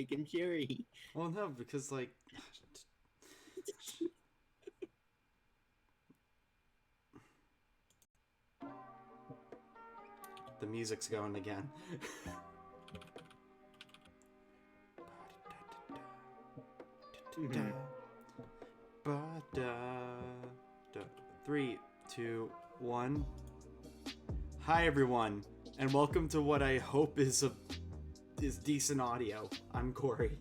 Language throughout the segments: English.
like I'm Jerry. Well, no, because like the music's going again. Mhm. Three, two, one. Hi everyone, and welcome to what I hope is decent audio. I'm Korey.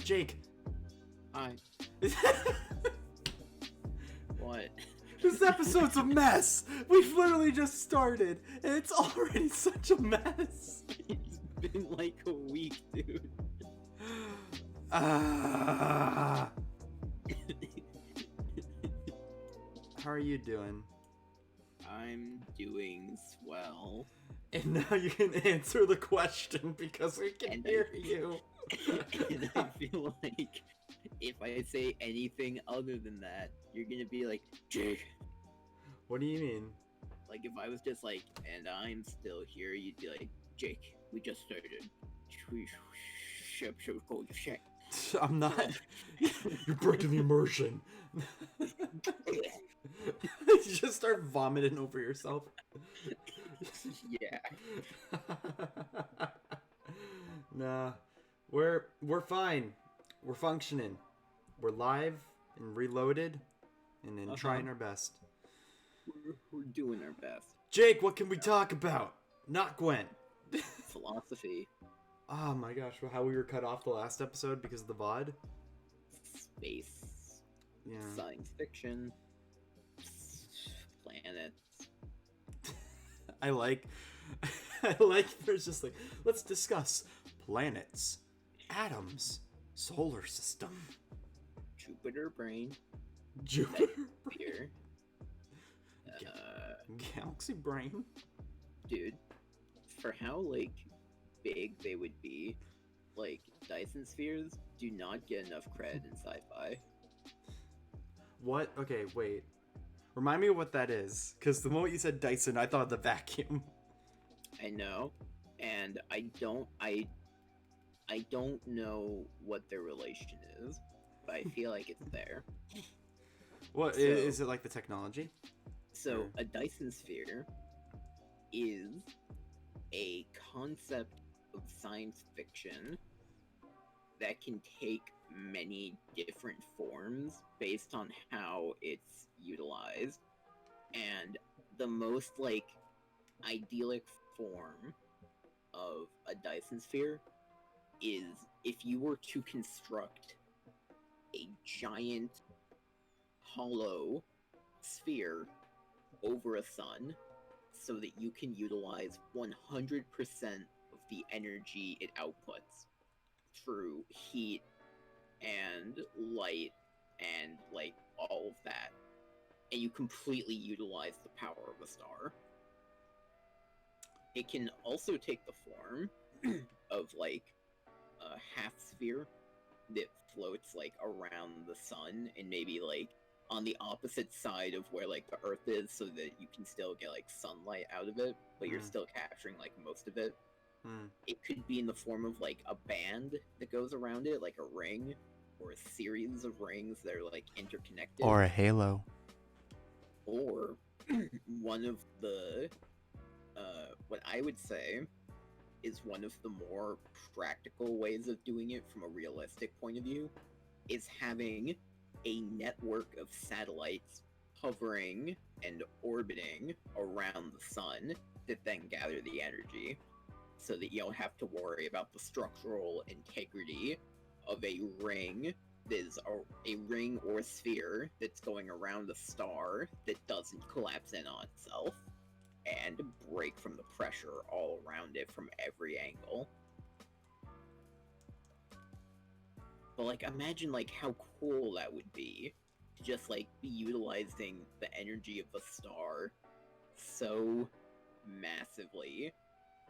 Jake. Hi. What? This episode's a mess. We've literally just started, and it's already such a mess. It's been like a week, dude. Ah. How are you doing? I'm doing swell. And now you can answer the question because we can And hear you. And I feel like if I say anything other than that, you're gonna be like, Jake. What do you mean? Like if I was just like, and I'm still here, you'd be like, Jake, we just started. Shit. I'm not. You're breaking the immersion. You just start vomiting over yourself. Yeah. Nah, we're fine. We're functioning. We're live and reloaded, and then trying our best. We're doing our best. Jake, what can we talk about? Not Gwen. Philosophy, Oh my gosh, how we were cut off the last episode because of the VOD? space, Yeah. science fiction, planets. I like there's just like, let's discuss planets, atoms, solar system, Jupiter brain, Jupiter, here. galaxy brain. Dude, for how like big they would be, like Dyson spheres do not get enough credit in sci-fi. What? Okay, wait. Remind me of what that is, because the moment you said Dyson, I thought of the vacuum. I know, and I don't know what their relation is, but I feel like it's there. What So- is it like the technology? So Sure. a Dyson sphere is a concept of science fiction that can take many different forms based on how it's utilized. And the most like idyllic form of a Dyson sphere is if you were to construct a giant hollow sphere over a sun so that you can utilize 100% of the energy it outputs through heat and light and like all of that, and you completely utilize the power of a star. It can also take the form of like a half sphere that floats like around the sun and maybe like on the opposite side of where like the earth is so that you can still get like sunlight out of it, but you're still capturing like most of it. It could be in the form of like a band that goes around it, like a ring or a series of rings that are like interconnected, Or a halo. or one of the what I would say is one of the more practical ways of doing it from a realistic point of view is having a network of satellites hovering and orbiting around the sun that then gather the energy so that you don't have to worry about the structural integrity of a ring that is a ring or sphere that's going around a star that doesn't collapse in on itself and break from the pressure all around it from every angle. But like imagine like how cool that would be to just like be utilizing the energy of a star so massively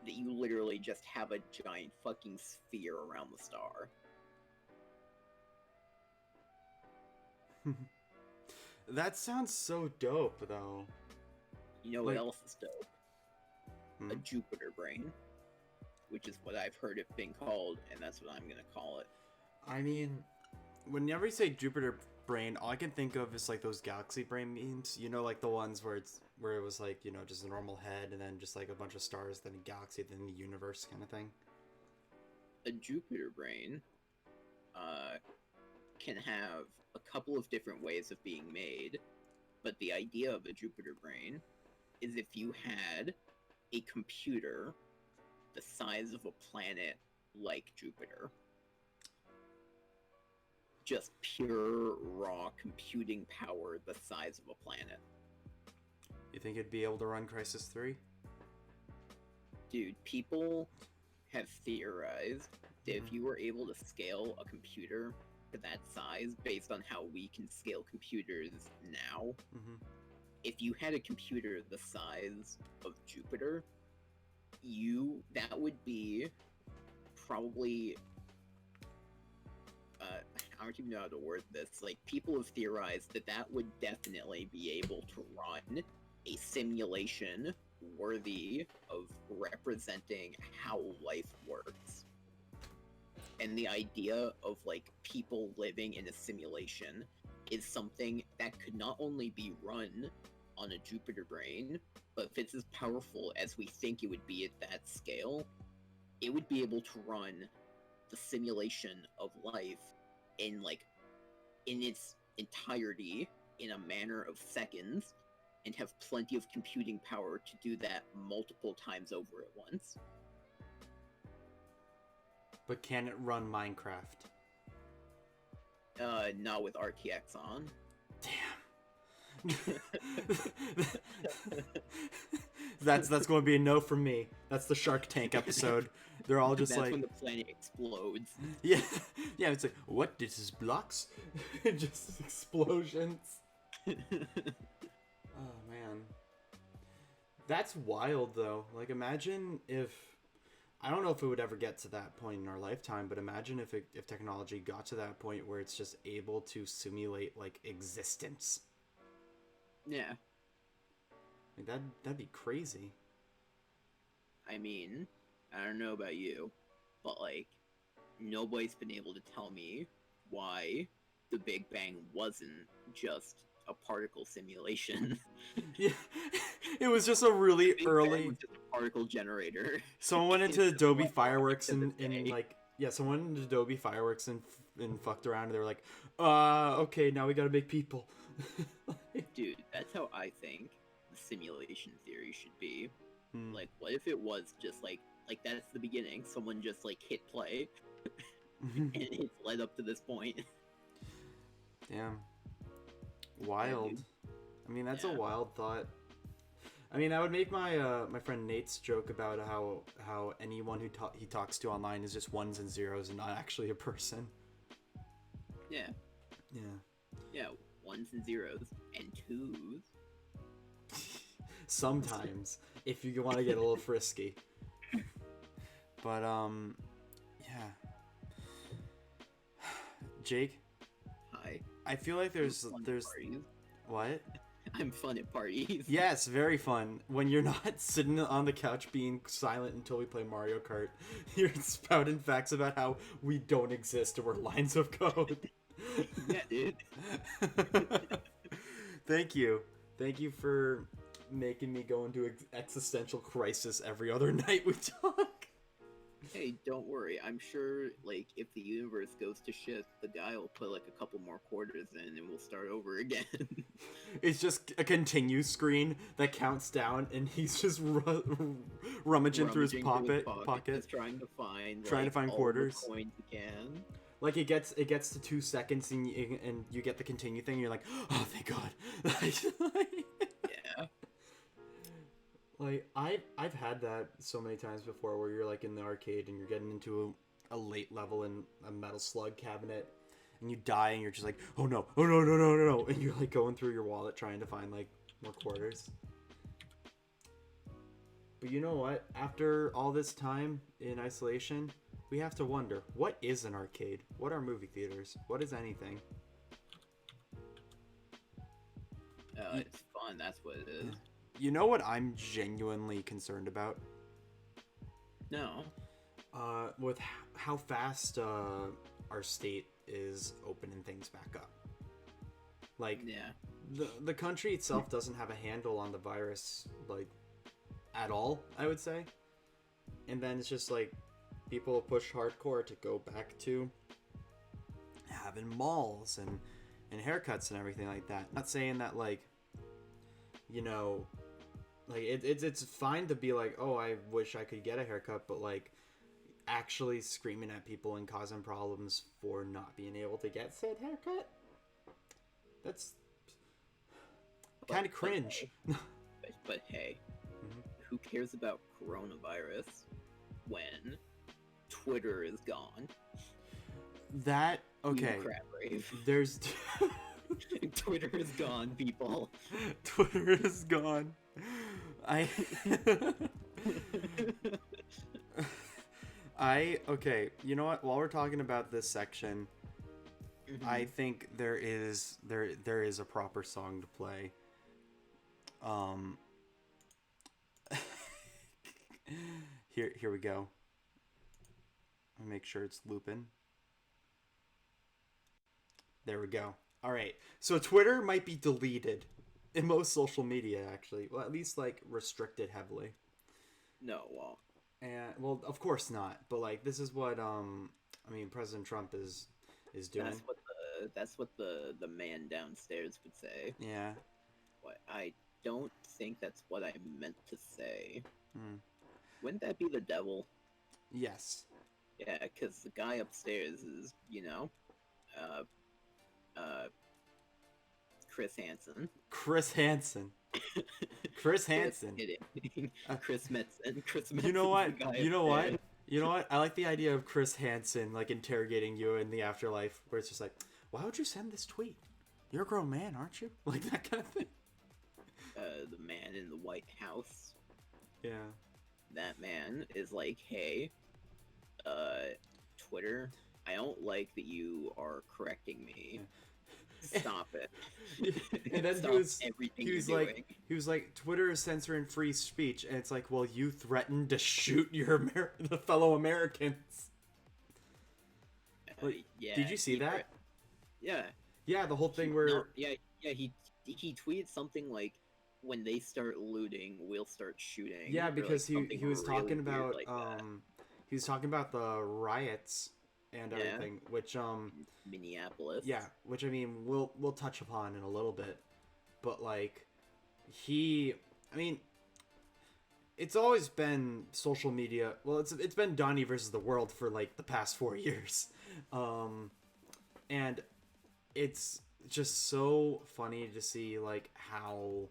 that you literally just have a giant fucking sphere around the star. That sounds so dope, though. You know Like- what else is dope? a Jupiter brain, which is what I've heard it being called, and that's what I'm gonna call it. I mean, whenever you say Jupiter brain, all I can think of is like those galaxy brain memes. You know, like the ones where it was like, you know, just a normal head and then just like a bunch of stars, then a galaxy, then the universe kind of thing. A Jupiter brain can have a couple of different ways of being made, but the idea of a Jupiter brain is if you had a computer the size of a planet like Jupiter. Just pure, raw computing power the size of a planet. You think it'd be able to run Crisis 3? Dude, people have theorized that if you were able to scale a computer to that size based on how we can scale computers now, if you had a computer the size of Jupiter, that would be probably I don't even know how to word this. Like, people have theorized that would definitely be able to run a simulation worthy of representing how life works. And the idea of, like, people living in a simulation is something that could not only be run on a Jupiter brain, but if it's as powerful as we think it would be at that scale, it would be able to run the simulation of life in its entirety in a matter of seconds, and have plenty of computing power to do that multiple times over at once. But can it run Minecraft? Not with RTX on. Damn. That's going to be a no from me. That's the Shark Tank episode. They're all just That's like, when the planet explodes. yeah. It's like, what? This is blocks? Just explosions. Oh man, that's wild though. Like, imagine if, I don't know if it would ever get to that point in our lifetime, but imagine if technology got to that point where it's just able to simulate like existence. Yeah. Like, that'd be crazy. I mean, I don't know about you, but like, nobody's been able to tell me why the Big Bang wasn't just a particle simulation. Yeah, it was just a really early. Was just a particle generator. Someone went into Adobe Fireworks and like, yeah, someone went into Adobe Fireworks and fucked around, and they were like, okay, now we gotta make people. Dude, that's how I think the simulation theory should be. Like, what if it was just like that's the beginning? Someone just like hit play, and it's led up to this point. Damn. Wild. Yeah, I mean, that's a wild thought. I mean, I would make my my friend Nate's joke about how anyone who he talks to online is just ones and zeros and not actually a person. Yeah. Yeah. Yeah, ones and zeros and twos. Sometimes, if you want to get a little frisky. But yeah. Jake. Hi. I feel like there's what? I'm fun at parties. Yes, very fun. When you're not sitting on the couch being silent until we play Mario Kart, you're spouting facts about how we don't exist or we're lines of code. Yeah, dude. Thank you. Thank you for making me go into existential crisis every other night we talk. Hey, don't worry. I'm sure, like, if the universe goes to shit, the guy will put, like, a couple more quarters in and we'll start over again. It's just a continue screen that counts down, and he's just rummaging through his pocket. Just trying to find quarters. All the coins he can. Like, it gets to 2 seconds, and you get the continue thing, and you're like, oh, thank God. Yeah. Like, I've had that so many times before, where you're like in the arcade and you're getting into a late level in a Metal Slug cabinet, and you die, and you're just like, oh no, and you're like going through your wallet trying to find like more quarters. But you know what? After all this time in isolation, we have to wonder, what is an arcade? What are movie theaters? What is anything? It's fun, that's what it is. You know what I'm genuinely concerned about? No. With how fast our state is opening things back up. Like, Yeah. the country itself doesn't have a handle on the virus, like, at all, I would say. And then it's just like people push hardcore to go back to having malls and haircuts and everything like that. Not saying that, like, you know, like it's fine to be like, oh, I wish I could get a haircut, but like actually screaming at people and causing problems for not being able to get said haircut, that's kind of cringe. But hey, who cares about coronavirus when Twitter is gone? That okay. Crap rave. There's Twitter is gone, people. Twitter is gone. Okay, you know what? While we're talking about this section, I think there is a proper song to play. Here we go. I'll make sure it's looping. There we go. All right. So Twitter might be deleted in most social media, actually. Well, at least like restricted heavily. No, well. And well, of course not. But like, this is what I mean, President Trump is doing. That's what the man downstairs would say. Yeah. What I don't think that's what I meant to say. Wouldn't that be the devil? Yes. Yeah, because the guy upstairs is, you know, Chris Hansen. Chris Hansen. Chris Hansen. Chris Metzen. Chris Metzen's You know what? the You know what? You know what? I like the idea of Chris Hansen like interrogating you in the afterlife, where it's just like, why would you send this tweet? You're a grown man, aren't you? Like that kind of thing. The man in the White House. Yeah. That man is like, hey, Twitter, I don't like that you are correcting me. Stop it. And then Stop everything he was you're like, doing. Twitter is censoring free speech, and it's like, well, you threatened to shoot your the fellow Americans. Like, Yeah. did you see that? Yeah. Yeah, the whole thing where he tweeted something like, when they start looting, we'll start shooting. yeah, because like he was really talking about like he was talking about the riots and everything, which Minneapolis. yeah, which I mean we'll touch upon in a little bit, but like I mean, it's always been social media. Well, it's been Donnie versus the world for like the past 4 years, and it's just so funny to see like how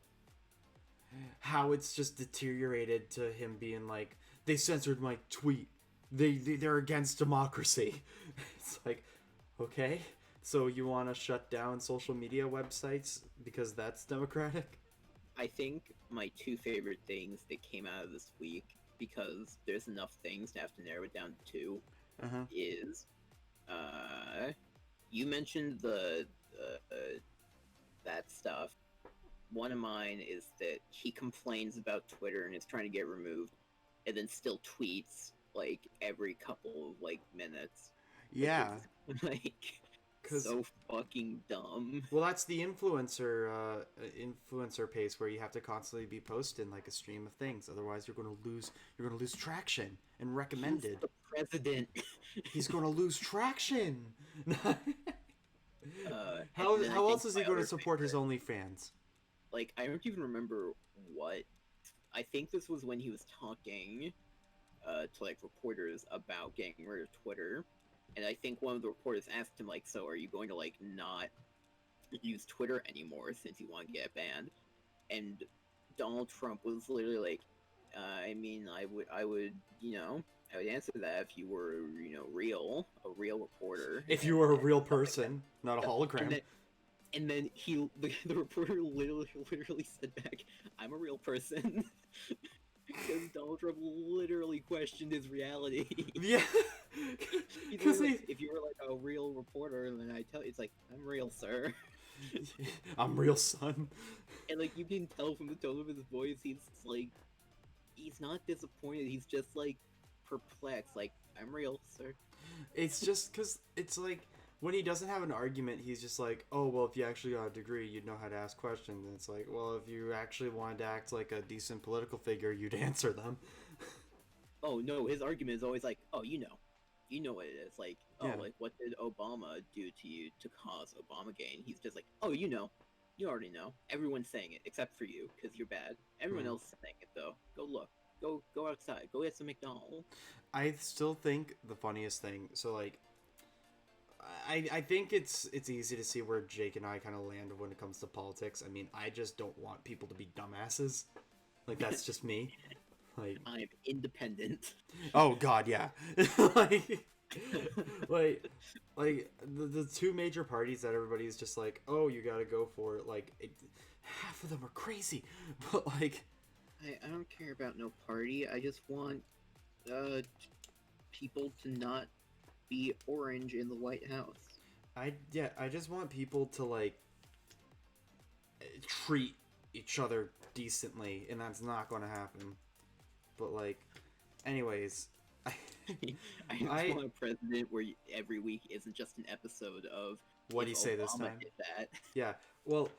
it's just deteriorated to him being like, they censored my tweet. They're against democracy. It's like, okay, so you want to shut down social media websites because that's democratic? I think my two favorite things that came out of this week, because there's enough things to have to narrow it down to two, is you mentioned the that stuff. One of mine is that he complains about Twitter and is trying to get removed, and then still tweets like every couple of like minutes. Yeah, like so fucking dumb. Well, that's the influencer pace, where you have to constantly be posting like a stream of things. Otherwise, you're gonna lose traction and recommended. He's the president. He's gonna lose traction. How else is he going to support his OnlyFans? Like, I don't even remember what. I think this was when he was talking to like reporters about getting rid of Twitter, and I think one of the reporters asked him like, "So are you going to like not use Twitter anymore since you want to get banned?" And Donald Trump was literally like, "I mean, I would, I would answer that if you were, a real reporter. If you were a real person, not a hologram." And then the reporter literally said back, "I'm a real person," because Donald Trump literally questioned his reality. Yeah, because if you were like a real reporter, then I tell you, it's like, "I'm real, sir." I'm real, son. And like you can tell from the tone of his voice, he's not disappointed. He's just like perplexed. Like, I'm real, sir. It's just because it's like when he doesn't have an argument, he's just like, oh, well, if you actually got a degree, you'd know how to ask questions. And it's like, well, if you actually wanted to act like a decent political figure, you'd answer them. Oh no, his argument is always like, oh, you know what it is. Like, oh, Yeah. like what did Obama do to you to cause Obama gain? He's just like, oh, you already know. Everyone's saying it except for you because you're bad. Everyone Hmm. else is saying it though. Go look. Go outside. Go get some McDonald's. I still think the funniest thing. So like, I think it's easy to see where Jake and I kind of land when it comes to politics. I mean, I just don't want people to be dumbasses. Like that's just me. Like, I'm independent. oh God, yeah. like, like, the two major parties that everybody's just like, oh, you gotta go for it. Like, half of them are crazy, but like, I don't care about no party. I just want uh people to not be orange in the White House. I just want people to like treat each other decently, and that's not going to happen. But like, anyways, I just I want a president where every week isn't just an episode of what if do you say this Obama time? did that. Yeah, well,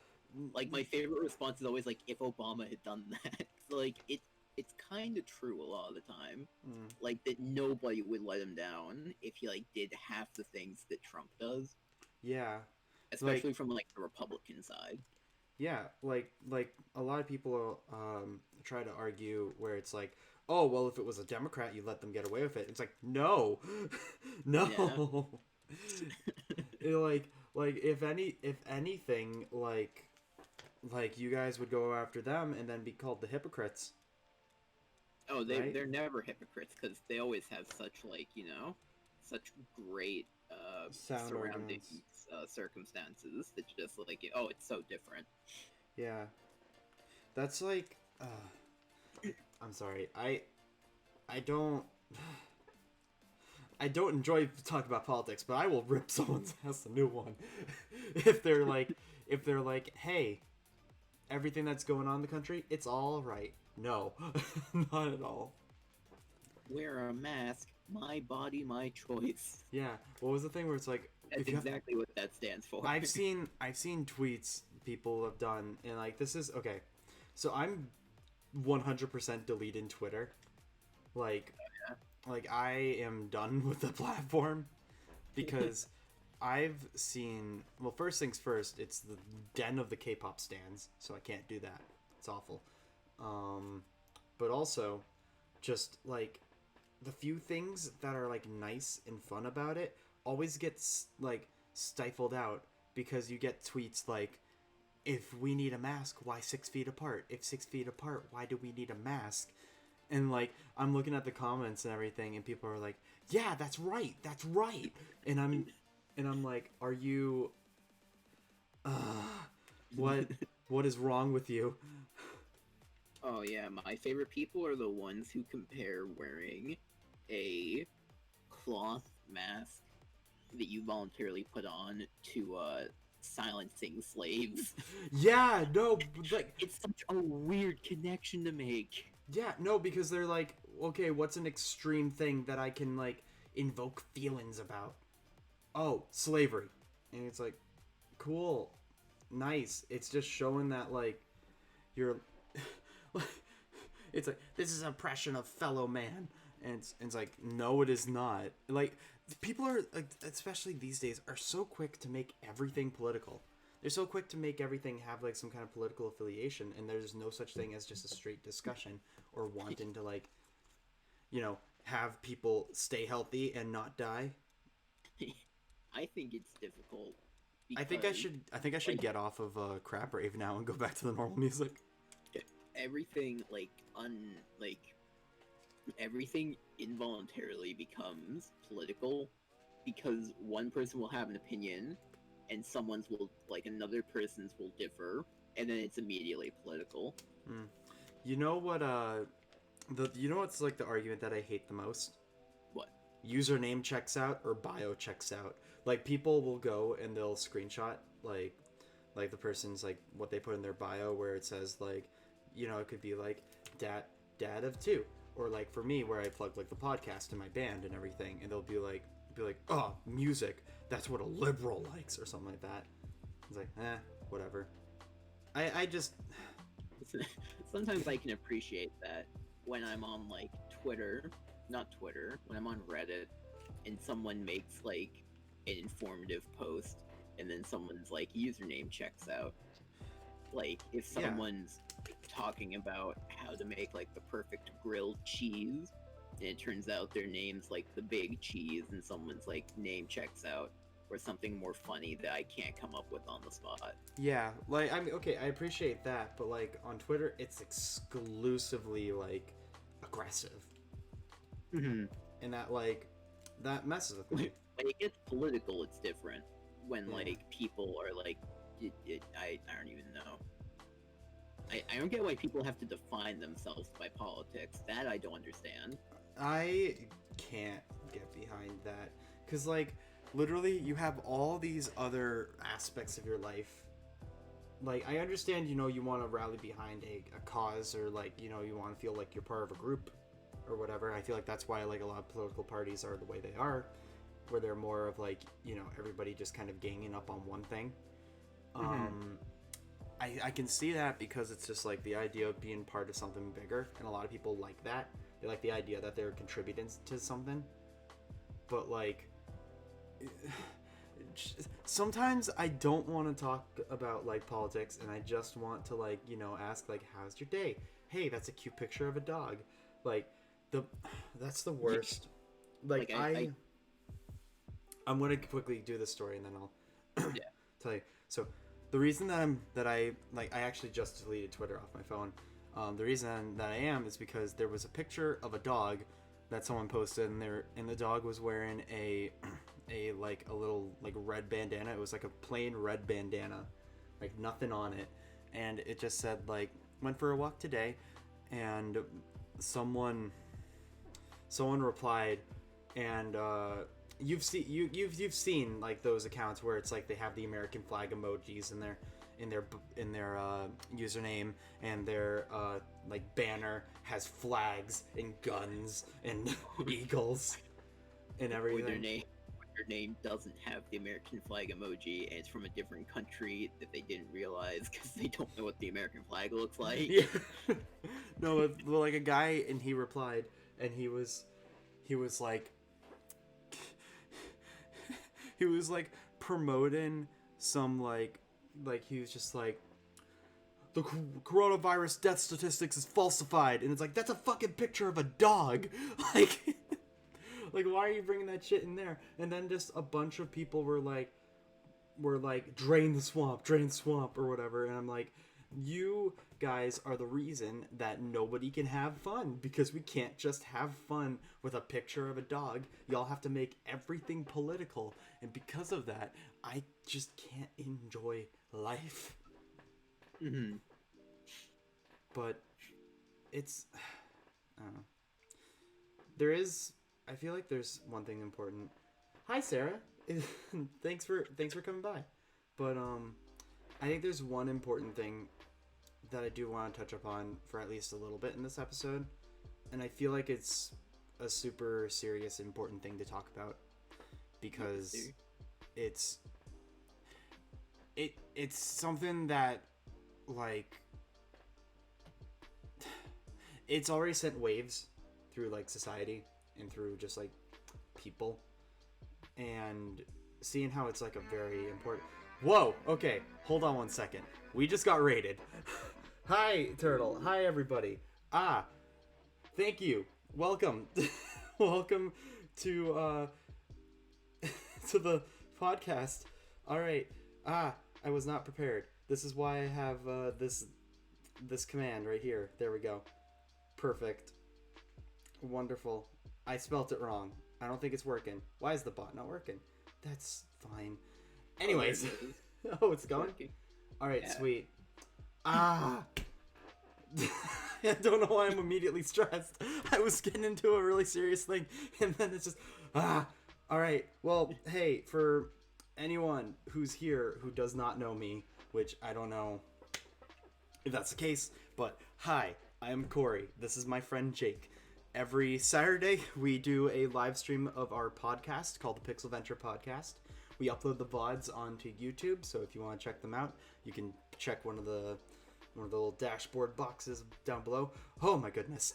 Like my favorite response is always like if Obama had done that. So like it's kind of true a lot of the time. mm, Like that nobody would let him down if he like did half the things that Trump does, yeah, like especially from like the Republican side. yeah, like a lot of people try to argue where it's like, oh well, if it was a Democrat, you let them get away with it. It's like no, Yeah. no. Like if anything, like you guys would go after them and then be called the hypocrites, Oh, right? they're never hypocrites because they always have such like such great Sound surrounding arguments. circumstances that just like oh it's so different. Yeah, that's like. I'm sorry. I don't. I don't enjoy talking about politics, but I will rip someone's ass a new one if they're like, hey, everything that's going on in the country, it's all right. No, not at all. Wear a mask, my body, my choice. Yeah. What was the thing where it's like, That's if you have, exactly what that stands for. I've seen tweets people have done, and like this is okay. So I'm 100% deleting Twitter. Like like I am done with the platform because I've seen, well, first things first, it's the den of the K-pop stans, so I can't do that. It's awful. Um but also just like the few things that are like nice and fun about it always gets like stifled out because you get tweets like, if we need a mask, why 6 feet apart? If 6 feet apart, why do we need a mask? And like I'm looking at the comments and everything, and people are like, "Yeah, that's right." And I'm like, "Are you? What what is wrong with you?" Oh yeah, my favorite people are the ones who compare wearing a cloth mask that you voluntarily put on to silencing slaves. Yeah, no, like It's such a weird connection to make. yeah, no, because they're like, okay, what's an extreme thing that I can like invoke feelings about? Oh, slavery, and it's like, cool, nice. It's just showing that like you're it's like this is oppression of fellow man, and it's like no, it is not. Like people are like, especially these days, are so quick to make everything political. They're so quick to make everything have like some kind of political affiliation, and there's no such thing as just a straight discussion or wanting to like, have people stay healthy and not die. I think it's difficult I think I because should. I think I should like get off of crap rave now and go back to the normal music. everything like everything involuntarily becomes political because one person will have an opinion and someone's will like another person's will differ and then it's immediately political. Mm. You know what? You know what's like the argument that I hate the most? What? Username checks out or bio checks out. Like people will go and they'll screenshot like like the person's like what they put in their bio, where it says like, you know, it could be like dad of two, or like for me where I plug like the podcast to my band and everything, and they'll be like oh, music, that's what a liberal likes or something like that. It's like, whatever. I just Sometimes I can appreciate that when I'm on like when I'm on Reddit and someone makes like an informative post and then someone's like username checks out. Like if someone's talking about how to make like the perfect grilled cheese and it turns out their name's like the Big Cheese and someone's like name checks out, or something more funny that I can't come up with on the spot. Yeah, like, I mean, okay, I appreciate that, but like on Twitter it's exclusively like aggressive. Mm-hmm. And that messes with me. When it gets political, it's different. When like people are like, I don't even know. I don't get why people have to define themselves by politics. That I don't understand. I can't get behind that, because like literally you have all these other aspects of your life. Like, I understand, you know, you want to rally behind a cause, or like, you know, you want to feel like you're part of a group or whatever. I feel like that's why like a lot of political parties are the way they are, where they're more of like, you know, everybody just kind of ganging up on one thing. Mm-hmm. I can see that, because it's just like the idea of being part of something bigger, and a lot of people like that. They like the idea that they're contributing to something. But like, sometimes I don't want to talk about like politics, and I just want to like, you know, ask like, how's your day? Hey, that's a cute picture of a dog. Like, that's the worst. Like I'm gonna quickly do this story and then I'll tell you. So the reason that I actually just deleted Twitter off my phone. The reason that I am is because there was a picture of a dog that someone posted, and the dog was wearing a little like red bandana. It was like a plain red bandana, like nothing on it, and it just said like, went for a walk today, and someone replied, and you've seen like those accounts where it's like they have the American flag emojis in their username, and their like banner has flags and guns and eagles and everything. Your name doesn't have the American flag emoji, and it's from a different country that they didn't realize because they don't know what the American flag looks like. Yeah. No, well, like a guy, and he replied, and he was like he was like promoting some like he was just like, the coronavirus death statistics is falsified, and it's like, that's a fucking picture of a dog. Like like, why are you bringing that shit in there? And then just a bunch of people were like drain the swamp, or whatever, and I'm like, you guys are the reason that nobody can have fun, because we can't just have fun with a picture of a dog. Y'all have to make everything political, and because of that, I just can't enjoy life. Mm-hmm. But it's, I don't know. I feel like there's one thing important. Hi, Sarah. Thanks for coming by. But I think there's one important thing that I do want to touch upon for at least a little bit in this episode, and I feel like it's a super serious, important thing to talk about, because it's something that, like, it's already sent waves through like society and through just like people, and seeing how it's like a very important. Whoa, okay, hold on one second. We just got raided. Hi, Turtle. Hi, everybody. Thank you. Welcome. Welcome to to the podcast. All right. I was not prepared. This is why I have this command right here. There we go. Perfect. Wonderful. I spelt it wrong. I don't think it's working. Why is the bot not working? That's fine. Anyways. Oh, it's going? All right, yeah. Sweet. I don't know why I'm immediately stressed. I was getting into a really serious thing, and then it's just, all right. Well, hey, for anyone who's here who does not know me, which I don't know if that's the case, but hi, I am Corey. This is my friend Jake. Every Saturday, we do a live stream of our podcast called the Pixel Venture Podcast. We upload the VODs onto YouTube, so if you want to check them out, you can check one of the little dashboard boxes down below. Oh my goodness.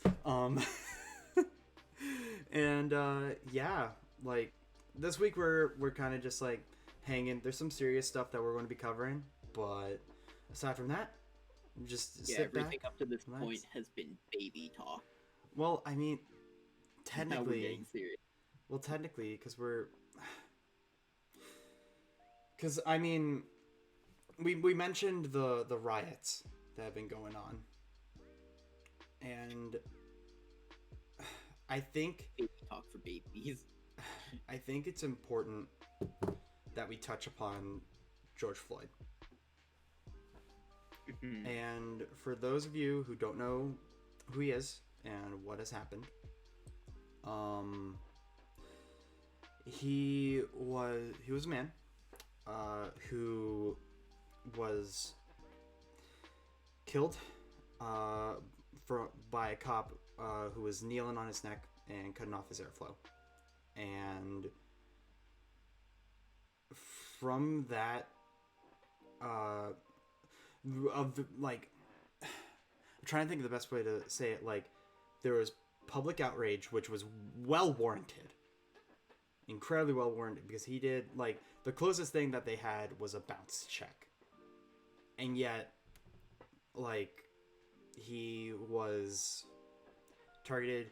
And yeah, like this week we're kind of just like hanging. There's some serious stuff that we're going to be covering, but aside from that, just sit everything back, up to this relax. point has been baby talk. Well, I mean, Now we're technically, getting serious. well, technically, because I mean, we mentioned the riots that have been going on, and I think Baby talk for babies. I think it's important that we touch upon George Floyd. And for those of you who don't know who he is and what has happened, he was a man who was killed by a cop who was kneeling on his neck and cutting off his airflow. And from that, like, I'm trying to think of the best way to say it. Like, there was public outrage, which was well warranted, incredibly well warranted, because he did, like, the closest thing that they had was a bounce check, and yet, like, he was targeted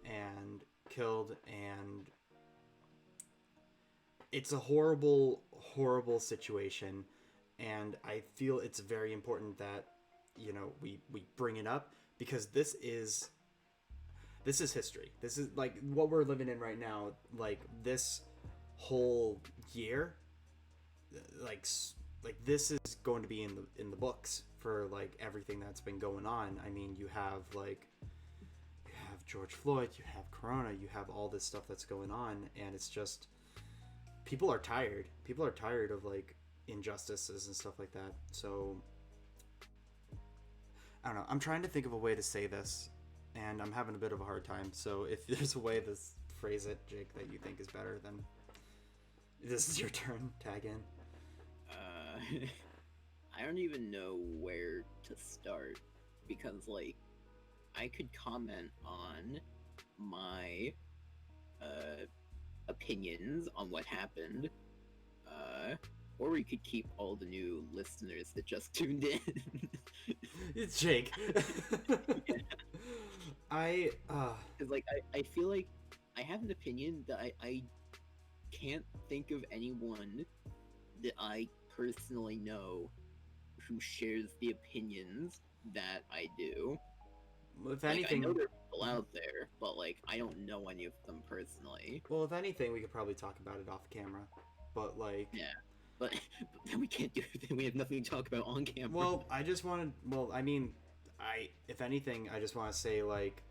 and killed, and it's a horrible, horrible situation. And I feel it's very important that, you know, we bring it up, because this is history. This is like what we're living in right now. Like, this whole year, like this is going to be in the books for like everything that's been going on. I mean, you have George Floyd, you have Corona, you have all this stuff that's going on, and it's just people are tired. People are tired of like injustices and stuff like that. So I don't know. I'm trying to think of a way to say this, and I'm having a bit of a hard time. So if there's a way to phrase it, Jake, that you think is better, then this is your turn. Tag in. I don't even know where to start, because like I could comment on my opinions on what happened, or we could keep all the new listeners that just tuned in. It's Jake. Yeah. Cause like I feel like I have an opinion that I can't think of anyone that I personally know who shares the opinions that I do. if Like, anything, I know there are people out there, but like I don't know any of them personally. well, if anything, we could probably talk about it off camera. But like, Yeah, but then we can't do it. We have nothing to talk about on camera. well, I just wanted. Well, I mean, if anything, I just want to say like,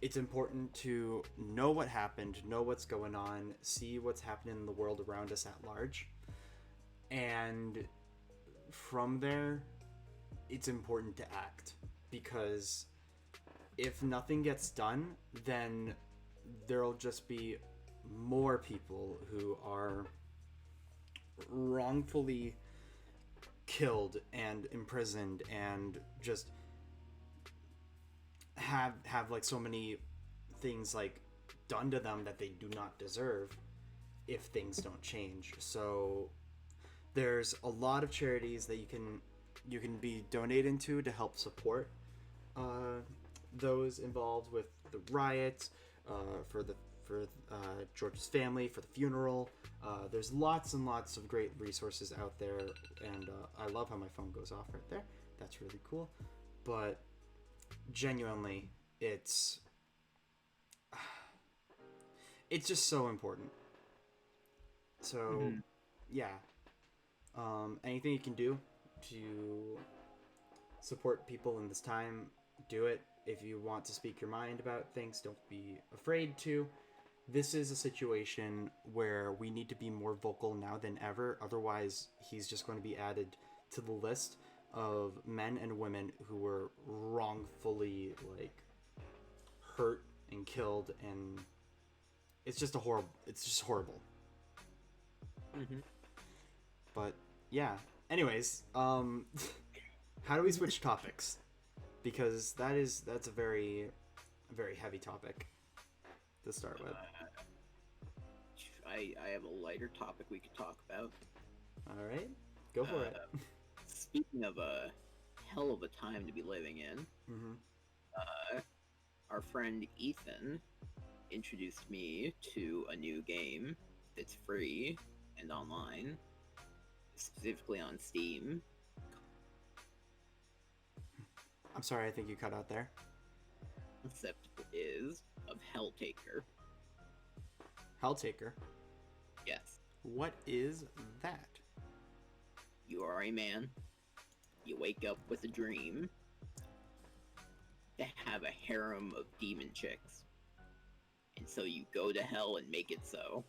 it's important to know what happened, know what's going on, see what's happening in the world around us at large, and from there, it's important to act, because if nothing gets done, then there'll just be more people who are wrongfully killed and imprisoned and just have like so many things like done to them that they do not deserve if things don't change. So there's a lot of charities that you can be donating to help support those involved with the riots, for George's family, for the funeral. There's lots and lots of great resources out there, and I love how my phone goes off right there. That's really cool. But genuinely, it's just so important. So yeah, anything you can do to support people in this time, do it. If you want to speak your mind about things, don't be afraid to. this is a situation where we need to be more vocal now than ever. Otherwise, he's just going to be added to the list of men and women who were wrongfully like hurt and killed, and it's just horrible. Mm-hmm. But yeah. Anyways, how do we switch topics? Because that's a very heavy topic to start with. I have a lighter topic we could talk about. All right, go for it. Speaking of a hell of a time to be living in, Mm-hmm. our friend Ethan introduced me to a new game that's free and online, specifically on Steam. I'm sorry, I think you cut out there. Concept is of Helltaker. Helltaker. Yes, What is that? you are a man. You wake up with a dream to have a harem of demon chicks, and so you go to hell and make it so.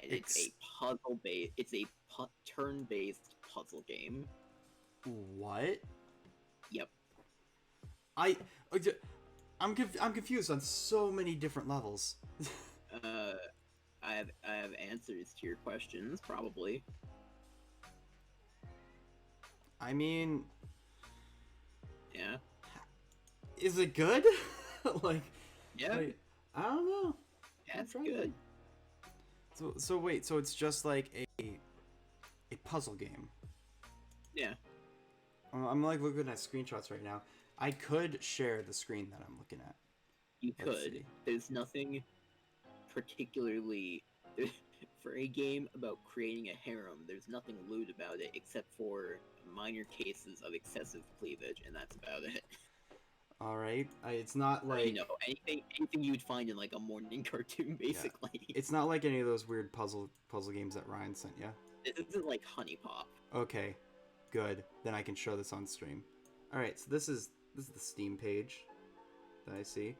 And it's a puzzle-based. It's a turn-based puzzle game. What? Yep. I'm confused on so many different levels. I have answers to your questions, probably. I mean, Yeah. is it good? like, Yeah. like, I don't know. That's I'm good. So wait, so it's just like a puzzle game. Yeah. I'm like looking at screenshots right now. I could share the screen that I'm looking at. You Let's could. see. There's nothing particularly for a game about creating a harem. There's nothing lewd about it except for minor cases of excessive cleavage, and that's about it. All right, it's not like You know, anything you would find in like a morning cartoon, basically. it's not like any of those weird puzzle games that Ryan sent you. This isn't like Honey Pop. Okay, good. Then I can show this on stream. All right, so this is the Steam page that I see.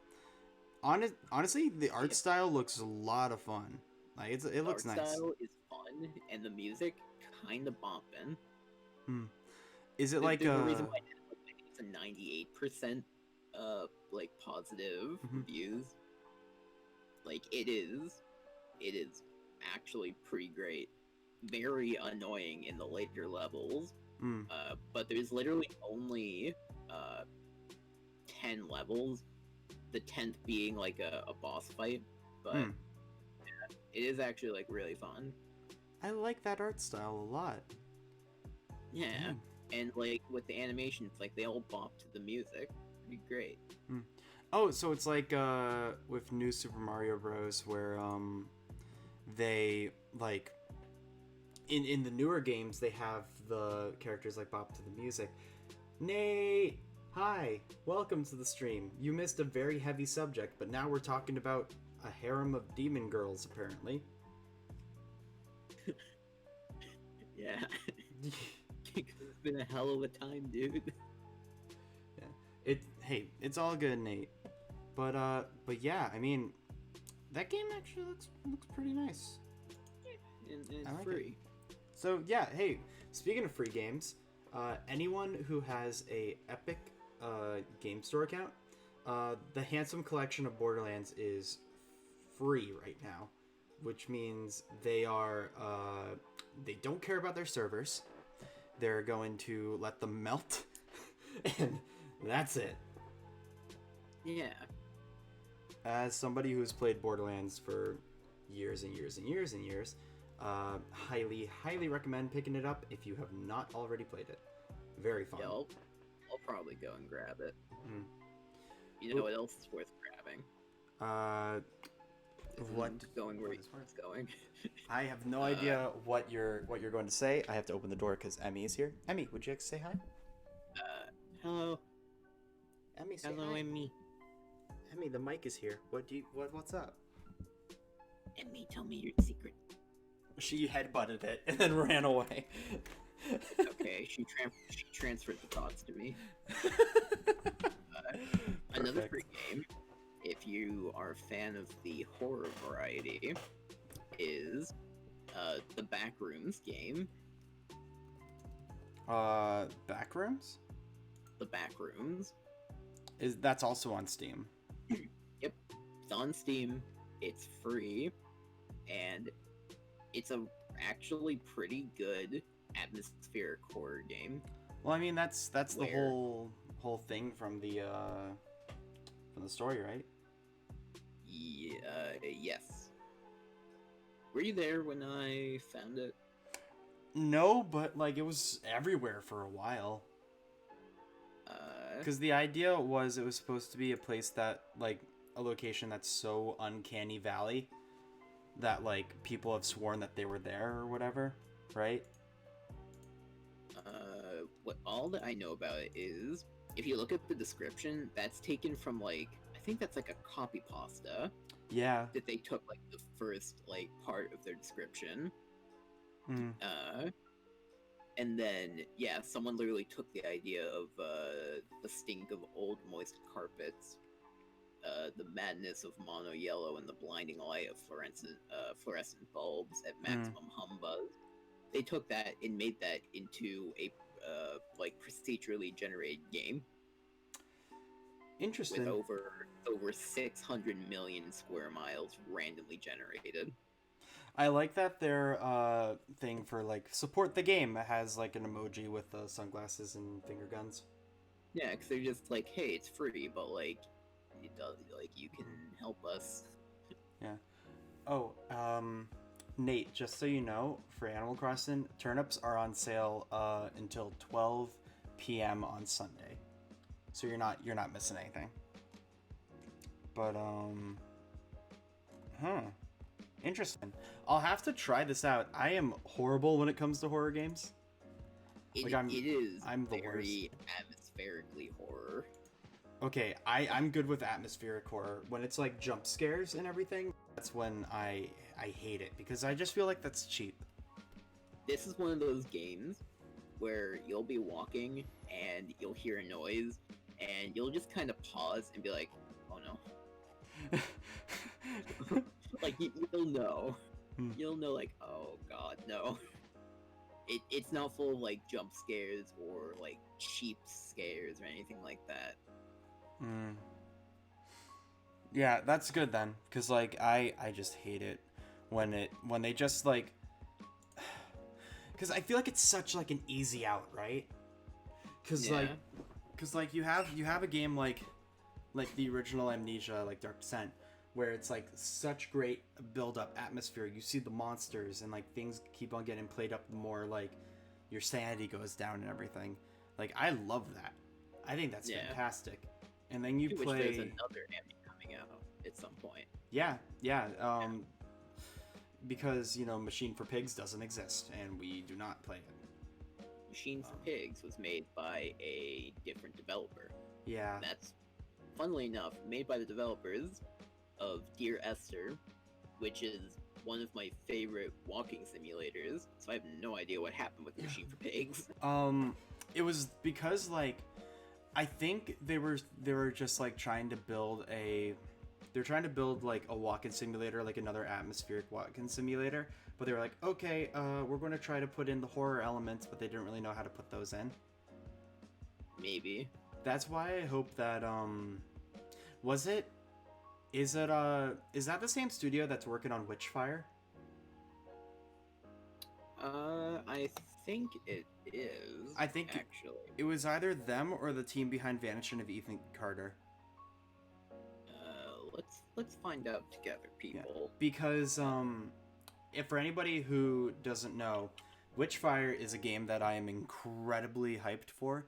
Honestly, the art style looks a lot of fun. Like it looks The art nice. style is fun, and the music kind of bumping. Is it like There's a a reason why it's a 98% like positive Mhm. reviews. Like it is actually pretty great. Very annoying in the later levels. Mm. But there's literally only 10 levels. The 10th being like a boss fight, but Hmm. yeah, it is actually like really fun. I like that art style a lot. Yeah, Dang. and like with the animations, like they all bop to the music. Pretty great. Oh, so it's like with New Super Mario Bros. Where they like in the newer games they have the characters like bop to the music. Nate, hi, welcome to the stream. You missed a very heavy subject, but now we're talking about a harem of demon girls, apparently. Yeah, it's been a hell of a time, dude. It's all good, Nate. But yeah, I mean, that game actually looks pretty nice. And it's I like free. So yeah, hey, speaking of free games, anyone who has a Epic Game Store account, the Handsome Collection of Borderlands is free right now, which means they don't care about their servers. They're going to let them melt, and that's it. Yeah. As somebody who's played Borderlands for years and years and years and years, highly recommend picking it up if you have not already played it. Very fun. Yeah, I'll probably go and grab it. Mm. You know what else is worth grabbing? What? Going where it's going. I have no idea what you're going to say. I have to open the door because Emmy is here. Emmy, would you like to say hi? Hello. Emmy, say Hello, hi. Emmy. Emmy, the mic is here. What's up? Emmy, tell me your secret. She headbutted it and then ran away. Okay, she transferred the thoughts to me. Another Perfect. free game. If you are a fan of the horror variety, is the Backrooms game. Backrooms? The Backrooms. That's also on Steam. Yep, it's on Steam. It's free, and it's a actually pretty good atmospheric horror game. Well, I mean that's the whole thing from the story, right? Yes. Were you there when I found it? No, but like it was everywhere for a while. Because the idea was it was supposed to be a place that, like, a location that's so uncanny valley that, like, people have sworn that they were there or whatever, right? What all that I know about it is, if you look at the description, that's taken from, like, I think that's like a copy pasta. Yeah. That they took, like, the first, like, part of their description. Mm. And then, yeah, someone literally took the idea of the stink of old moist carpets, the madness of mono yellow, and the blinding light of fluorescent bulbs at maximum humbug. They took that and made that into a like procedurally generated game. Interesting. With over 600 million square miles randomly generated. I like that their thing for, like, support the game has, like, an emoji with sunglasses and finger guns. Yeah, because they're just like, hey, it's free, but, like, it does, like, you can help us. Yeah. Oh, Nate, just so you know, for Animal Crossing, turnips are on sale until 12 p.m. on Sunday, so you're not missing anything. But interesting. I'll have to try this out. I am horrible when it comes to horror games. I'm the very atmospherically horror. Okay, I'm good with atmospheric horror. When it's like jump scares and everything, that's when I hate it, because I just feel like that's cheap. This is one of those games where you'll be walking and you'll hear a noise and you'll just kind of pause and be like, oh no. Like, you'll know. You'll know, like, oh god, no. It's not full of, like, jump scares or, like, cheap scares or anything like that. Yeah, that's good then, because, like, I just hate it when they just, like, because I feel like it's such, like, an easy out, right? Because like you have a game like the original Amnesia, like Dark Descent, where it's like such great build-up atmosphere. You see the monsters and, like, things keep on getting played up, the more, like, your sanity goes down and everything. Like, I love that. I think that's fantastic. And then you play. There's another Amnesia coming out at some point. Yeah. Because, you know, Machine for Pigs doesn't exist, and we do not play it. Machine for Pigs was made by a different developer. Yeah. That's, funnily enough, made by the developers of Dear Esther, which is one of my favorite walking simulators, so I have no idea what happened with Machine for Pigs. It was because, like, I think they were just, like, trying to build like a walking simulator, like another atmospheric walking simulator, but they were like, okay, we're going to try to put in the horror elements, but they didn't really know how to put those in. Maybe. That's why I hope that is that the same studio that's working on Witchfire? I think it is. I think actually it was either them or the team behind Vanishing of Ethan Carter. Let's find out together, people. Yeah. Because if for anybody who doesn't know, Witchfire is a game that I am incredibly hyped for.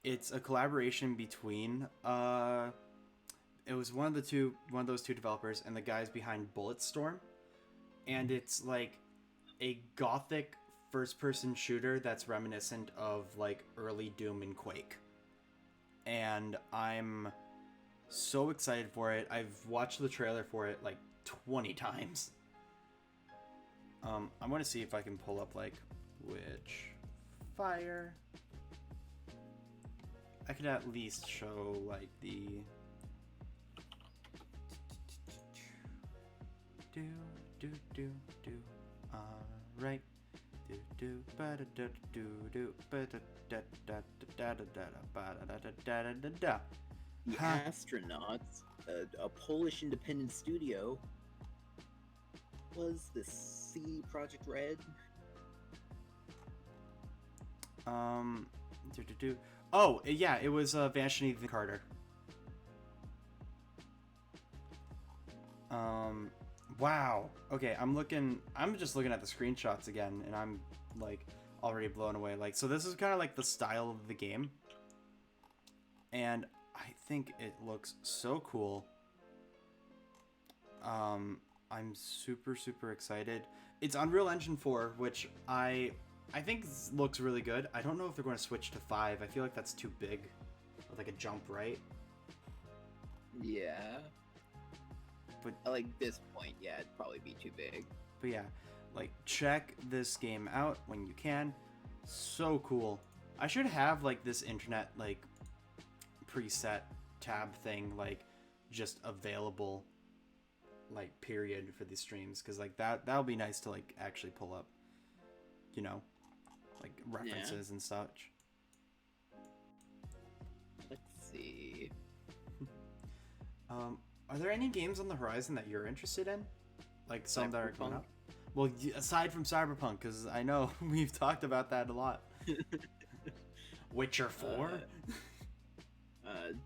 It's a collaboration between it was one of those two developers and the guys behind Bulletstorm, and it's like a gothic first-person shooter that's reminiscent of, like, early Doom and Quake. And I'm so excited for it. I've watched the trailer for it like 20 times. I'm going to see if I can pull up, like, Witchfire. I could at least show, like, the do do do do. Alright. Do do ba da da do do ba da da da da da da da da da da da. The Astronauts, a Polish independent studio, was the CD Project Red. Do do do. Oh yeah, it was Vanishing Ethan Carter. Wow. Okay, I'm just looking at the screenshots again, and I'm like already blown away. Like, so this is kind of like the style of the game, and I think it looks so cool. I'm super excited. It's Unreal Engine 4, which I think looks really good. I don't know if they're going to switch to 5. I feel like that's too big, like a jump, right? Yeah. But at like this point, yeah, it'd probably be too big. But yeah, like check this game out when you can. So cool. I should have like this internet like preset tab thing like just available like period for these streams, because like that'll be nice to like actually pull up, you know, like references and such. Let's see. Are there any games on the horizon that you're interested in? Like some that are coming up? Cyberpunk? Well, aside from Cyberpunk, because I know we've talked about that a lot. Witcher 4?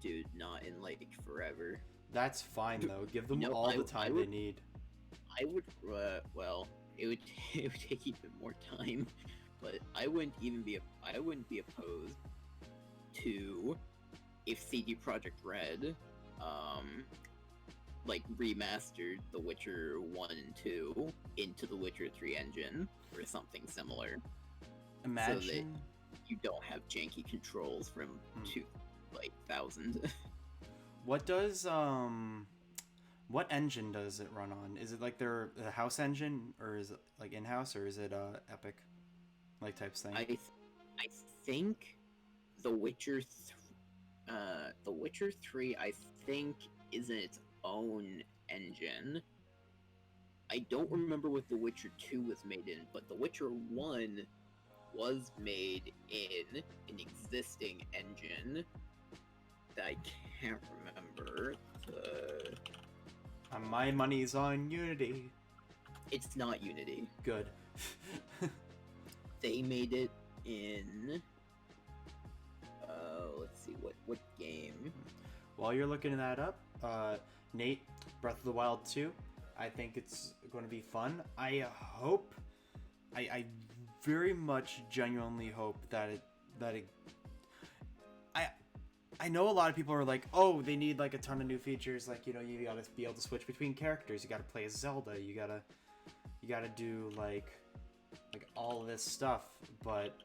Dude, not in like forever. That's fine though. Give them all the time they need. I would, well, it would take even more time, but I wouldn't be opposed to if CD Projekt Red, like remastered The Witcher 1 and 2 into the Witcher 3 engine or something similar. Imagine so that you don't have janky controls from 2000. What does what engine does it run on? Is it like the house engine, or is it like in-house, or is it Epic like types thing? I think The Witcher 3 I think is in its own engine. I don't remember what The Witcher 2 was made in, but The Witcher 1 was made in an existing engine that I can't remember. My money's on Unity. It's not Unity. Good. They made it in... let's see, what game? While you're looking that up, Nate, Breath of the Wild 2, I think it's going to be fun. I hope, I very much genuinely hope that it I know a lot of people are like, oh, they need like a ton of new features, like, you know, you gotta be able to switch between characters, you gotta play as Zelda, you gotta do like all of this stuff. But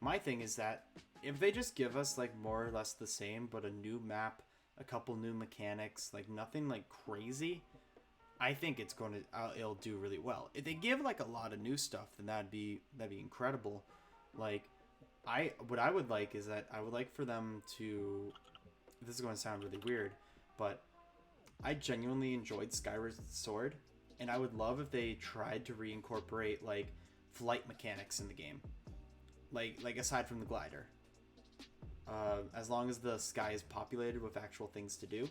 my thing is that if they just give us like more or less the same, but a new map, a couple new mechanics, like nothing like crazy, I think it'll do really well. If they give like a lot of new stuff, then that'd be incredible. Like, what I would like is that I would like for them to, this is going to sound really weird, but I genuinely enjoyed Skyward Sword, and I would love if they tried to reincorporate like flight mechanics in the game, like aside from the glider. As long as the sky is populated with actual things to do,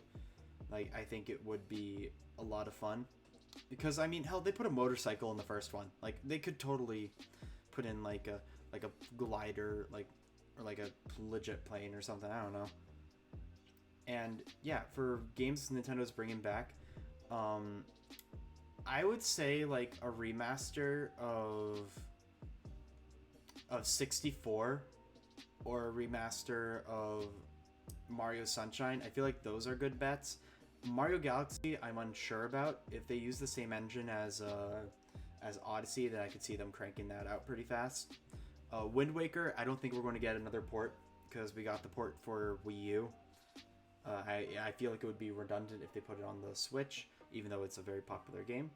like I think it would be a lot of fun. Because I mean, hell, they put a motorcycle in the first one. Like they could totally put in like a glider, or like a legit plane or something. I don't know. And yeah, for games Nintendo's bringing back, I would say like a remaster of 64, or a remaster of Mario Sunshine. I feel like those are good bets. Mario Galaxy, I'm unsure about. If they use the same engine as Odyssey, then I could see them cranking that out pretty fast. Wind Waker, I don't think we're going to get another port, because we got the port for Wii U. I feel like it would be redundant if they put it on the Switch, even though it's a very popular game.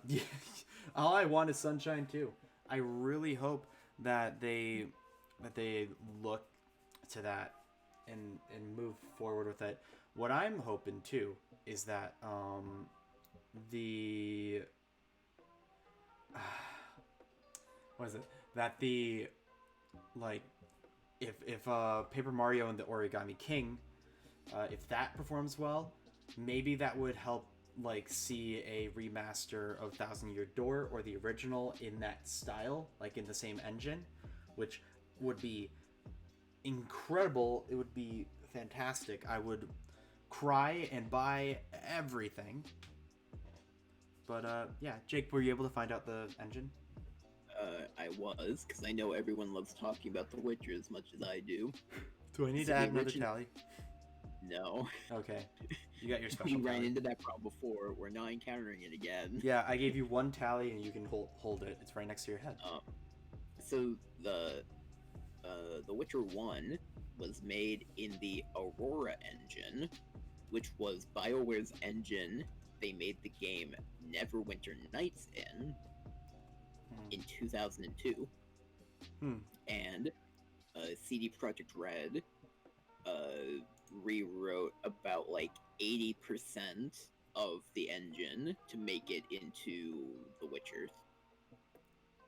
Yeah, all I want is Sunshine too. I really hope that they look to that and move forward with it. What I'm hoping too is that the what is it? That the like if Paper Mario and the Origami King, if that performs well, maybe that would help like see a remaster of Thousand Year Door or the original in that style, like in the same engine, which would be incredible. It would be fantastic. I would cry and buy everything. But yeah, Jake, were you able to find out the engine? I was, because I know everyone loves talking about The Witcher as much as I do. Do I need So to the add another origin- tally? No. Okay, you got your We special ran tally. into that problem before. We're not encountering it again. Yeah, I gave you one tally and you can hold it. It's right next to your head. So the Witcher 1 was made in the Aurora engine, which was BioWare's engine they made the game Neverwinter Nights in 2002. And CD Projekt Red rewrote about like 80% of the engine to make it into The Witcher.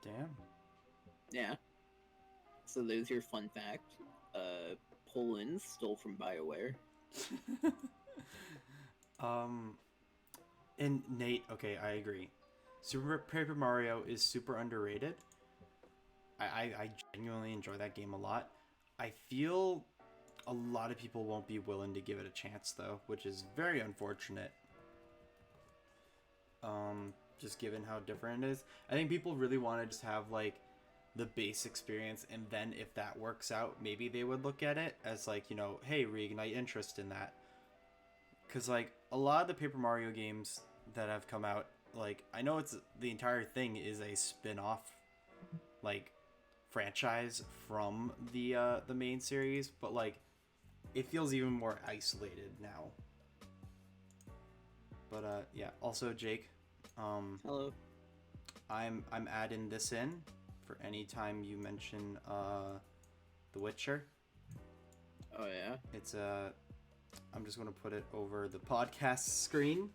Damn. Yeah. So there's your fun fact. Poland stole from BioWare. And Nate, okay, I agree. Super Paper Mario is super underrated. I genuinely enjoy that game a lot. I feel a lot of people won't be willing to give it a chance though, which is very unfortunate. Just given how different it is. I think people really want to just have like the base experience, and then if that works out, maybe they would look at it as like, you know, hey, reignite interest in that. Because like a lot of the Paper Mario games that have come out, like I know it's the entire thing is a spin-off like franchise from the main series, but like it feels even more isolated now. But yeah, also Jake, Hello. I'm adding this in for any time you mention The Witcher. Oh yeah. It's I'm just gonna put it over the podcast screen.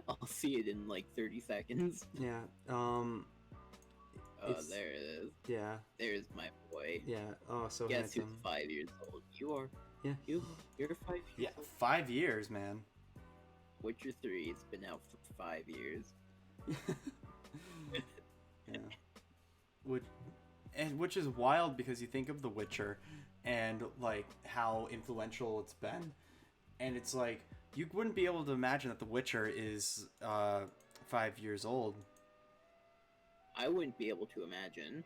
I'll see it in like 30 seconds. Yeah. Oh, there it is. Yeah. There's my boy. Yeah. Oh, so Guess who's handsome. 5 years old? You are. Yeah. You're 5 years Yeah. old. 5 years, man. Witcher 3 has been out for 5 years. Yeah. Which is wild because you think of The Witcher and like how influential it's been, and it's like you wouldn't be able to imagine that The Witcher is 5 years old. I wouldn't be able to imagine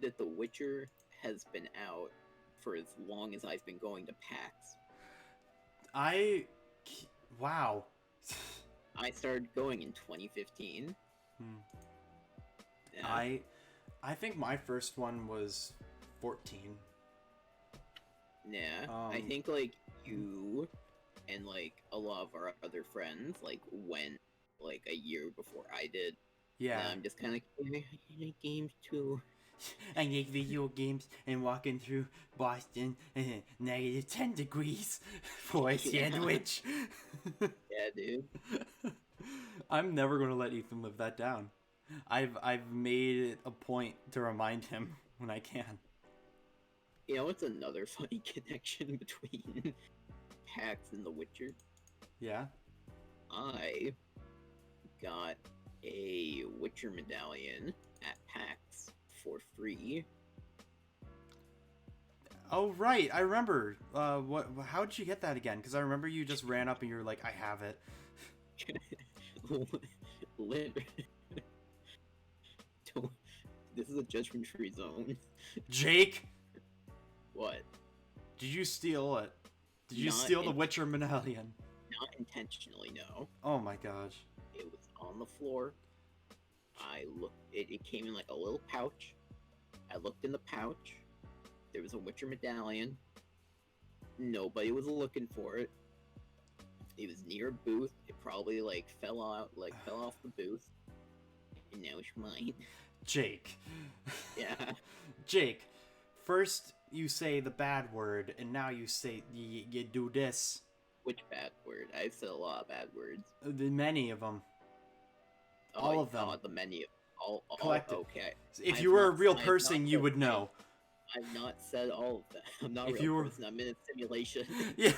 that The Witcher has been out for as long as I've been going to PAX. Wow. I started going in 2015. Yeah. I think my first one was 14. Yeah. I think like you and like a lot of our other friends like went like a year before I did. Yeah. And I'm just kind of like, I like games too. I make video games and walking through Boston, negative 10 degrees for a sandwich. Yeah, dude. I'm never going to let Ethan live that down. I've made it a point to remind him when I can. You know, it's another funny connection between PAX and The Witcher. Yeah? I got a Witcher medallion at PAX for free. Oh, right. I remember. How did you get that again? Because I remember you just ran up and you were like, I have it. This is a judgment-free zone. Jake! What? Did you steal it? Did you Not steal the Witcher medallion? Not intentionally, no. Oh my gosh. It was on the floor. I looked. It came in like a little pouch. I looked in the pouch. There was a Witcher medallion. Nobody was looking for it. It was near a booth. It probably like fell off the booth. And now it's mine. Jake. Yeah. Jake, first you say the bad word, and now you say you do this. Which bad word? I've said a lot of bad words. Many of them. All of them. The many. All Collective. okay. If you were a real person, you would know. I've not said all of them. I'm not a If real you were... person. I'm in a simulation. Yeah.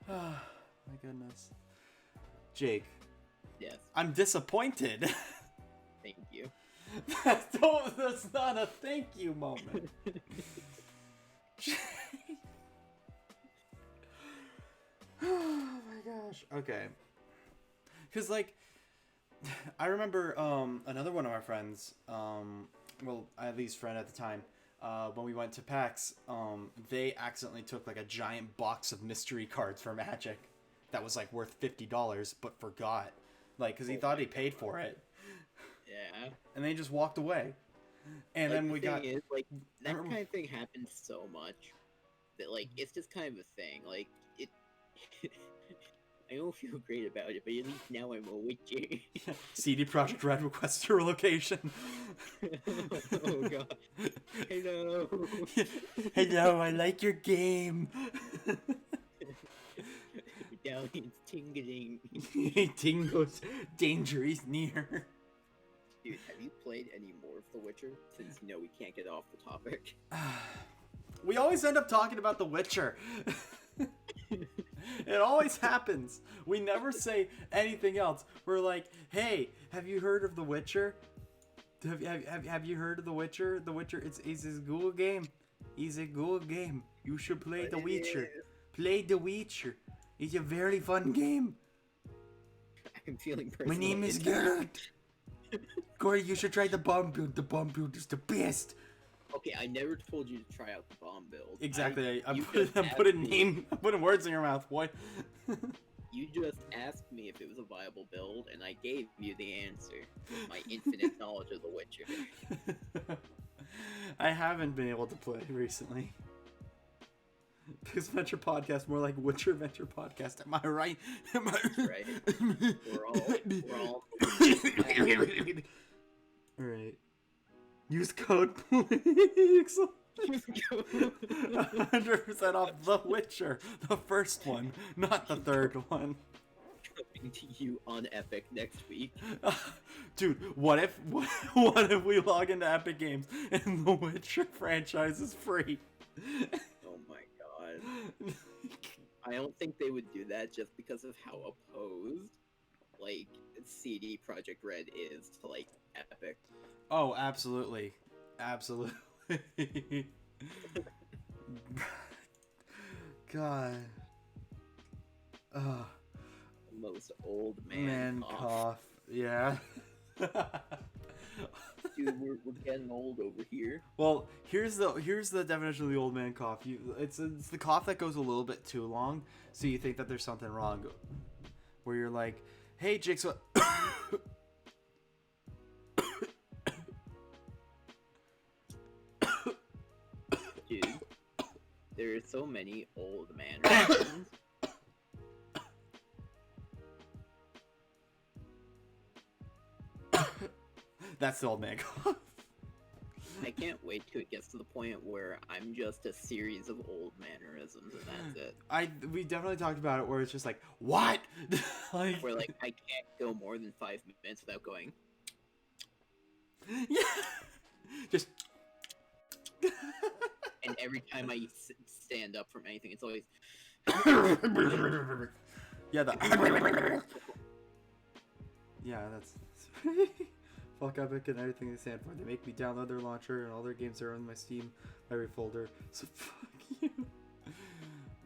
Oh, my goodness. Jake. Yes. I'm disappointed. Thank you. That's not a thank you moment. Oh my gosh. Okay. Because, like, I remember another one of our friends, well, at least friend at the time, when we went to PAX, they accidentally took, like, a giant box of mystery cards for Magic that was, like, worth $50, but forgot. Like, because he thought he paid for it. Yeah. And then he just walked away. And like, then we got... Is, like, that kind of thing happens so much that, like, it's just kind of a thing. Like, it... I don't feel great about it, but at least now I'm a Witcher. CD Projekt Red requests your location. Oh god. Hello. Hello, I like your game. Medallion's tingling. Tingles. Danger is near. Dude, have you played any more of The Witcher? Since, you know, we can't get off the topic. We always end up talking about The Witcher. It always happens. We never say anything else. We're like, hey, have you heard of The Witcher? Have you heard of The Witcher? The Witcher, it's a good game. It's a good game. You should play The Witcher. Play The Witcher. It's a very fun game. I'm feeling My name is Geralt. Korey, you should try the bomb build. The bomb build is the best. Okay, I never told you to try out the bomb build. Exactly. I'm putting words in your mouth, boy. You just asked me if it was a viable build, and I gave you the answer. My infinite knowledge of The Witcher. I haven't been able to play recently. This Venture Podcast, more like Witcher Venture Podcast. Am I right? Am I right? We're all. Alright. Use code PLEAXE. 100% off The Witcher. The first one, not the third one. Coming to you on Epic next week. Dude, what if we log into Epic Games and the Witcher franchise is free? Oh my god. I don't think they would do that just because of how opposed, like, CD Projekt Red is to, like, Epic. Oh, absolutely. Absolutely. God. Most old man cough. Yeah. Dude, we're getting old over here. Well, here's the definition of the old man cough. It's the cough that goes a little bit too long, so you think that there's something wrong. Where you're like, hey, Jake, so Dude, there are so many old mannerisms. That's the old man cough. I can't wait till it gets to the point where I'm just a series of old mannerisms and that's it. We definitely talked about it where it's just like, what? Like, where like I can't go more than 5 minutes without going. Yeah. Just. And every time I stand up from anything, it's always. Yeah, yeah, that's. Fuck Epic and everything they stand for. They make me download their launcher and all their games are in my Steam library folder. So fuck you.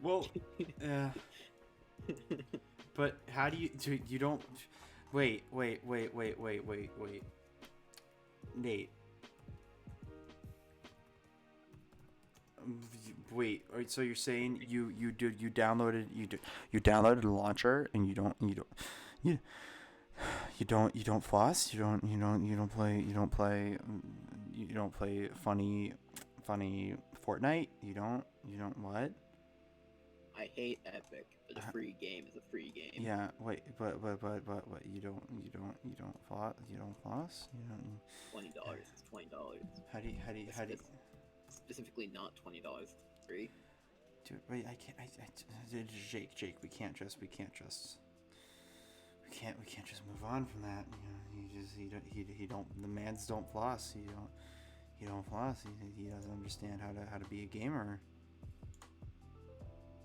Well, yeah. But how do you don't... Wait. Nate. Wait, so you're saying you downloaded a launcher and you don't floss, you don't play funny Fortnite, you don't what? I hate Epic, but a free game is a free game. Yeah, wait, but you don't floss, $20 is $20. How do you specifically not $20 free. Dude, wait, I can't. Jake, we can't just move on from that. He don't. The mans don't floss. He don't floss. He doesn't understand how to be a gamer.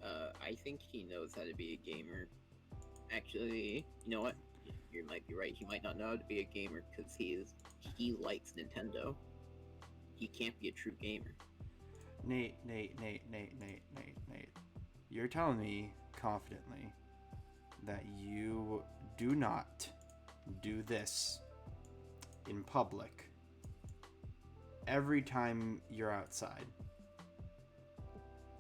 I think he knows how to be a gamer. Actually, you know what? You might be right. He might not know how to be a gamer because he likes Nintendo. He can't be a true gamer. Nate. You're telling me confidently that you do not do this in public every time you're outside.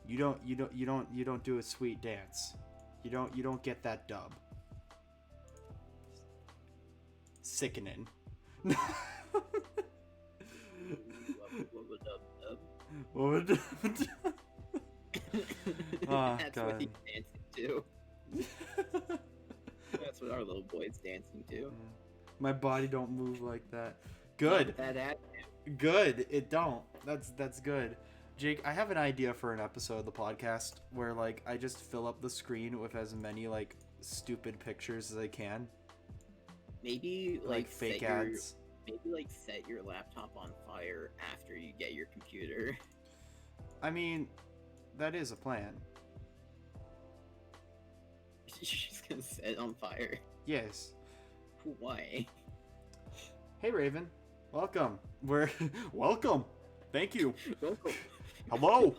You don't do a sweet dance. You don't get that dub. Sickening. What would oh, That's God. what he's dancing to. That's what our little boy's dancing to. My body don't move like that. Good. Good. It don't. That's good. Jake, I have an idea for an episode of the podcast where like I just fill up the screen with as many like stupid pictures as I can. Maybe like fake ads. Maybe like set your laptop on fire after you get your computer. I mean, that is a plan. You're just gonna set it on fire. Yes. Why? Hey Raven, welcome. Welcome. Thank you. Welcome. Hello.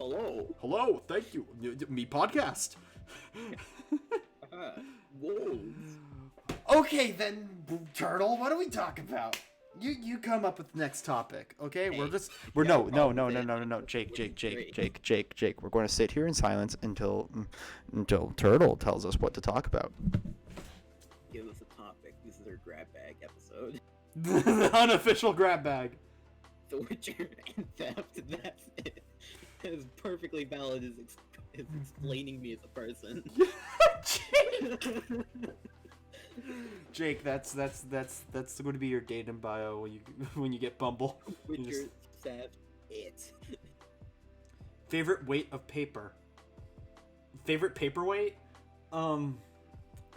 Hello. Thank you. Me podcast. Whoa. Okay then, Turtle. What do we talk about? You come up with the next topic, okay? Hey, No. Jake. We're going to sit here in silence until Turtle tells us what to talk about. Give us a topic. This is our grab bag episode. The unofficial grab bag. The Witcher and theft. That's it. As perfectly valid as explaining me as a person. Jake, that's going to be your dating bio when you get Bumble. Witcher, theft, it. Favorite weight of paper. Favorite paperweight? I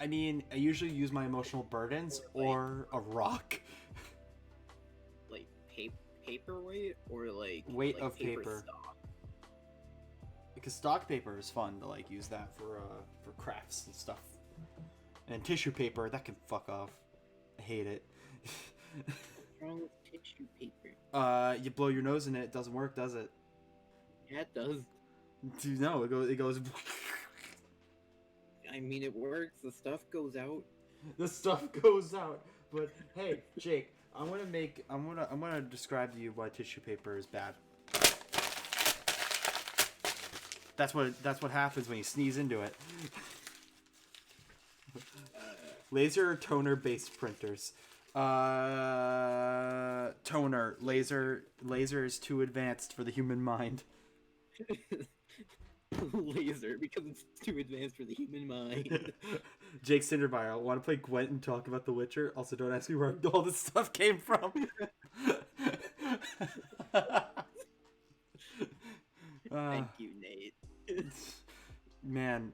mean, I usually use my emotional burdens or a rock. Like paperweight or like weight like of paper. Stock? Because stock paper is fun to like use that for crafts and stuff. And tissue paper, that can fuck off. I hate it. What's wrong with tissue paper? You blow your nose in it, it doesn't work, does it? Yeah, it does. No, it goes. I mean, it works. The stuff goes out. The stuff goes out. But hey, Jake, I'm gonna describe to you why tissue paper is bad. That's what happens when you sneeze into it. Laser or toner based printers. Toner. Laser is too advanced for the human mind. Laser, because it's too advanced for the human mind. Jake Cinderbire, want to play Gwent and talk about The Witcher? Also, don't ask me where all this stuff came from. Thank you, Nate. Man,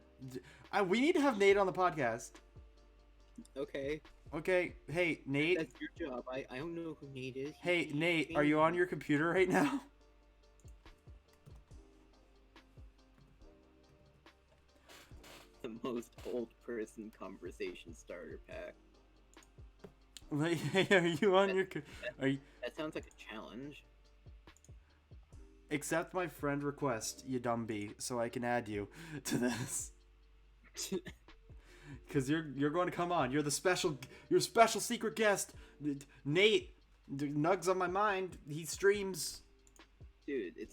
we need to have Nate on the podcast. Okay. Hey, Nate. That's your job. I don't know who Nate is. Hey, Nate, are you on your computer right now? The most old person conversation starter pack. Like, hey, are you on your? Are you? That sounds like a challenge. Accept my friend request, you dumb bee, so I can add you to this. Because you're going to come on. You're special secret guest, Nate. Nugs on my mind. He streams. Dude, has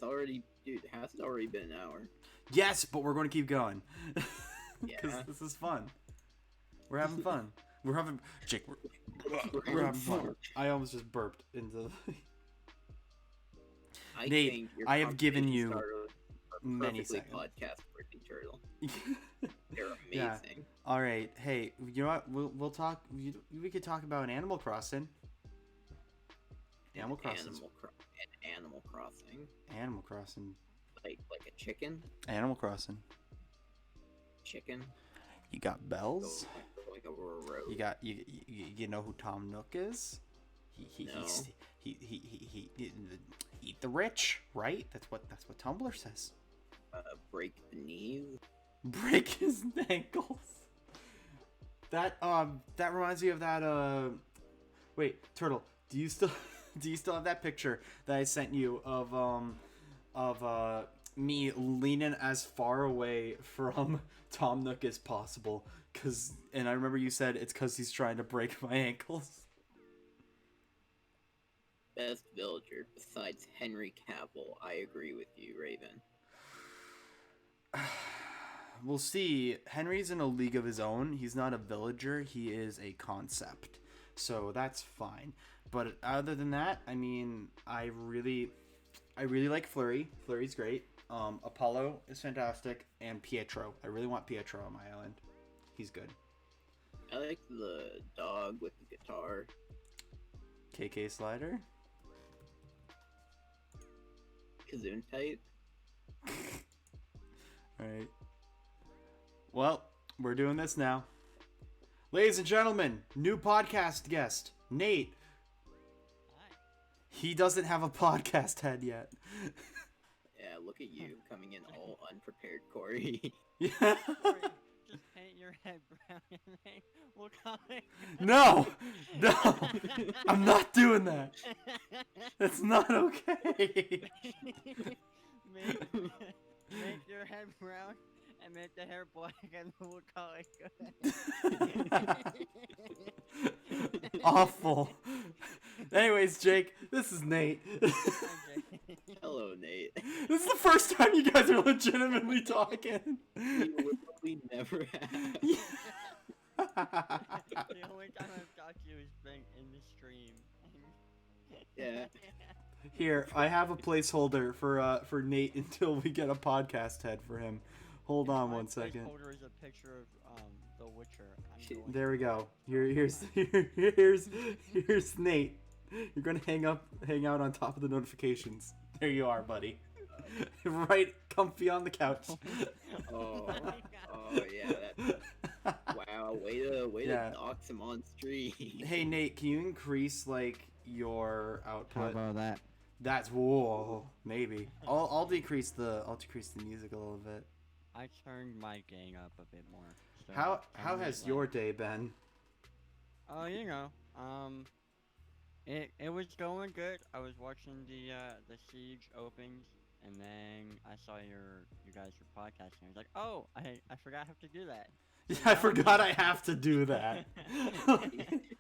it already been an hour? Yes, but we're going to keep going. Because Yeah. this is fun. We're having fun. We're having Jake. We're having fun. I almost just burped into. Nate, I have given you many seconds. Podcast working turtle. They're amazing. Yeah. All right. Hey, you know what? We'll talk. We could talk about Animal Crossing. Animal Crossing. Animal Crossing. Animal Crossing. Like a chicken. Animal Crossing. Chicken. You got bells. Go like over a road. You got you know who Tom Nook is? He eat the rich, right? That's what Tumblr says. Break the knees. Break his ankles. That reminds me of that wait, Turtle, do you still have that picture that I sent you of me leaning as far away from Tom Nook as possible? And I remember you said it's because he's trying to break my ankles. Best villager besides Henry Cavill. I agree with you, Raven. We'll see. Henry's in a league of his own. He's not a villager. He is a concept. So that's fine. But other than that, I mean, I really like Flurry. Flurry's great. Apollo is fantastic. And Pietro. I really want Pietro on my island. He's good. I like the dog with the guitar. KK Slider. Kazoon type. Alright. Well, we're doing this now. Ladies and gentlemen, new podcast guest, Nate. Hi. He doesn't have a podcast head yet. Yeah, look at you coming in all unprepared, Korey. Yeah. Corey, just paint your head brown and then we'll call it. No! I'm not doing that. That's not okay. Make your head brown and make the hair black and we'll call it good. Awful. Anyways, Jake, this is Nate. Hello, Nate. This is the first time you guys are legitimately talking. We never have. The only time I've talked to you has been in the stream. Yeah. Here, I have a placeholder for Nate until we get a podcast head for him. Hold on one second. My placeholder is a picture of The Witcher. There we go. Here's Nate. You're gonna hang out on top of the notifications. There you are, buddy. Right, comfy on the couch. Oh yeah. Wow, way to dox him on stream. Hey Nate, can you increase like your output? How about that? That's whoa, maybe. I'll decrease the music a little bit. I turned my gain up a bit more. So How has your day been? Oh, it was going good. I was watching the Siege opens, and then I saw you guys were podcasting. I was like, oh, I forgot I have to do that. Yeah, I forgot I have to do that.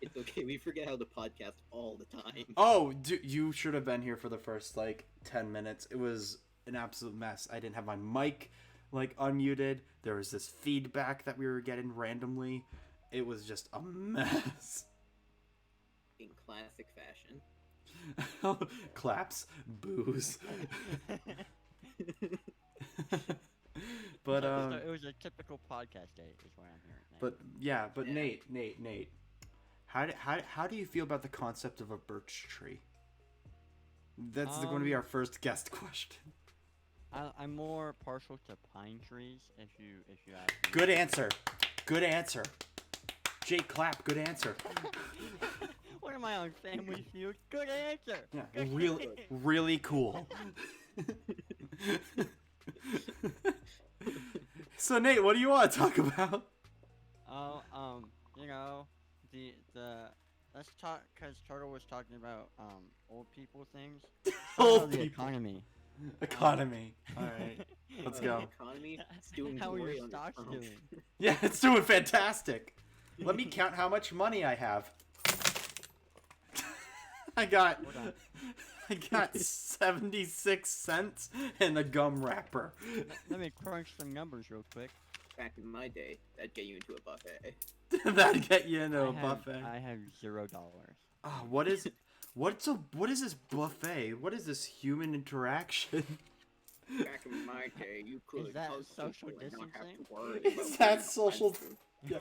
It's okay. We forget how to podcast all the time. Oh, you should have been here for the first 10 minutes. It was an absolute mess. I didn't have my mic unmuted. There was this feedback that we were getting randomly. It was just a mess. In classic fashion. Claps, boos. But it was a typical podcast day, is what I'm hearing. But Nate, how do you feel about the concept of a birch tree? That's going to be our first guest question. I'm more partial to pine trees. If you ask me. Good answer. Jake, clap. Good answer. What am I on Family Feud? Good answer. Yeah, really cool. So Nate, what do you want to talk about? Oh, let's talk, because Turtle was talking about old people things. Old the people. Economy. All right, let's go. Economy, it's doing How are glory your on stocks its own. doing? Yeah, it's doing fantastic. Let me count how much money I have. I got 76 cents and a gum wrapper. Let me crunch some numbers real quick. Back in my day, that'd get you into a buffet. That'd get you into a buffet. I have $0. Oh, what is this buffet? What is this human interaction? Back in my day, you could Is that hug social people and not have distancing? to worry Is about that being social? offensive. Yeah.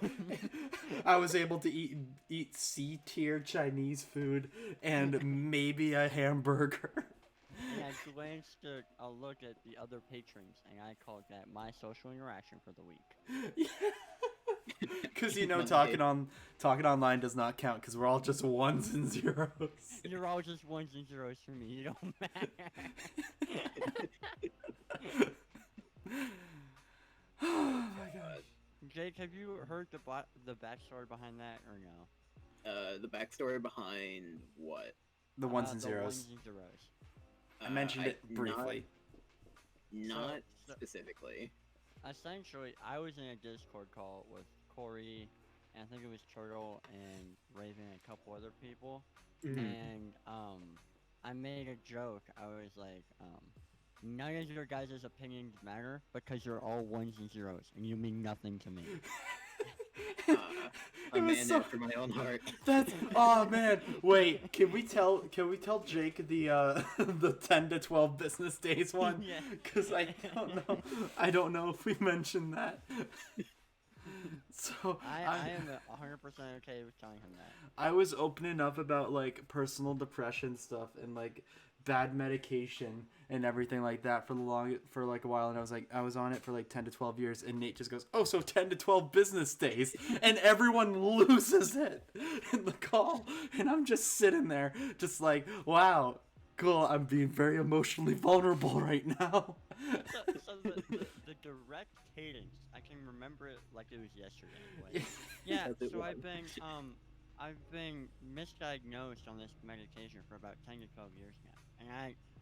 I was able to eat C-tier Chinese food and maybe a hamburger. Yeah, glanced a look at the other patrons, and I called that my social interaction for the week. Because you know, Monday. talking online does not count because we're all just ones and zeros. You're all just ones and zeros for me. You don't matter. Oh my gosh. Jake, have you heard the backstory behind that or no? The backstory behind what? The ones and The zeros. ones and zeros. I mentioned it not- briefly. Not So- specifically. Essentially, I was in a Discord call with Korey, and I think it was Turtle and Raven and a couple other people. And I made a joke. I was like, none of your guys' opinions matter because you're all ones and zeros, and you mean nothing to me. A It was man so- after my own heart. That's oh man. Wait, can we tell Jake the the 10 to 12 business days one? Yeah. Cuz I don't know if we mentioned that. So I am 100% okay with telling him that. I was opening up about like personal depression stuff and like bad medication and everything like that for like a while, and I was on it for like 10 to 12 years, and Nate just goes, "Oh, so 10 to 12 business days," and everyone loses it in the call, and I'm just sitting there just like, wow, cool, I'm being very emotionally vulnerable right now. So the direct cadence, I can remember it like it was yesterday. Like, yeah, As it so was. I've been misdiagnosed on this medication for about 10 to 12 years now. And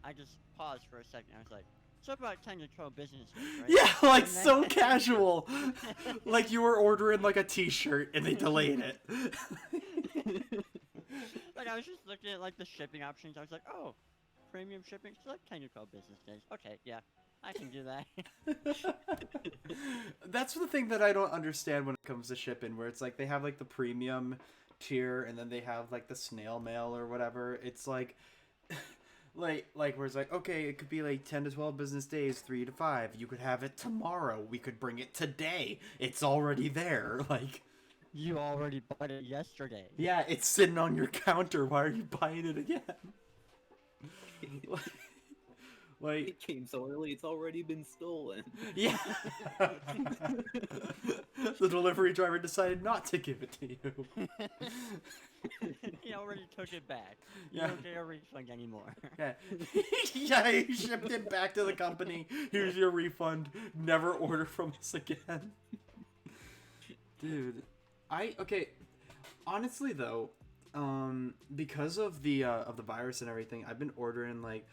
I just paused for a second. I was like, so about 10 to 12 business days, right? Yeah, like And then- so casual. Like you were ordering like a t-shirt and they delayed it. Like I was just looking at like the shipping options. I was like, oh, premium shipping, so like 10 to 12 business days. Okay, yeah, I can do that. That's the thing that I don't understand when it comes to shipping, where it's like they have like the premium tier and then they have like the snail mail or whatever. It's like like where it's like, okay, it could be like 10 to 12 business days, 3 to 5. You could have it tomorrow. We could bring it today. It's already there. Like, You already bought it yesterday. yeah, it's sitting on your counter. Why are you buying it again? Like, It came so early, it's already been stolen. yeah. The delivery driver decided not to give it to you. He already took it back. You Yeah. don't get a refund anymore. Yeah. Yeah, he shipped it back to the company. Here's your refund. Never order from us again. Dude, okay. Honestly though, because of the virus and everything, I've been ordering like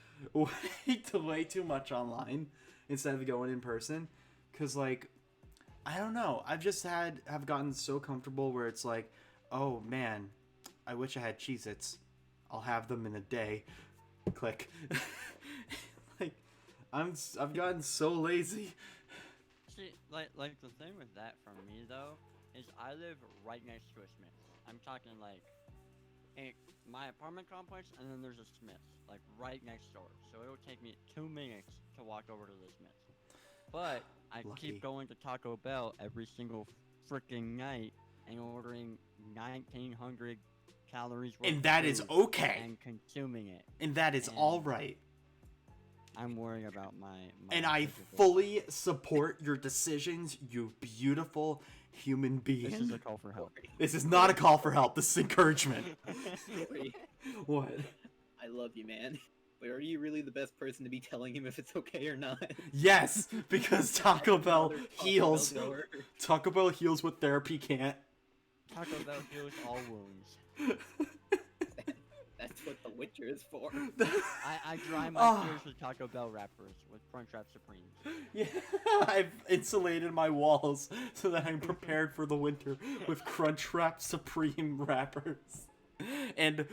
way too much online instead of going in person. Cause like, I don't know. Have gotten so comfortable where it's like, oh man, I wish I had Cheez-Its. I'll have them in a day. Click. Like, I've gotten so lazy. See, like the thing with that for me though is I live right next to a Smith's. I'm talking like my apartment complex, and then there's a Smith's like right next door. So it'll take me 2 minutes to walk over to the Smith's. But I Lucky. keep going to Taco Bell every single freaking night and ordering 1,900 calories worth And of that is food okay. and consuming it. And that is And- all right. I'm worrying about my And I physical- fully support your decisions, you beautiful human being. This is a call for help. This is not a call for help. This is encouragement. Corey, What? I love you, man. But are you really the best person to be telling him if it's okay or not? Yes, because Taco Bell Another Taco heals. Bell goer. Taco Bell heals what therapy can't. Taco Bell heals all wounds. That's what the Witcher is for. I dry my Ah. tears with Taco Bell wrappers with Crunchwrap Supremes. Yeah, I've insulated my walls so that I'm prepared for the winter with Crunchwrap Supreme wrappers. And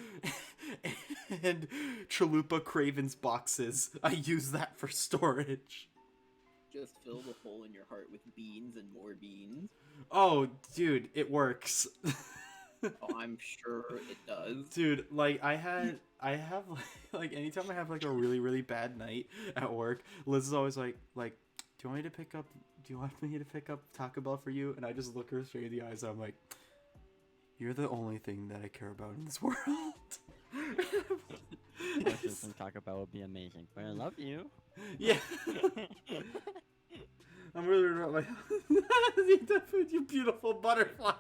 Chalupa Craven's boxes. I use that for storage. Just fill the hole in your heart with beans and more beans. Oh, dude, it works. Oh, I'm sure it does. Dude, like I have like anytime I have like a really really bad night at work, Liz is always like do you want me to pick up Taco Bell for you? And I just look her straight in the eyes and I'm like, you're the only thing that I care about in this world. Toasters from Taco Bell would be amazing. But I love you. Yeah. I'm really about my eat that food, you beautiful butterfly.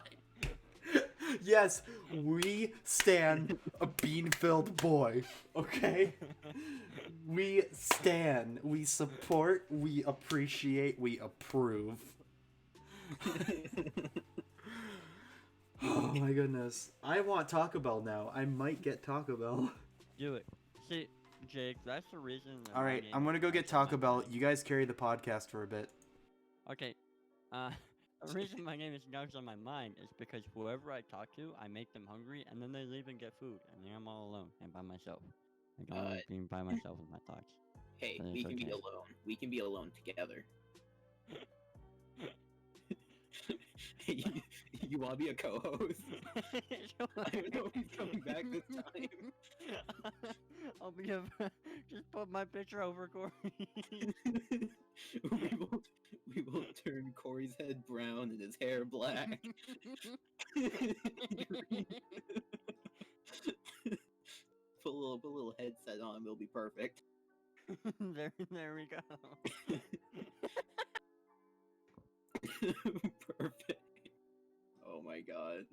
Yes, we stand a bean-filled boy, okay? We stand, we support, we appreciate, we approve. Oh my goodness. I want Taco Bell now. I might get Taco Bell. Do it. See, Jake, that's the reason. That All my right, name I'm gonna is go get Nuts on My Taco Bell. Mind. You guys carry the podcast for a bit. Okay. The reason my name is Nuts on My Mind is because whoever I talk to, I make them hungry, and then they leave and get food, and then I'm all alone and by myself. I don't like being by myself with my thoughts. Hey, But we it's can be okay. alone. We can be alone together. You want to be a co-host? I don't know if he's coming back this time. I'll be a. Just put my picture over Corey. we will turn Corey's head brown and his hair black. Put a little headset on, we'll be perfect. there we go. Perfect. Oh my god.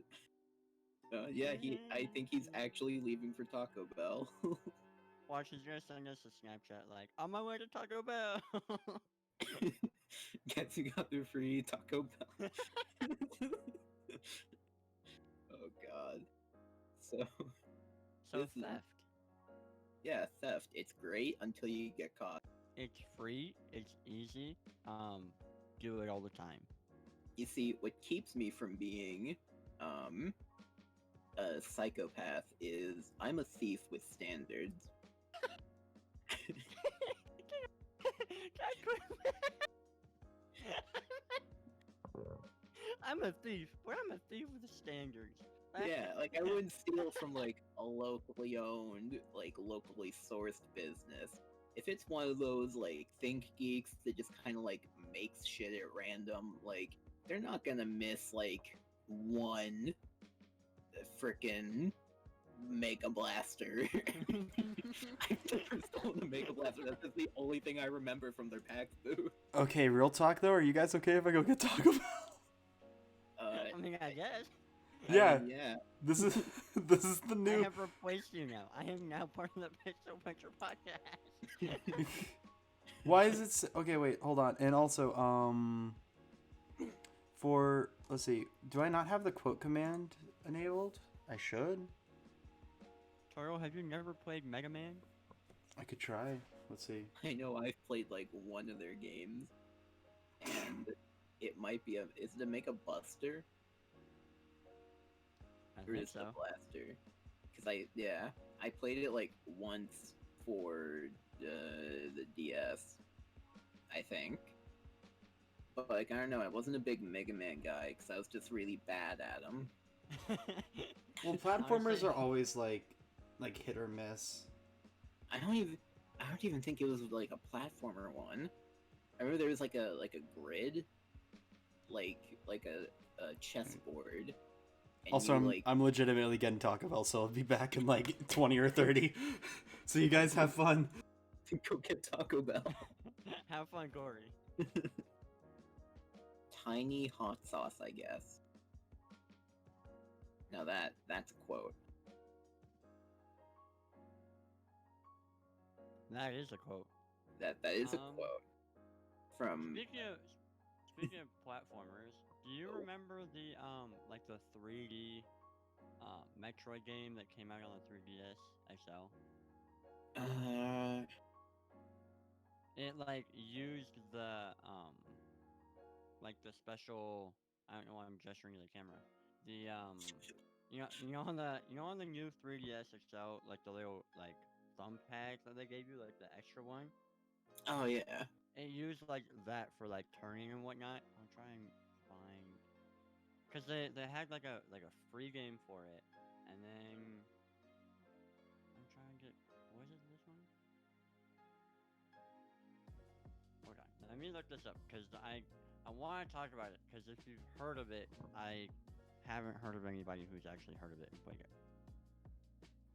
Yeah, I think he's actually leaving for Taco Bell. Watch, he's gonna send us a Snapchat like, on my way to Taco Bell. Gets you got the free Taco Bell. Oh god. So So this is- theft. yeah, theft. It's great until you get caught. It's free. It's easy. Do it all the time. You see, what keeps me from being a psychopath is I'm a thief with standards. I'm a thief, but I'm a thief with standards. Yeah, like I wouldn't steal from like a locally owned, like locally sourced business. If it's one of those like think geeks that just kind of like makes shit at random, like they're not gonna miss like one frickin' Mega Blaster. I've never stolen a Mega Blaster. That's just the only thing I remember from their PAX booth. Okay, real talk though. Are you guys okay if I go get Taco Bell? I mean, I guess. Yeah. Yeah. This is the I new. have replaced you now. I am now part of the Pixel Picture podcast. Why is it? Okay, wait, hold on. And also, for let's see, do I not have the quote command enabled? I should. Toro, have you never played Mega Man? I could try. Let's see. I know I've played like one of their games, and it might be is it a Mega Buster I or think is it so. a Blaster? Because I played it like once for the DS, I think. But like I don't know, I wasn't a big Mega Man guy because I was just really bad at them. Well, platformers Honestly, are always like hit or miss. I don't even think it was like a platformer one. I remember there was like a grid, like a chessboard. And Also, I'm legitimately getting Taco Bell, so I'll be back in like 20 or 30. So you guys have fun. go get Taco Bell. have fun, Corey. Tiny hot sauce, I guess. Now that's a quote. That is a quote. That is a Um, quote from. Speaking of platformers, do you remember the like the 3D Metroid game that came out on the 3DS XL? It like used the like the special, I don't know why I'm gesturing to the camera. The you know on the new 3DS XL, like the little like thumb pads that they gave you, like the extra one. Oh yeah. It used like that for like turning and whatnot. I'm trying to find, cause they had like a free game for it, and then I'm trying to get, was it this one? Hold on, let me look this up, cause I want to talk about it, cause if you've heard of it, I haven't heard of anybody who's actually heard of it and played it.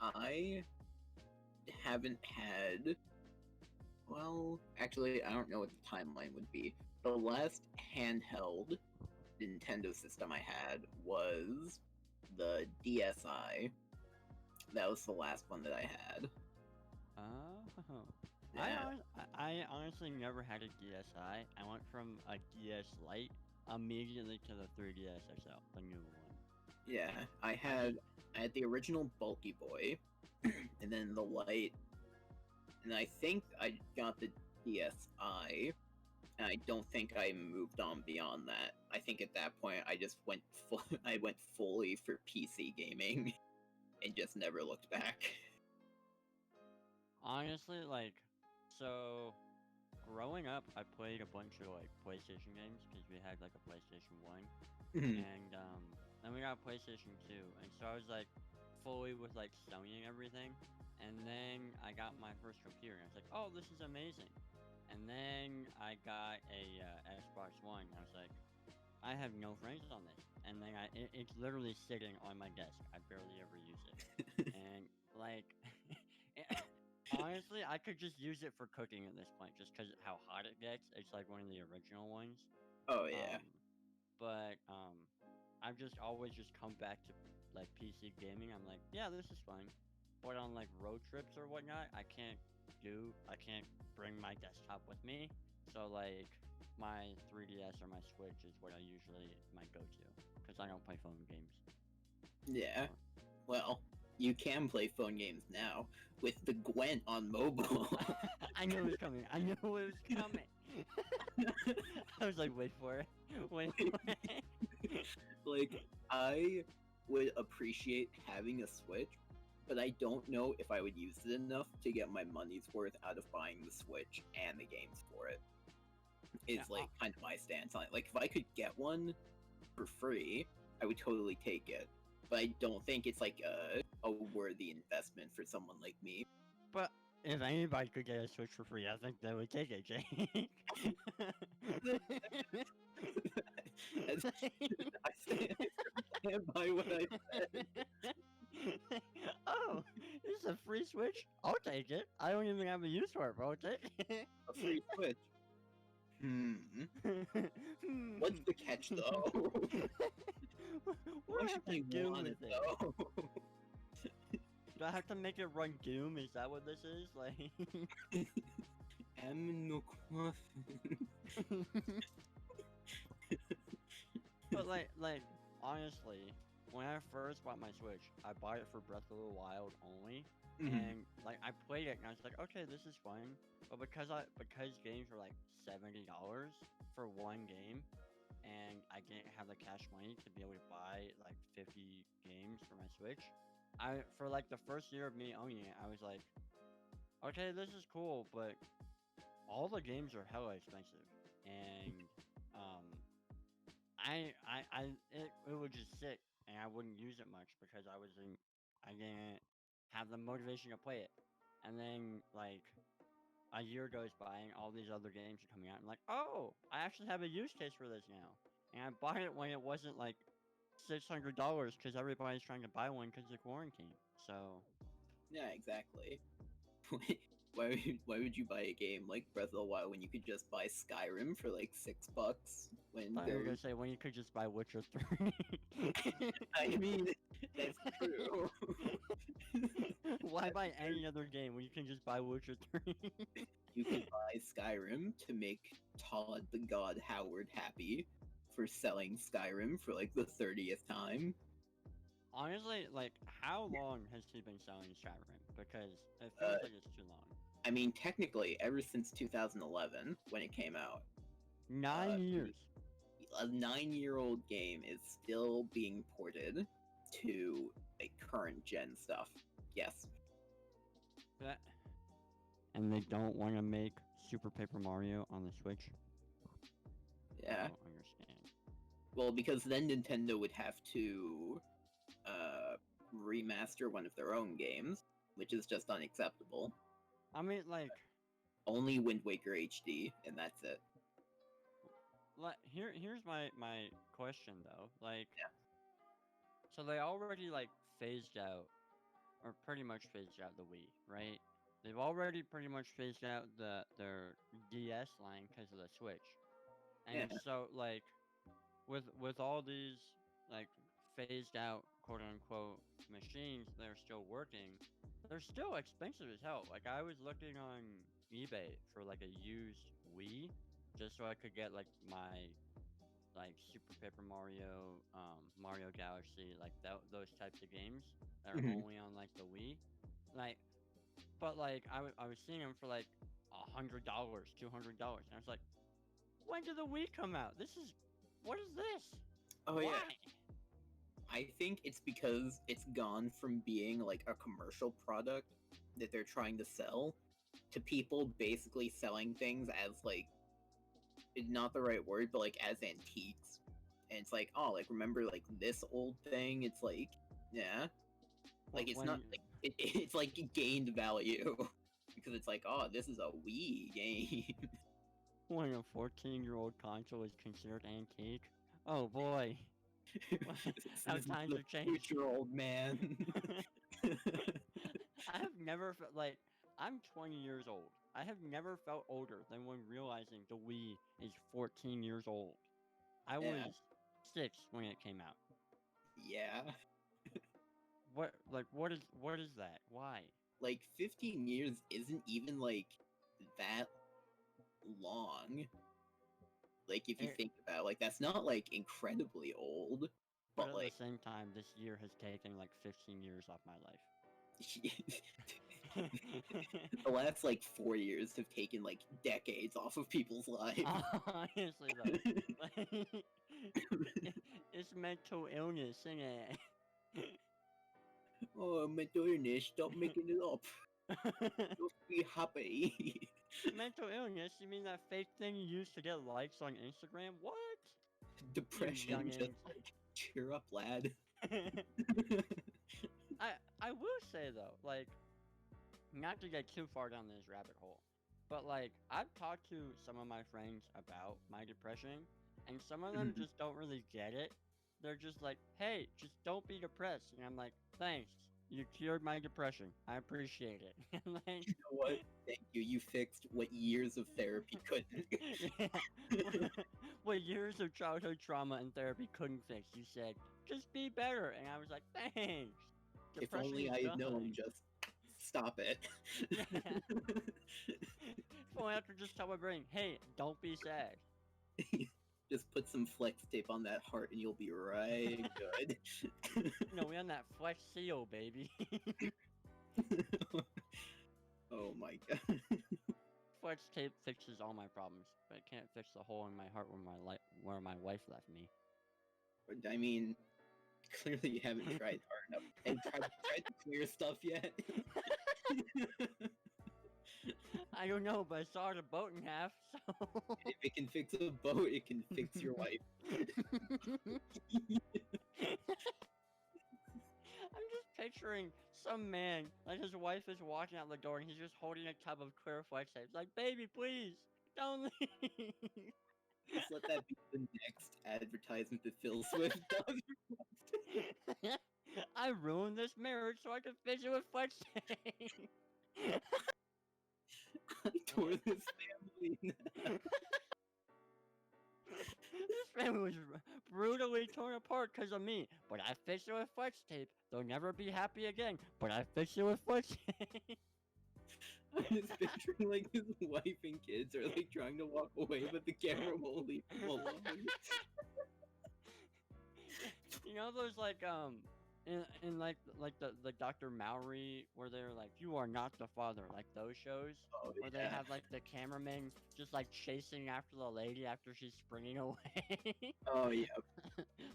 I haven't had. Well, actually, I don't know what the timeline would be. The last handheld Nintendo system I had was the DSi. That was the last one that I had. Oh. Yeah. I honestly never had a DSi. I went from a DS Lite immediately to the 3DS XL, the new one. Yeah, I I had just the original Bulky Boy, and then the Light, and I think I got the DSi. And I don't think I moved on beyond that. I think at that point I just went I went fully for PC gaming, and just never looked back. honestly so growing up, I played a bunch of like PlayStation games because we had like a PlayStation 1, and then we got a PlayStation 2, and so I was like fully with like Sony and everything, and then I got my first computer, and I was like, oh, this is amazing, and then I got a Xbox One, and I was like, I have no frames on this, and then it's literally sitting on my desk. I barely ever use it, and like. Honestly, I could just use it for cooking at this point, just because how hot it gets. It's like one of the original ones. Oh yeah. But I've just always just come back to like PC gaming. I'm like, yeah, this is fun. But on like road trips or whatnot, I can't bring my desktop with me. So like my 3DS or my Switch is what I usually my go-to because I don't play phone games. Yeah. So, Well, you can play phone games now with the Gwent on mobile. I knew it was coming. I knew it was coming. I was like, wait for it. Wait for it. Like, I would appreciate having a Switch, but I don't know if I would use it enough to get my money's worth out of buying the Switch and the games for it. Is Yeah, like kind of my stance on it. Like, if I could get one for free, I would totally take it. But I don't think it's like a worthy investment for someone like me. but if anybody could get a Switch for free, I think they would take it, Jake. I stand by what I said. Oh, this is a free Switch? I'll take it. I don't even have a use for it, but I'll take it. A free Switch. What's the catch though? What do I Why have should to I do want with it it? though? Do I have to make it run Doom? Is that what this is? Like, I'm no coffin. but honestly, when I first bought my Switch, I bought it for Breath of the Wild only, and like I played it and I was like, okay, this is fun. But because games were like $70 for one game, and I didn't have the cash money to be able to buy like 50 games for my Switch, for like the first year of me owning it, I was like, okay, this is cool, but all the games are hella expensive, and um, it would just sit and I wouldn't use it much because I didn't have the motivation to play it, and then like a year goes by and all these other games are coming out and like, oh, I actually have a use case for this now, and I bought it when it wasn't like $600 because everybody's trying to buy one because of quarantine. So Yeah, exactly. Why would you buy a game like Breath of the Wild when you could just buy Skyrim for like $6 when I thought you there were gonna was... say when you could just buy Witcher 3. I mean, that's true. Why buy any other game when you can just buy Witcher 3? You can buy Skyrim to make Todd the God Howard happy for selling Skyrim for like the 30th time. Honestly, like, how long has he been selling Skyrim? Because it Uh, feels like it's too long. I mean, technically, ever since 2011 when it came out, 9 years. a 9-year-old game is still being ported to like current gen stuff. Yes. That- And they don't want to make Super Paper Mario on the Switch? I Yeah. don't understand. Well, because then Nintendo would have to remaster one of their own games, which is just unacceptable. I mean, like, Only Wind Waker HD, and that's it. here's my question though. Like, Yeah. so they already like phased out, or pretty much phased out the Wii, right? they've already pretty much phased out their DS line because of the Switch, Yeah. and so like with all these like phased out quote unquote machines that are still working, they're still expensive as hell. Like I was looking on eBay for like a used Wii just so I could get like my like Super Paper Mario, Mario Galaxy, like those types of games that are Mhm. only on like the Wii. Like, but like I was seeing them for like $100, $200, and I was like, when did the Wii come out? What is this? Oh Why? yeah. I think it's because it's gone from being like a commercial product that they're trying to sell to people basically selling things as like not the right word, but like as antiques. And it's like, oh, like remember like this old thing? It's like, yeah, like it's not like it's like it gained value because it's like, oh, this is a Wii game. When a 14-year-old console is considered antique. Oh boy, This how is times the have changed. future, old man. I have never felt like I'm 20 years old. I have never felt older than when realizing the Wii is 14 years old. I Yeah. was 6 when it came out. Yeah. What is that? Why? Like 15 years isn't even like that long. Like if you It, think about it, like that's not like incredibly old, but but at the like same time, this year has taken like 15 years off my life. the last like 4 years have taken like decades off of people's lives. Honestly, though, like, it's mental illness, isn't it? Oh, mental illness, stop making it up. Just be happy. Mental illness? You mean that fake thing you used to get likes on Instagram? What? Depression, just Youngins. like cheer up, lad. I will say though, like, not to get too far down this rabbit hole, but like I've talked to some of my friends about my depression, and some of them just don't really get it. They're just like, "Hey, just don't be depressed," and I'm like, "Thanks, you cured my depression. I appreciate it." And like, You know what? Thank you. You fixed what years of therapy couldn't. yeah, what years of childhood trauma and therapy couldn't fix. You said, "Just be better," and I was like, "Thanks." If only Depression's I had known, gone. just stop it. Yeah. If only I could just tell my brain, hey, don't be sad. Just put some flex tape on that heart and you'll be right good. No, we on that flex seal, baby. Oh my god. Flex tape fixes all my problems, but it can't fix the hole in my heart where my wife left me. I mean, clearly you haven't tried hard enough. And tried the clear stuff yet? I don't know, but I sawed a boat in half, so. If it can fix a boat, it can fix your wife. I'm just picturing some man, like his wife is walking out the door and he's just holding a tub of clear flex tape. It's like, baby, please, don't leave. Just let that be the next advertisement that Phil Swift does. I ruined this marriage so I could fix it with flex tape. I tore this family. This family was brutally torn apart because of me, but I fixed it with flex tape. They'll never be happy again, but I fixed it with flex tape. I'm just picturing like his wife and kids are like trying to walk away, but the camera won't leave them alone. You know those like in like the Dr. Mowry where they're like, you are not the father, like those shows Oh where they yeah. have like the cameraman just like chasing after the lady after she's springing away. Oh yeah.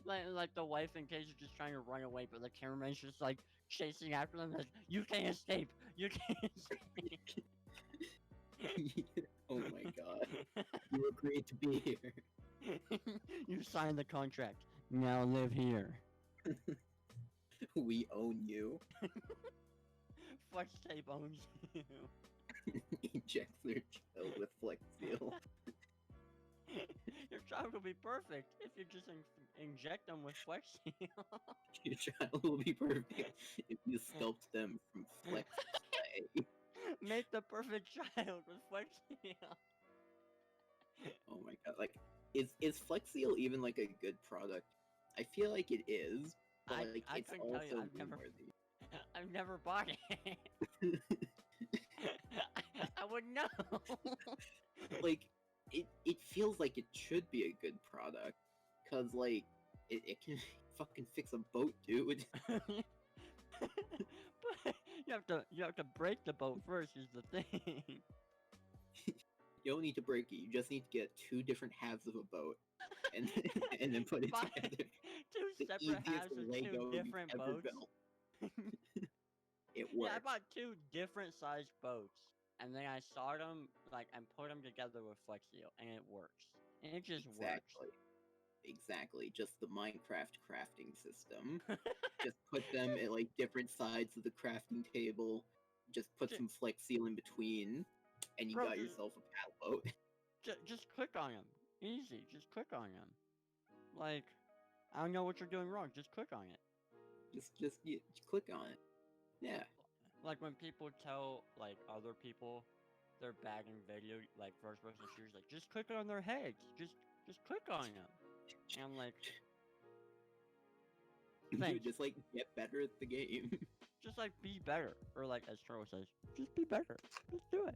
like the wife and kids are just trying to run away, but the cameraman's just like chasing after them. Like, you can't escape. You can't escape. Oh my god. You agreed to be here. You signed the contract. Now live here. We own you. Flex tape owns you. Injects their child with Flex Seal. Your child will be perfect if you just inject them with Flex Seal. Your child will be perfect if you sculpt them from Flex Clay. Make the perfect child with Flexio. Oh my god, like, is Flex Seal even like a good product? I feel like it is, but like I it's couldn't tell you. also worthy. I've never bought it. I wouldn't know. Like, it feels like it should be a good product, cause like it can fucking fix a boat, dude. But you have to break the boat first. Is the thing. You don't need to break it. You just need to get two different halves of a boat, and and then put it Buy together. two The separate easiest halves of two Lego you've different ever boats. built. It Yeah, I works. bought two different sized boats, and then I sawed them like and put them together with Flexio, and it works. And it just Exactly. Exactly. Just the Minecraft crafting system. Just put them at like different sides of the crafting table. Just put Ju- some Flex Seal in between, and you Bro, got yourself a paddle boat. just click on them. Easy, just click on them. Like, I don't know what you're doing wrong. Just click on it. Just click on it. Yeah. Like when people tell like other people they're bad in video like first person shooters, like just click on their heads. Just click on them. And I'm like, Dude, thanks. just like get better at the game. Just like be better, or like as Charles says, just be better. Just do it.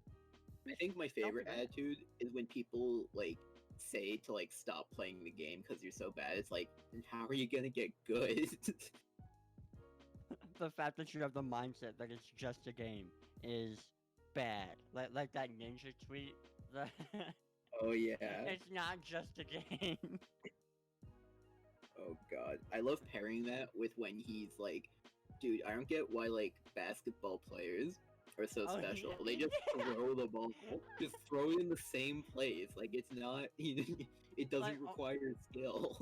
I think my favorite bad. attitude is when people like say to like stop playing the game because you're so bad. It's like, then how are you gonna get good? The fact that you have the mindset that it's just a game is bad. Like that ninja tweet. The Oh yeah. it's not just a game. Oh god. I love pairing that with when he's like, dude, I don't get why like basketball players are so Oh, special. yeah. They just throw the ball. Just throw it in the same place. Like it's not it doesn't Like, require skill.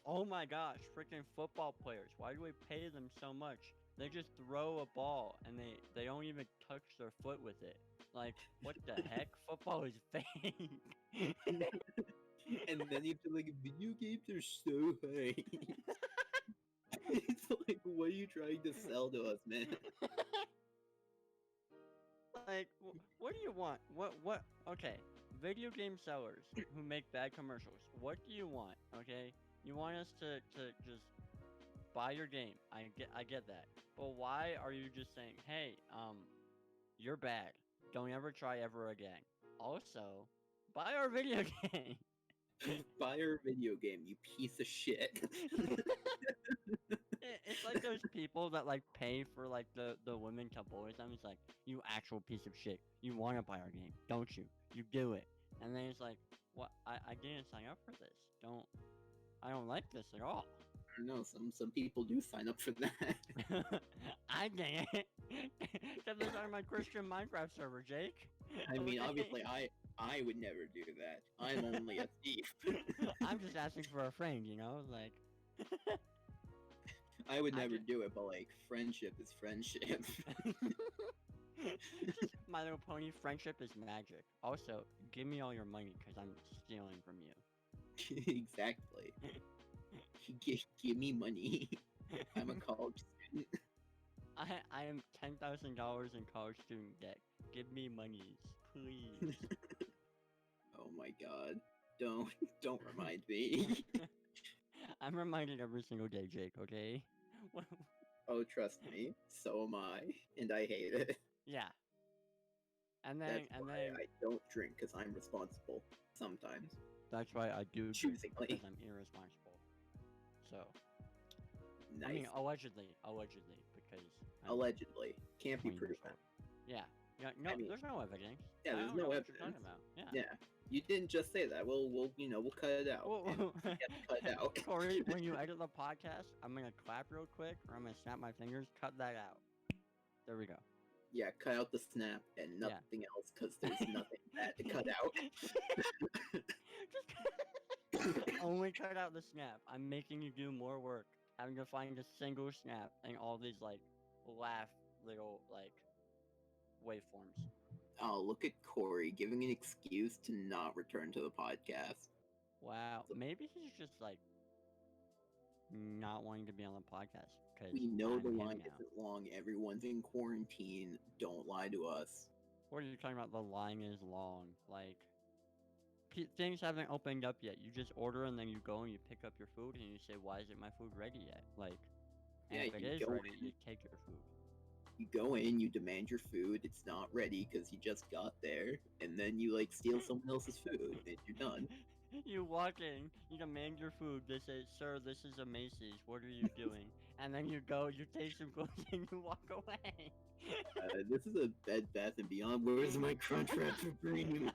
Oh my gosh, freaking football players. Why do we pay them so much? They just throw a ball and they don't even touch their foot with it. Like, what the heck? Football is fake. And then you have to like, video games are so high. It's like, what are you trying to sell to us, man? Like, what do you want? What? Okay, video game sellers who make bad commercials. What do you want? Okay, you want us to just buy your game. I get that. But why are you just saying, hey, you're bad. Don't ever try ever again. Also, buy our video game. Buy our video game, you piece of shit. It's like those people that like pay for like the women to bully them. It's like, you actual piece of shit. You want to buy our game, don't you? You do it. And then it's like, what? I didn't sign up for this. I don't like this at all. I don't know, some people do sign up for that. I didn't. Because it's on my Christian Minecraft server, Jake. I mean, Okay? obviously, I would never do that. I'm only a thief. I'm just asking for a friend, you know? Like, I would I never ju- do it, but like, friendship is friendship. just My Little Pony, friendship is magic. Also, give me all your money because I'm stealing from you. Exactly. Give me money. I'm a college student. I am $10,000 in college student debt. Give me monies, please. Oh my god. Don't remind me. I'm reminded every single day, Jake, okay? Oh, trust me. So am I. And I hate it. Yeah. And That's then why I don't drink, because I'm responsible. Sometimes. that's why I do Choosingly. because I'm irresponsible. So, Nice. I mean, allegedly, because I'm Allegedly. Can't be 20 years proven. old. Yeah. No, I mean, there's no evidence. yeah, I there's don't no know what you're evidence. talking about. Yeah. Yeah. You didn't just say that. We'll cut it out. Whoa, And whoa. you have to cut it out. Corey, when you edit the podcast, I'm gonna clap real quick, or I'm gonna snap my fingers. Cut that out. There we go. Yeah, cut out the snap and Yeah. nothing else, because there's nothing bad to cut out. Just only cut out the snap. I'm making you do more work, having to find a single snap and all these like laugh little like waveforms. Oh, look at Corey giving an excuse to not return to the podcast. Wow, maybe he's just like not wanting to be on the podcast because We know I'm the him line now. isn't long. Everyone's in quarantine. Don't lie to us. What are you talking about? The line is long. Like, things haven't opened up yet. You just order and then you go and you pick up your food and you say, "Why isn't my food ready yet?" Like, and Yeah, if it you is go ready, in, you take your food. you demand your food. It's not ready because you just got there, and then you like steal someone else's food, and you're done. You walk in, you demand your food. They say, "Sir, this is a Macy's. What are you doing?" And then you go, you take some food, and you walk away. This is a Bed Bath and Beyond. Where's my Crunch Wrap Supreme?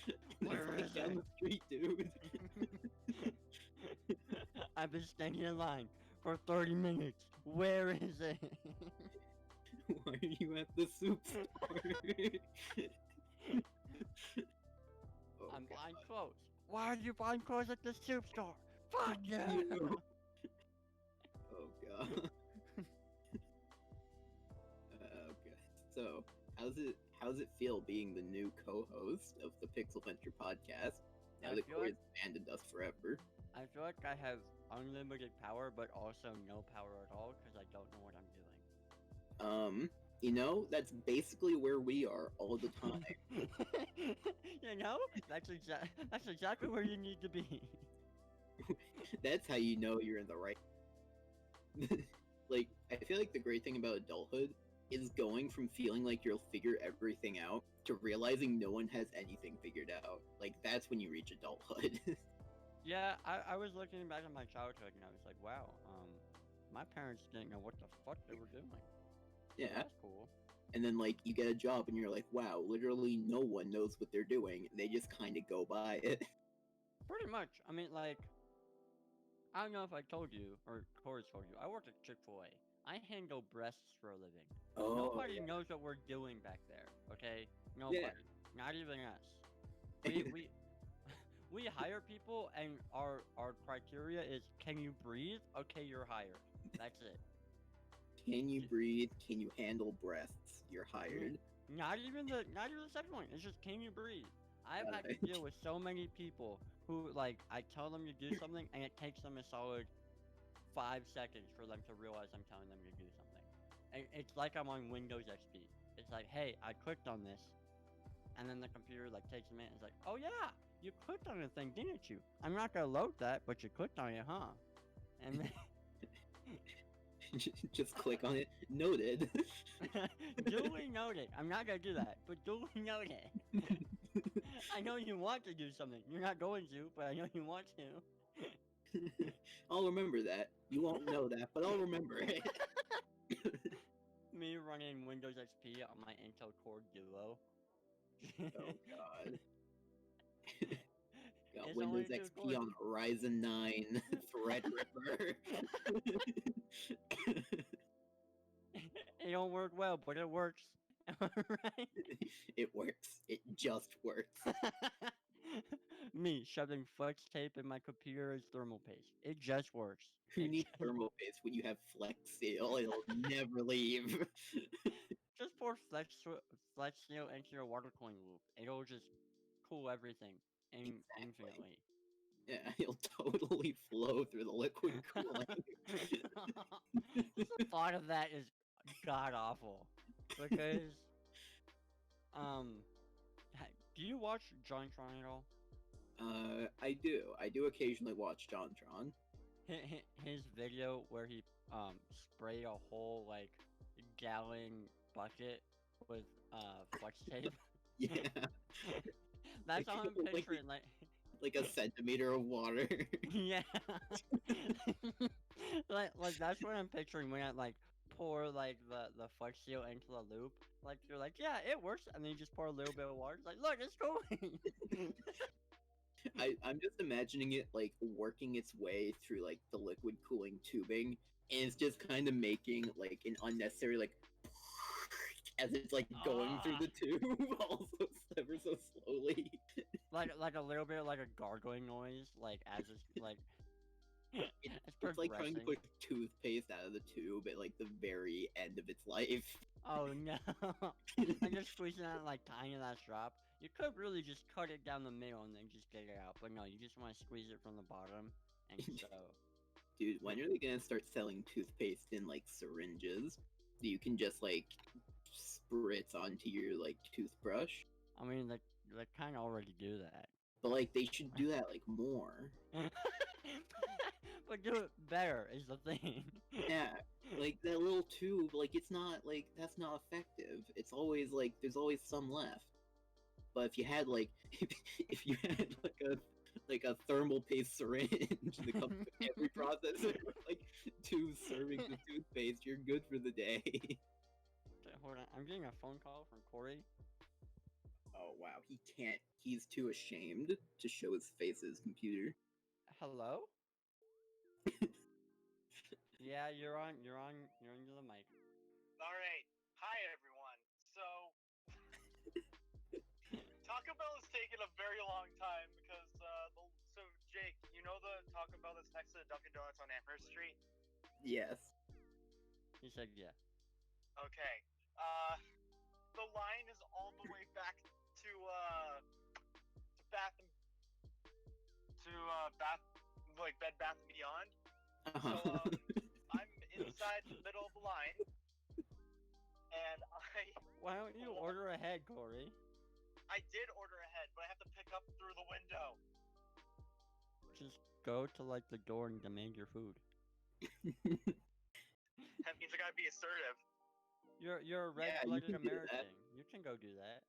It's Where like is down it? the street, dude. I've been standing in line for 30 minutes. Where is it? Why are you at the soup store? Oh, I'm God. buying clothes. Why are you buying clothes at the soup store? Fuck you! You. Oh god. Okay. So, how's it feel being the new co-host of the Pixel Venture podcast? Now I that feel Corey's abandoned us forever. I feel like I have unlimited power, but also no power at all because I don't know what I'm doing. That's basically where we are all the time. You know, that's exactly where you need to be. That's how you know you're in the right. Like, I feel like the great thing about adulthood is going from feeling like you'll figure everything out to realizing no one has anything figured out. Like, that's when you reach adulthood. Yeah, I was looking back at my childhood and I was like, wow, my parents didn't know what the fuck they were doing. So Yeah. that's cool. And then, like, you get a job and you're like, wow, literally no one knows what they're doing. They just kind of go by it. Pretty much. I mean, like, I don't know if I told you or Corey told you. I work at Chick-fil-A. I handle breasts for a living. Oh, Nobody yeah. knows what we're doing back there. Okay, nobody. Yeah. Not even us. We we hire people, and our criteria is: can you breathe? Okay, you're hired. That's it. Can you breathe? Can you handle breaths? You're hired. Not even the second one. It's just can you breathe? I've had to deal with so many people who like I tell them to do something and it takes them a solid 5 seconds for them to realize I'm telling them to do something. And it's like I'm on Windows XP. It's like, hey, I clicked on this, and then the computer like takes a minute and is like, oh yeah, you clicked on the thing, didn't you? I'm not gonna load that, but you clicked on it, huh? And then Just click on it. Noted. duly noted. I'm not gonna do that, but duly noted. I know you want to do something. You're not going to, but I know you want to. I'll remember that. You won't know that, but I'll remember it. Me running Windows XP on my Intel Core Duo. Oh god. Got It's Windows only two XP cores. on a Ryzen 9 Threadripper. It don't work well, but it works. Am I right? It works. It just works. Me shoving flex tape in my computer as thermal paste. It just works. Who needs thermal paste when you have Flex Seal? It'll never leave. Just pour flex seal into your water cooling loop. It'll just cool everything Exactly. infinitely. Yeah, he'll totally flow through the liquid cooling. The thought of that is god awful. Because do you watch JonTron at all? I do. I do occasionally watch JonTron. His video where he sprayed a whole like gallon bucket with flex tape. Yeah. That's Like, how I'm picturing like a centimeter of water. yeah. like that's what I'm picturing when I like pour like the flex seal into the loop. Like you're like, yeah, it works, and then you just pour a little bit of water. It's like, look, it's going. I'm just imagining it like working its way through like the liquid cooling tubing, and it's just kind of making like an unnecessary like as it's like going through the tube, also ever so slowly. like a little bit of like a gargling noise, like as it's like It's like trying to push toothpaste out of the tube at like the very end of its life. Oh no! I'm just squeezing out like tiny last drop. You could really just cut it down the middle and then just get it out, but no, you just want to squeeze it from the bottom, and so. Dude, when are they gonna start selling toothpaste in like syringes? You can just like Brits onto your like toothbrush. I mean, they kind of already do that. But like they should do that like more. But do it better is the thing. Yeah, like that little tube, like it's not like that's not effective. It's always like there's always some left. But if you had like if you had like a thermal paste syringe that comes with every processor, like 2 servings of toothpaste, you're good for the day. Okay, hold on, I'm getting a phone call from Korey. Oh wow, he can't. He's too ashamed to show his face at his computer. Hello? Yeah, you're on the mic. All right. Hi, everyone. So, Taco Bell has taken a very long time because, so Jake, you know the Taco Bell that's next to the Dunkin' Donuts on Amherst Street? Yes. He said yeah. Okay. The line is all the way back to Bath like Bed Bath and Beyond. Uh-huh. So, I'm inside the middle of the line, and Why don't you order ahead, Korey? I did order ahead, but I have to pick up through the window. Just go to like the door and demand your food. That means I gotta be assertive. You're a Yeah, you red-blooded can do that. American. You can go do that.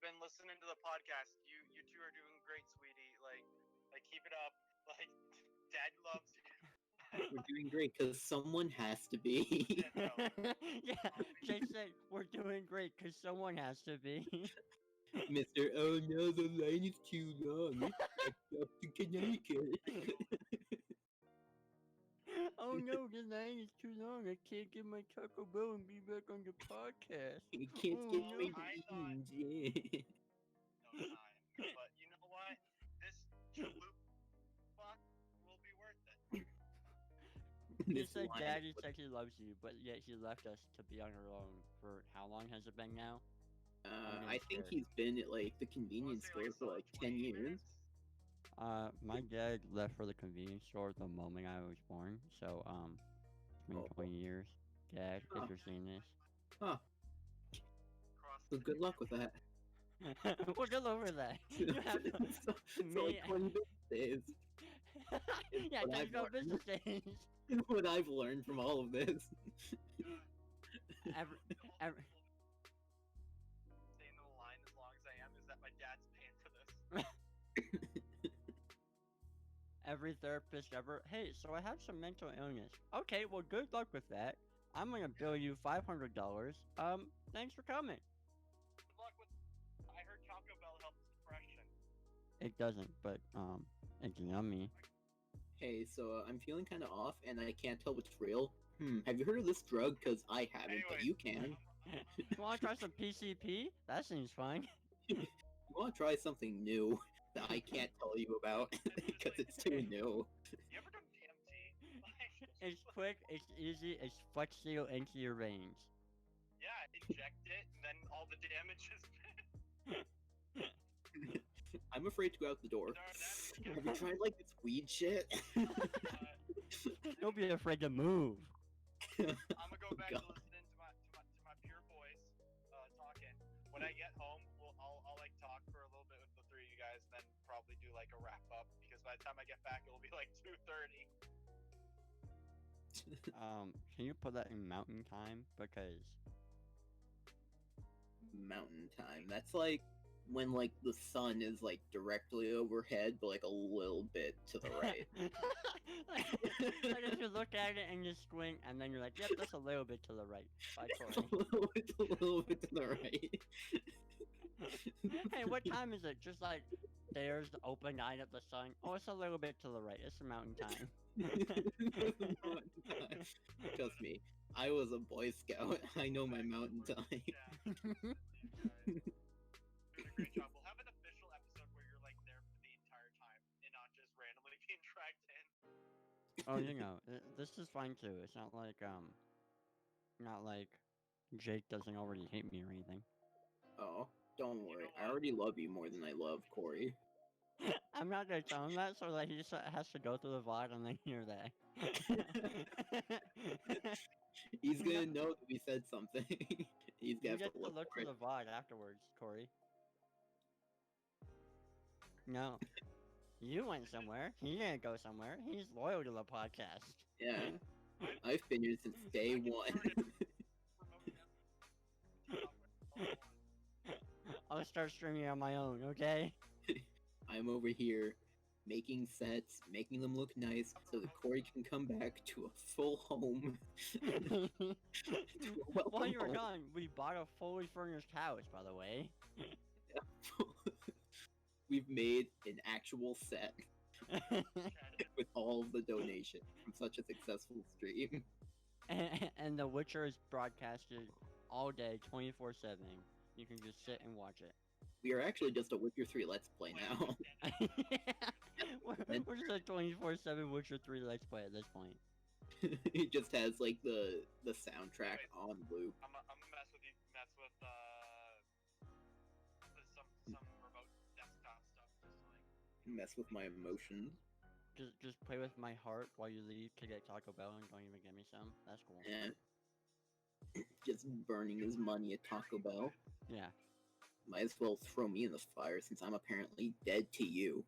Been listening to the podcast. You two are doing great, sweetie. Like keep it up. Like, Dad loves you. We're doing great because someone has to be. Yeah, Jake said we're doing great because someone has to be. Mr. Oh no, the line is too long. It's up to Connecticut. Oh no, the line is too long. I can't get my Taco Bell and be back on the podcast. You can't Oh, skip no. my I beans. Yeah. No time. But you know what? This chalupa fuck will be worth it. He This said line- Daddy said he loves you, but yet he left us to be on our own for how long has it been now? I think he's been at like the I wanna convenience say, store like, for like 10 20 years. minutes. My dad left for the convenience store the moment I was born, so it's been Oh. 20 years. Dad, Oh. if you're seeing this. Huh. Across So the good luck with that. We'll go over that. You have so, so me- like 20 business days. yeah, what that's I've no learned. business days. What I've learned from all of this. Every, every, Staying in the line as long as I am is that my dad's paying for this. every therapist ever. Hey, so I have some mental illness. Okay, well, good luck with that. I'm gonna bill you $500. Thanks for coming. Good luck with. I heard Taco Bell helps depression. It doesn't, but it's yummy. Hey, so I'm feeling kind of off and I can't tell what's real. Have you heard of this drug? Because I haven't, but Anyways, you can. You wanna try some PCP? That seems fun. You want to try something new that I can't tell you about because it's too new. You ever done DMT? Like, It's quick, it's easy, it's fucks you into your veins. yeah, inject it, and then all the damage is. I'm afraid to go out the door. Sorry, Have you tried like this weed shit? Don't be afraid to move. I'm gonna go back God. to listening to my pure voice talking. When I get home, I'll like talk for a little bit with the three of you guys, and then probably do like a wrap up because by the time I get back, it'll be like 2:30. Can you put that in mountain time? Because Mountain time. That's like when like the sun is like directly overhead, but like a little bit to the right. like if you look at it and you squint, and then you're like, yep, that's a little bit to the right. Bye, Korey. a little bit to the right. Hey, what time is it? Just like there's the open eye of the sun. Oh, it's a little bit to the right. It's mountain time. Trust me, I was a Boy Scout. I know my mountain time. Yeah. Doing a great job. We'll have an official episode where you're like there for the entire time and not just randomly being dragged in. Oh, you know, this is fine too. It's not like Jake doesn't already hate me or anything. Oh, don't worry. I already love you more than I love Korey. I'm not gonna tell him that, so that he just has to go through the VOD and then hear that. He's gonna know that we said something. He's You gonna get have to to look look for for it. the VOD afterwards, Corey. No. You went somewhere. He didn't go somewhere. He's loyal to the podcast. Yeah, I've been here since day one. I'll start streaming on my own, okay? I'm over here making sets, making them look nice, so that Korey can come back to a full home. To a welcome While you were home. gone, we bought a fully furnished house, by the way. We've made an actual set with all of the donations from such a successful stream. And The Witcher is broadcasted all day, 24/7. You can just sit and watch it. We are actually just a Witcher 3 Let's Play now. We're just a 24/7 Witcher 3 Let's Play at this point. It just has like the soundtrack on loop. I'm gonna mess with you. Mess with some remote desktop stuff. Just like Mess with my emotions. Just play with my heart while you leave to get Taco Bell and don't even get me some. That's cool. Yeah. Just burning his money at Taco Bell. Yeah. Might as well throw me in the fire since I'm apparently dead to you.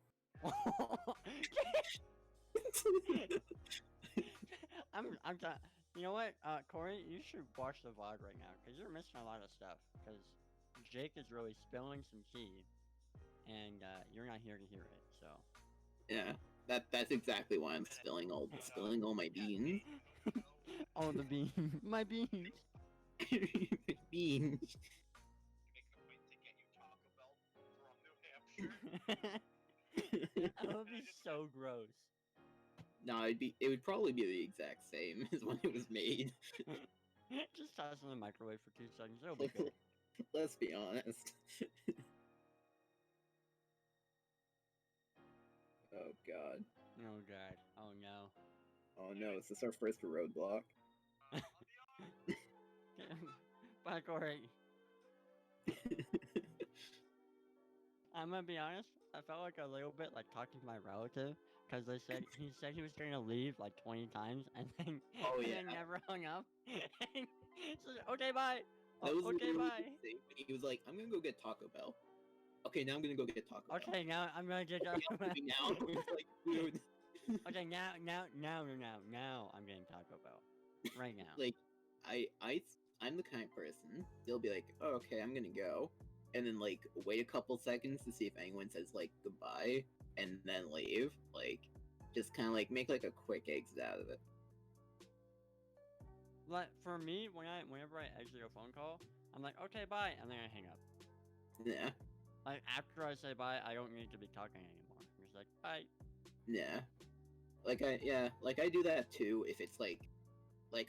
I'm done. You know what, Corey? You should watch the VOD right now because you're missing a lot of stuff. Because Jake is really spilling some tea, and you're not here to hear it. So. Yeah, that's exactly why I'm spilling all my beans. All the beans, my beans. Beans. make a point to get you Taco Bell from New Hampshire. That would be so gross. No, it would probably be the exact same as when it was made. Just toss it in the microwave for 2 seconds. It'll be good. Let's be honest. Oh god. Oh god. Oh no. Oh no, is this our first roadblock? Bye, Corey. I'm gonna be honest. I felt like a little bit like talking to my relative because he said he was going to leave like 20 times and then Oh, and yeah. then never hung up. So, okay, bye. That was Okay, literally bye. the thing when he was like, I'm gonna go get Taco Bell. Okay, now I'm gonna go get Taco Bell. Okay, now I'm gonna get Okay, I'm leaving now. It's like, dude. Okay, now I'm getting Taco Bell. Right now. Like, I'm the kind of person, they'll be like, oh, okay, I'm gonna go. And then, like, wait a couple seconds to see if anyone says, like, goodbye, and then leave. Like, just kind of, like, make, like, a quick exit out of it. Like for me, whenever I exit a phone call, I'm like, okay, bye, and then I hang up. Yeah, Like after I say bye, I don't need to be talking anymore. I'm just like, bye. yeah. Like, I do that, too, if it's, like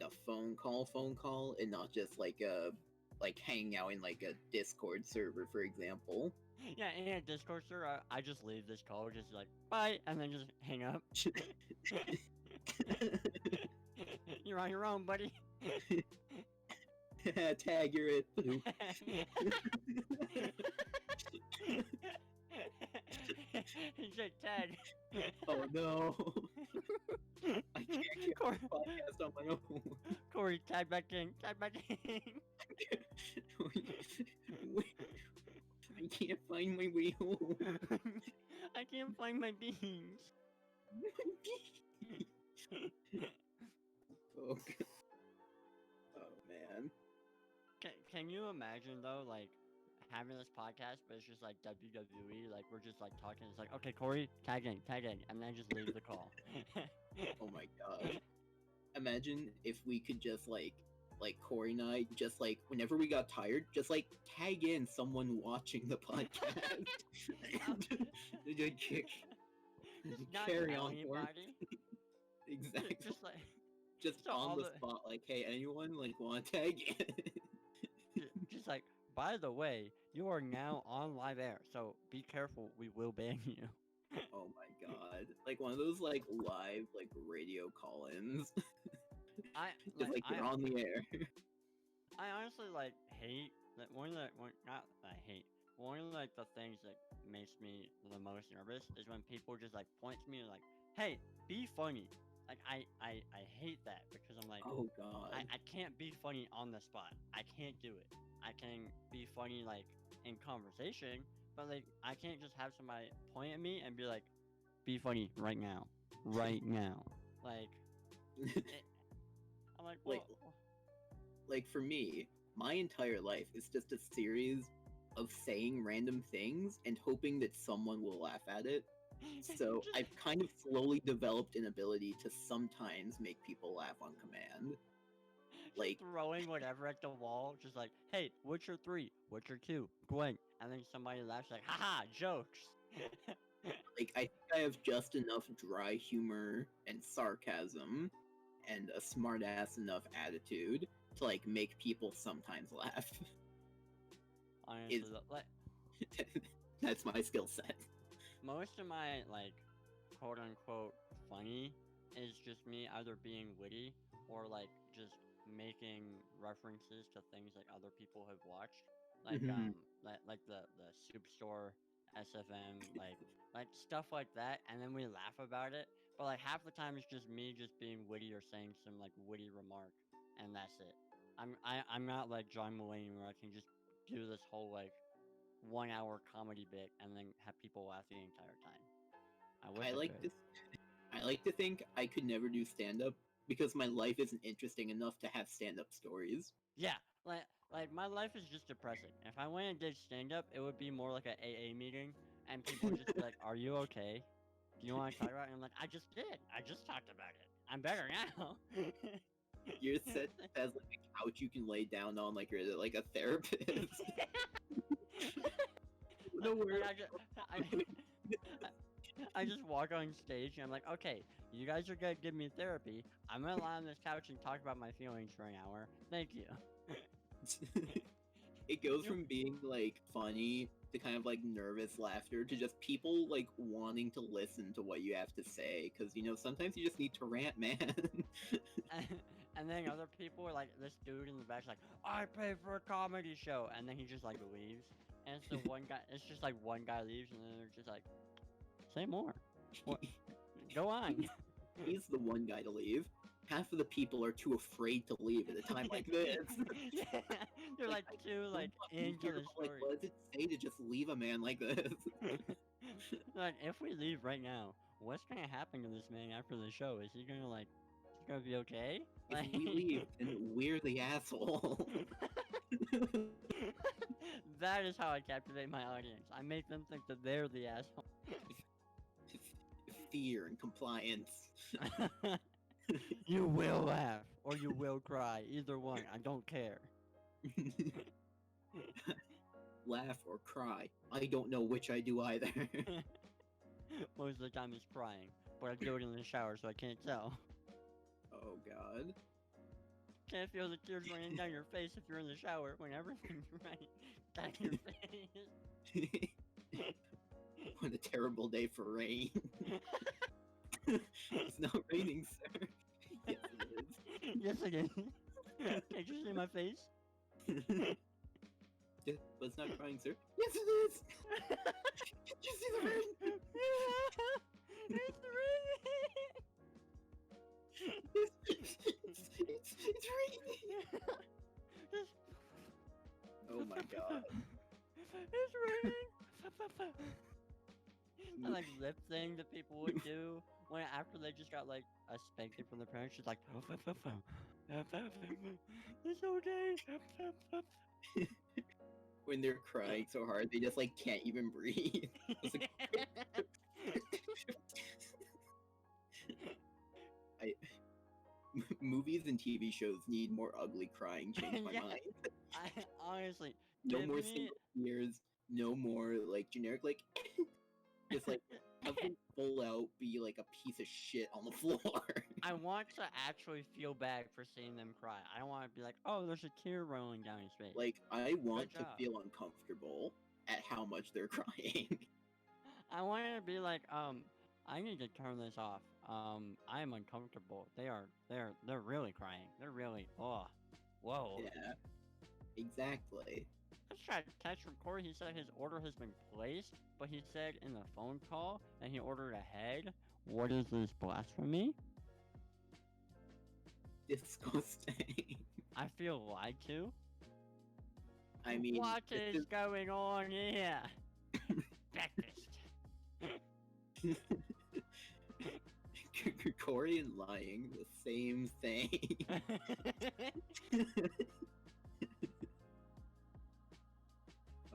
a phone call, and not just, like, hanging out in, like, a Discord server, for example. Yeah, in a Discord server, I just leave this call, just like, bye, and then just hang up. You're on your own, buddy. Tag, you're it. He said tag. Oh no. I can't get Corey, the podcast on my own. Corey, tag back in. Tag back in. I can't find my way home. I can't find my beans. Oh, God. Oh man. Can you imagine though, like having this podcast, but it's just like WWE, like we're just like talking. It's like, okay, Corey, tag in, and then just leave the call. Oh my god. Imagine if we could just like Corey and I, just like whenever we got tired, just like tag in someone watching the podcast. And just Not carry tell on for it. anybody. Exactly. Just like Just so all on the the- spot, like, hey, anyone like want to tag in? just like, by the way, you are now on live air, so be careful. We will ban you. Oh my god. Like one of those like live like radio call-ins. Just like you're on the air. I honestly like hate that one of the not I hate one of like the things that makes me the most nervous is when people just like point to me and like, hey, be funny. Like I hate that because I'm like, Oh god. I can't be funny on the spot. I can't do it. I can be funny like in conversation, but like I can't just have somebody point at me and be like, "Be funny right now, right now." Like, I'm like, Like- well, Like for me, my entire life is just a series of saying random things and hoping that someone will laugh at it. So just- I've kind of slowly developed an ability to sometimes make people laugh on command. Like, throwing whatever at the wall, just like, "Hey, what's your 3? What's your 2? Gwen?" And then somebody laughs like, "Haha, jokes." like I think I have just enough dry humor and sarcasm and a smartass enough attitude to like make people sometimes laugh. Honestly, Is- like That's my skill set. most of my like quote unquote funny is just me either being witty or like just making references to things like other people have watched, like Mhm. like the soup store SFM, like stuff like that, and then we laugh about it. But like half the time it's just me just being witty or saying some like witty remark, and that's it. I'm not like John Mulaney where I can just do this whole like 1 hour comedy bit and then have people laugh the entire time. I wish I I like could. to I like to think I could never do stand up because my life isn't interesting enough to have stand up stories. Yeah, like my life is just depressing. If I went and did stand up, it would be more like a AA meeting, and people would just be like, "Are you okay? Do you want to talk about it?" And I'm like, "I just did. I just talked about it. I'm better now." You're set as like a couch you can lay down on, like you're like a therapist. No Like, worries. I just walk on stage and I'm like, "Okay, you guys are gonna give me therapy. I'm gonna lie on this couch and talk about my feelings for an hour. Thank you." It goes from being like funny to kind of like nervous laughter to just people like wanting to listen to what you have to say because sometimes you just need to rant, man. And then other people are like, this dude in the back's like, "I pay for a comedy show," and then he just like leaves, and it's the one guy. It's just like one guy leaves, and then they're just like, "Say more. What? Go on." He's the one guy to leave. Half of the people are too afraid to leave at a time like this. Yeah, they're like too like into the Like, story. what does it say to just leave a man like this? Like, if we leave right now, what's gonna happen to this man after the show? Is he gonna like? Is he gonna be okay? If we leave, then we're the asshole. That is how I captivate my audience. I make them think that they're the asshole. Fear and compliance. You will laugh or you will cry. Either one. I don't care. Laugh or cry. I don't know which I do either. Most of the time it's crying, but I do it in the shower, so I can't tell. Oh god. Can't feel the tears running down your face if you're in the shower when everything's right down your face. What a terrible day for rain. It's not raining, sir. Yes, it is. Yes, it is. Can't you see my face? Yeah, but it's not crying, sir. Yes, it is. Did you see the rain? It's raining. It's raining. Oh my god. It's raining. That like lip thing that people would do when after they just got like a spanking from their parents, just like it's okay. When they're crying so hard, they just like can't even breathe. It's like, movies and TV shows need more ugly crying. Change my Yeah. mind. I honestly No give more me- single tears. No more like generic like. Just like have them full out be like a piece of shit on the floor. I want to actually feel bad for seeing them cry. I don't want to be like, "Oh, there's a tear rolling down his face." Like I want Good to job. feel uncomfortable at how much they're crying. I want to be like, I need to turn this off. I am uncomfortable. They're really crying. They're really, oh, whoa. Yeah, exactly. I just got a text from Corey. He said his order has been placed, but he said in the phone call that he ordered ahead. What is this, blasphemy? Disgusting. I feel lied to. I mean, What this is going on here? Breakfast. is Korey and lying, the same thing.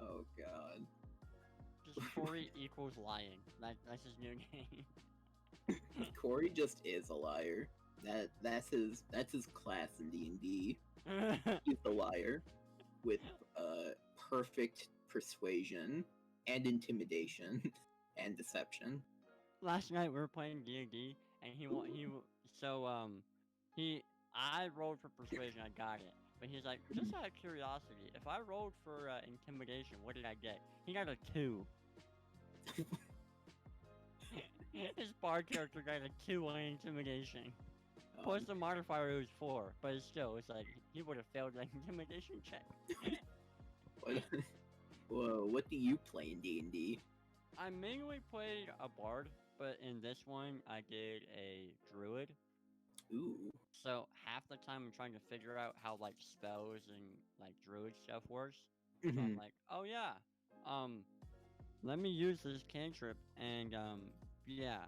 Oh god. Just Korey equals lying. That's his new name. Korey just is a liar. That's his class in D&D. He's the liar with perfect persuasion and intimidation and deception. Last night we were playing D&D, and I rolled for persuasion, I got it. But he's like, just out of curiosity, if I rolled for intimidation, what did I get? He got a 2. His bard character got a 2 on intimidation. Plus the modifier was 4, but it's like he would have failed that intimidation check. Whoa, what do you play in D&D? I mainly played a bard, but in this one I did a druid. Ooh. So half the time I'm trying to figure out how like spells and like druid stuff works. So I'm Mhm. like, oh yeah, let me use this cantrip and yeah.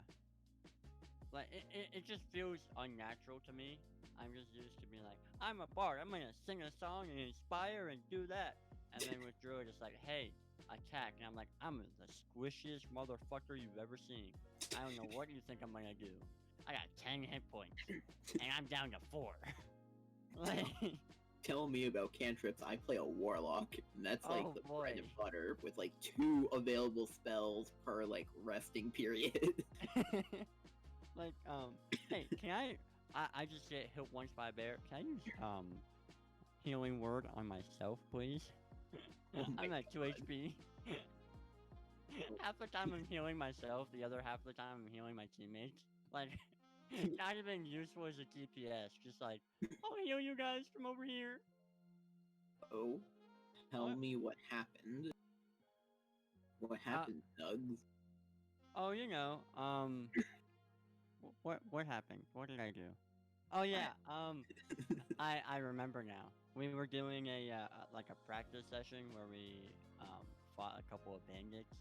Like it just feels unnatural to me. I'm just used to being like, I'm a bard, I'm gonna sing a song and inspire and do that. And then with druid it's like, hey, attack, and I'm like, I'm the squishiest motherfucker you've ever seen. I don't know what you think I'm gonna do. I got 10 hit points, and I'm down to 4. Like, Tell me about cantrips. I play a warlock, and that's like Oh, the bread and boy. butter with like 2 available spells per like resting period. like, hey, can I just get hit once by a bear. Can I use, healing word on myself, please? Oh my I'm at 2 God. HP. Half the time I'm healing myself, the other half of the time I'm healing my teammates. Like, not even useful as a DPS, just like, I'll heal you guys from over here. Oh, tell What? me what happened. What happened, Nugs? Oh, what happened? What did I do? Oh yeah, I remember now. We were doing a like a practice session where we fought a couple of bandits,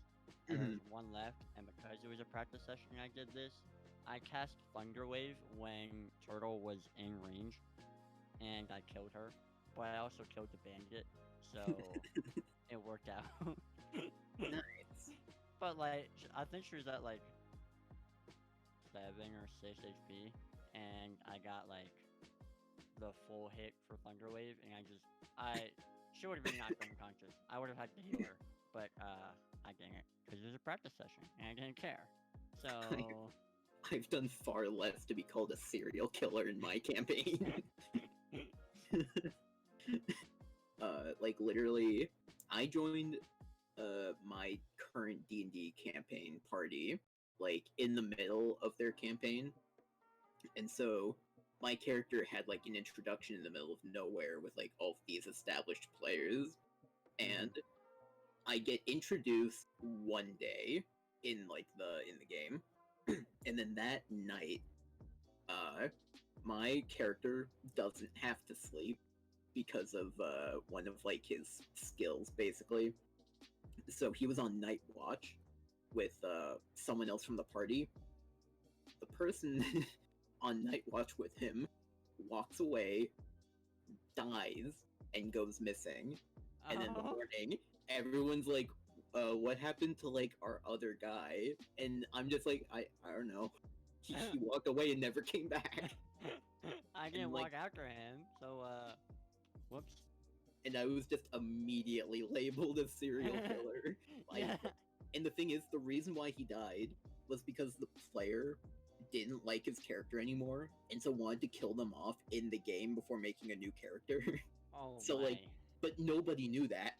and there was one left. And because it was a practice session, I did this. I cast Thunder Wave when Turtle was in range, and I killed her. But I also killed the bandit, so it worked out. Nice. But like, I think she was at like 7 or 6 HP, and I got like the full hit for Thunder Wave, and she would have been knocked unconscious. I would have had to heal her, but I didn't, because it was a practice session, and I didn't care. So I've done far less to be called a serial killer in my campaign. Like literally, I joined my current D&D campaign party like in the middle of their campaign, and so my character had like an introduction in the middle of nowhere with like all of these established players, and I get introduced one day in like in the game, and then that night, my character doesn't have to sleep because of one of like his skills basically. So he was on night watch with someone else from the party. The person on night watch with him walks away, dies, and goes missing. And in the morning, everyone's like, what happened to like our other guy? And I'm just like, I don't know. He walked away and never came back. I didn't like- walk after him, so whoops. And I was just immediately labeled a serial killer. Like, Yeah. and the thing is, the reason why he died was because the player didn't like his character anymore, and so wanted to kill them off in the game before making a new character. Oh So, my. like, but nobody knew that.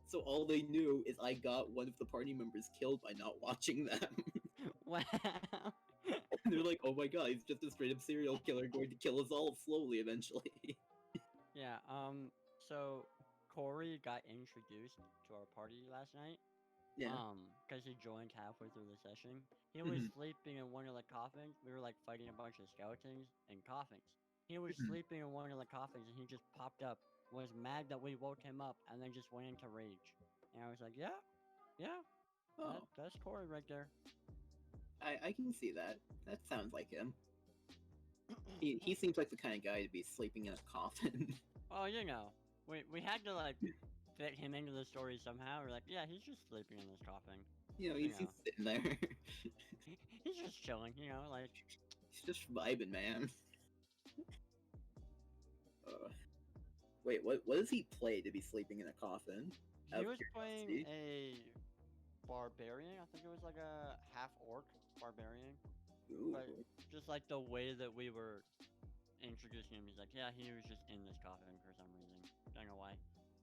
So all they knew is I got one of the party members killed by not watching them. Wow. And they're like, oh my god, he's just a straight up serial killer going to kill us all slowly eventually. Yeah, so Korey got introduced to our party last night. Yeah. Because he joined halfway through the session. He was Mhm. sleeping in one of the coffins. We were like fighting a bunch of skeletons and coffins. He was Mhm. sleeping in one of the coffins and he just popped up was mad that we woke him up and then just went into rage. And I was like, yeah, Oh, that's Korey right there. I can see that. That sounds like him. He seems like the kind of guy to be sleeping in a coffin. Oh, you know, we had to like fit him into the story somehow. We're like, yeah, he's just sleeping in this coffin. You know, You he's know. sitting there. He's just chilling, you know, like He's just vibing, man. Wait, what does he play to be sleeping in a coffin? Out he of was playing curiosity. a barbarian. I think it was like a half orc barbarian. Ooh. But just like the way that we were introducing him, he's like, yeah, he was just in this coffin for some reason. Don't know why.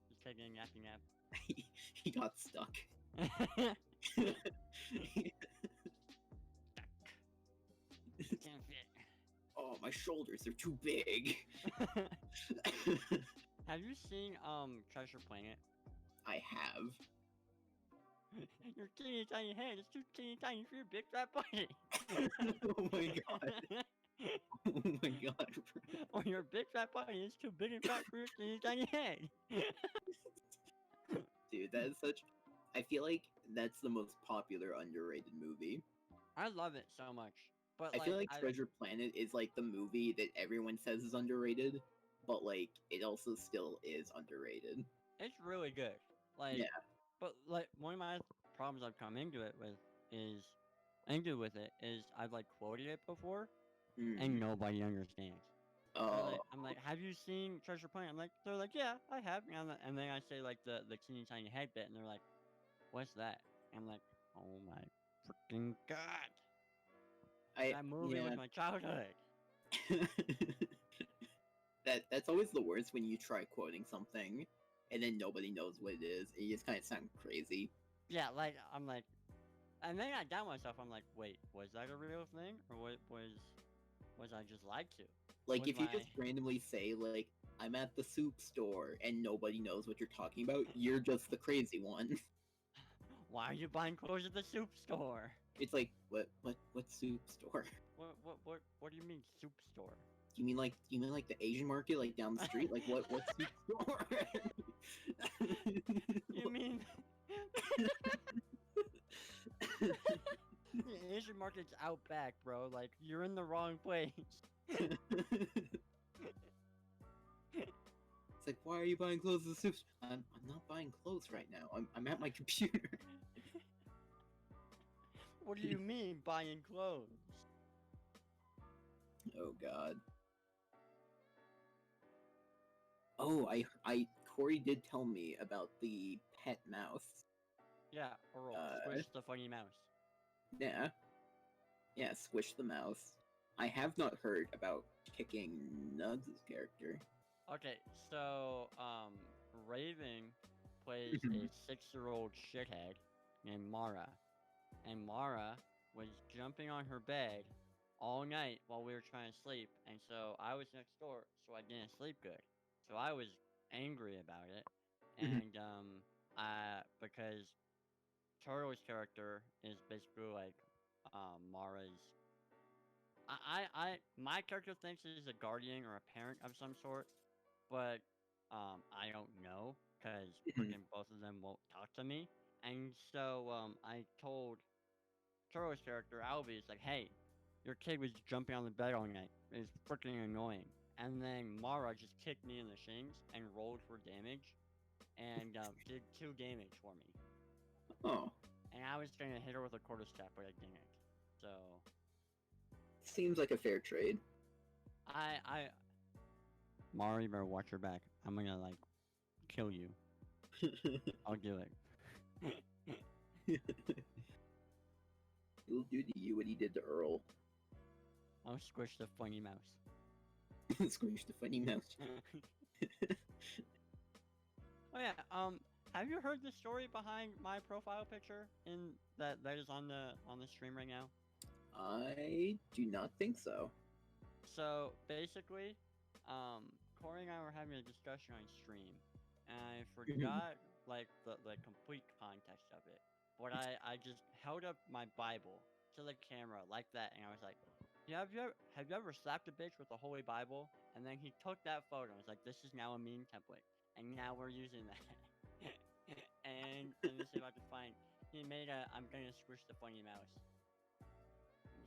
Just taking a nappy nap. He got stuck. Can't fit. Oh, my shoulders are too big. Have you seen Treasure Planet? I have. Your teeny tiny head is too teeny tiny for your big fat body. Oh my god. Oh my god. Or your big fat body is too big and fat for your teeny tiny head. Dude, that is such. I feel like that's the most popular underrated movie. I love it so much. But I feel like Treasure Planet is like the movie that everyone says is underrated, but like it also still is underrated. it's really good. Like, Yeah. but like one of my problems I've come into it with is I've like quoted it before Mm. and nobody understands. Oh, I'm like, have you seen Treasure Planet? I'm like, they're like, yeah, I have. And then I say like the teeny tiny head bit, and they're like, what's that? I'm like, oh my freaking god! That movie was my childhood. That's always the worst when you try quoting something and then nobody knows what it is. It just kind of sounds crazy. Yeah, like I'm like, and then I doubt myself. I'm like, wait, was that a real thing, or what was I just lied to? Like Was if you just randomly say like I'm at the soup store and nobody knows what you're talking about, you're just the crazy one. Why are you buying clothes at the soup store? It's like what soup store? What do you mean soup store? You mean like the Asian market like down the street? Like what soup store? You mean the Asian market's out back, bro. Like you're in the wrong place. It's like, why are you buying clothes at the soup store? I'm not buying clothes right now. I'm at my computer. What do you mean buying clothes? Oh god. Oh, Korey did tell me about the pet mouse. Yeah, Earl, squish the funny mouse. Yeah. Yeah, Squish the mouse. I have not heard about kicking Nugs' character. Okay, so Raven plays a 6-year-old shithead named Mara. And Mara was jumping on her bed all night while we were trying to sleep, and so I was next door, so I didn't sleep good. So I was angry about it, and because Turtle's character is basically like Mara's. My character thinks he's a guardian or a parent of some sort, but I don't know because freaking both of them won't talk to me, and so I told Turtle's character Albie, it's like, hey, your kid was jumping on the bed all night. It's freaking annoying. And then Mara just kicked me in the shins and rolled for damage, and did 2 damage for me. Oh. And I was gonna hit her with a quarter step, but I didn't. So Seems like a fair trade. Mara, you better watch your back. I'm gonna like kill you. I'll do it. He'll do to you what he did to Earl. I'll squish the funny mouse. Squish the funny mouse. Oh yeah, have you heard the story behind my profile picture in that is on the stream right now? I do not think so. So basically, Korey and I were having a discussion on stream, and I forgot like the complete context of it. But I just held up my Bible to the camera like that, and I was like, Yeah, have you ever slapped a bitch with the Holy Bible? And then he took that photo and was like, this is now a meme template. And now we're using that. And let me see if I can find. He made a I'm gonna squish the funny mouse.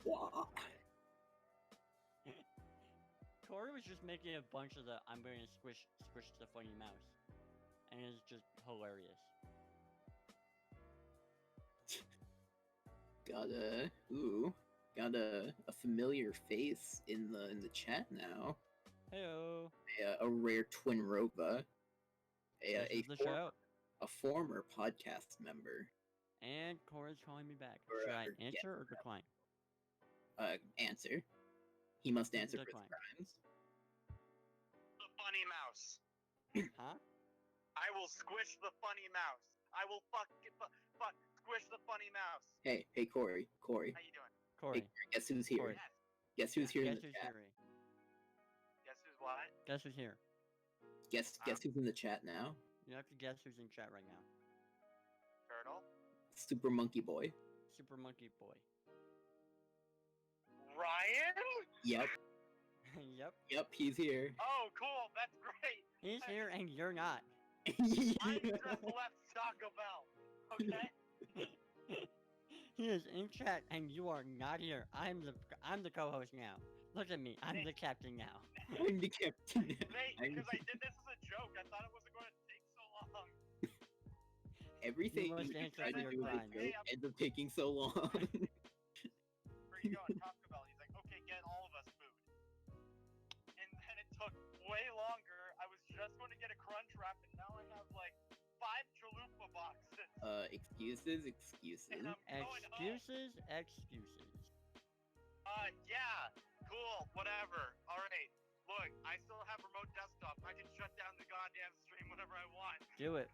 Wah. Korey was just making a bunch of the I'm gonna squish the funny mouse. And it's just hilarious. Got a familiar face in the chat now. Heyo. A rare twin Rova. A former podcast member. And Korey's calling me back. Or, Should I or answer or decline? Answer. He must answer for his Decline. crimes. The funny mouse. Huh? I will squish the funny mouse. I will squish the funny mouse. Hey, Korey. How you doing? Korey. Guess who's here? Korey. Yes. Guess who's here in Guess the who's chat? here? Guess who's what? Guess who's here? Guess who's in the chat now? You have to guess who's in chat right now. Turtle? Super Monkey Boy. Super Monkey Boy. Ryan? Yep, Yep. he's here. Oh, cool. That's great. He's here and you're not. I just left Taco Bell. Okay? He is in chat and you are not here. I'm the co-host now. Look at me. I'm the captain now. I'm the captain. Nate, because I did this as a joke. I thought it wasn't going to take so long. Everything You must you answer try for to your do with crime. this ends up taking so long. Where you going? Taco Bell. He's like, okay, get all of us food. And then it took way longer. I was just going to get a crunch wrap, and now I have like 5 chalupa boxes. Excuses. And I'm going home. Excuses. Yeah, cool, whatever. All right, look, I still have remote desktop. I can shut down the goddamn stream whenever I want. Do it.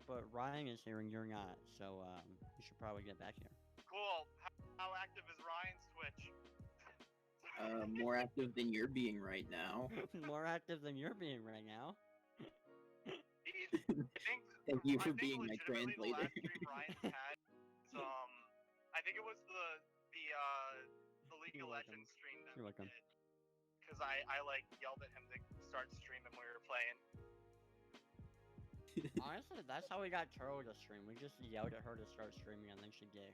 But Ryan is here and you're not. So you should probably get back here. Cool. How active is Ryan's Twitch? More active than you're being right now. More active than you're being right now. Thank you for being my legitimately translator. The last stream Ryan had, I think it was the League You're of welcome. Legends stream that You're we welcome. did. Because I like yelled at him to start streaming when we were playing. Honestly, that's how we got Turtle to stream. We just yelled at her to start streaming and then she did.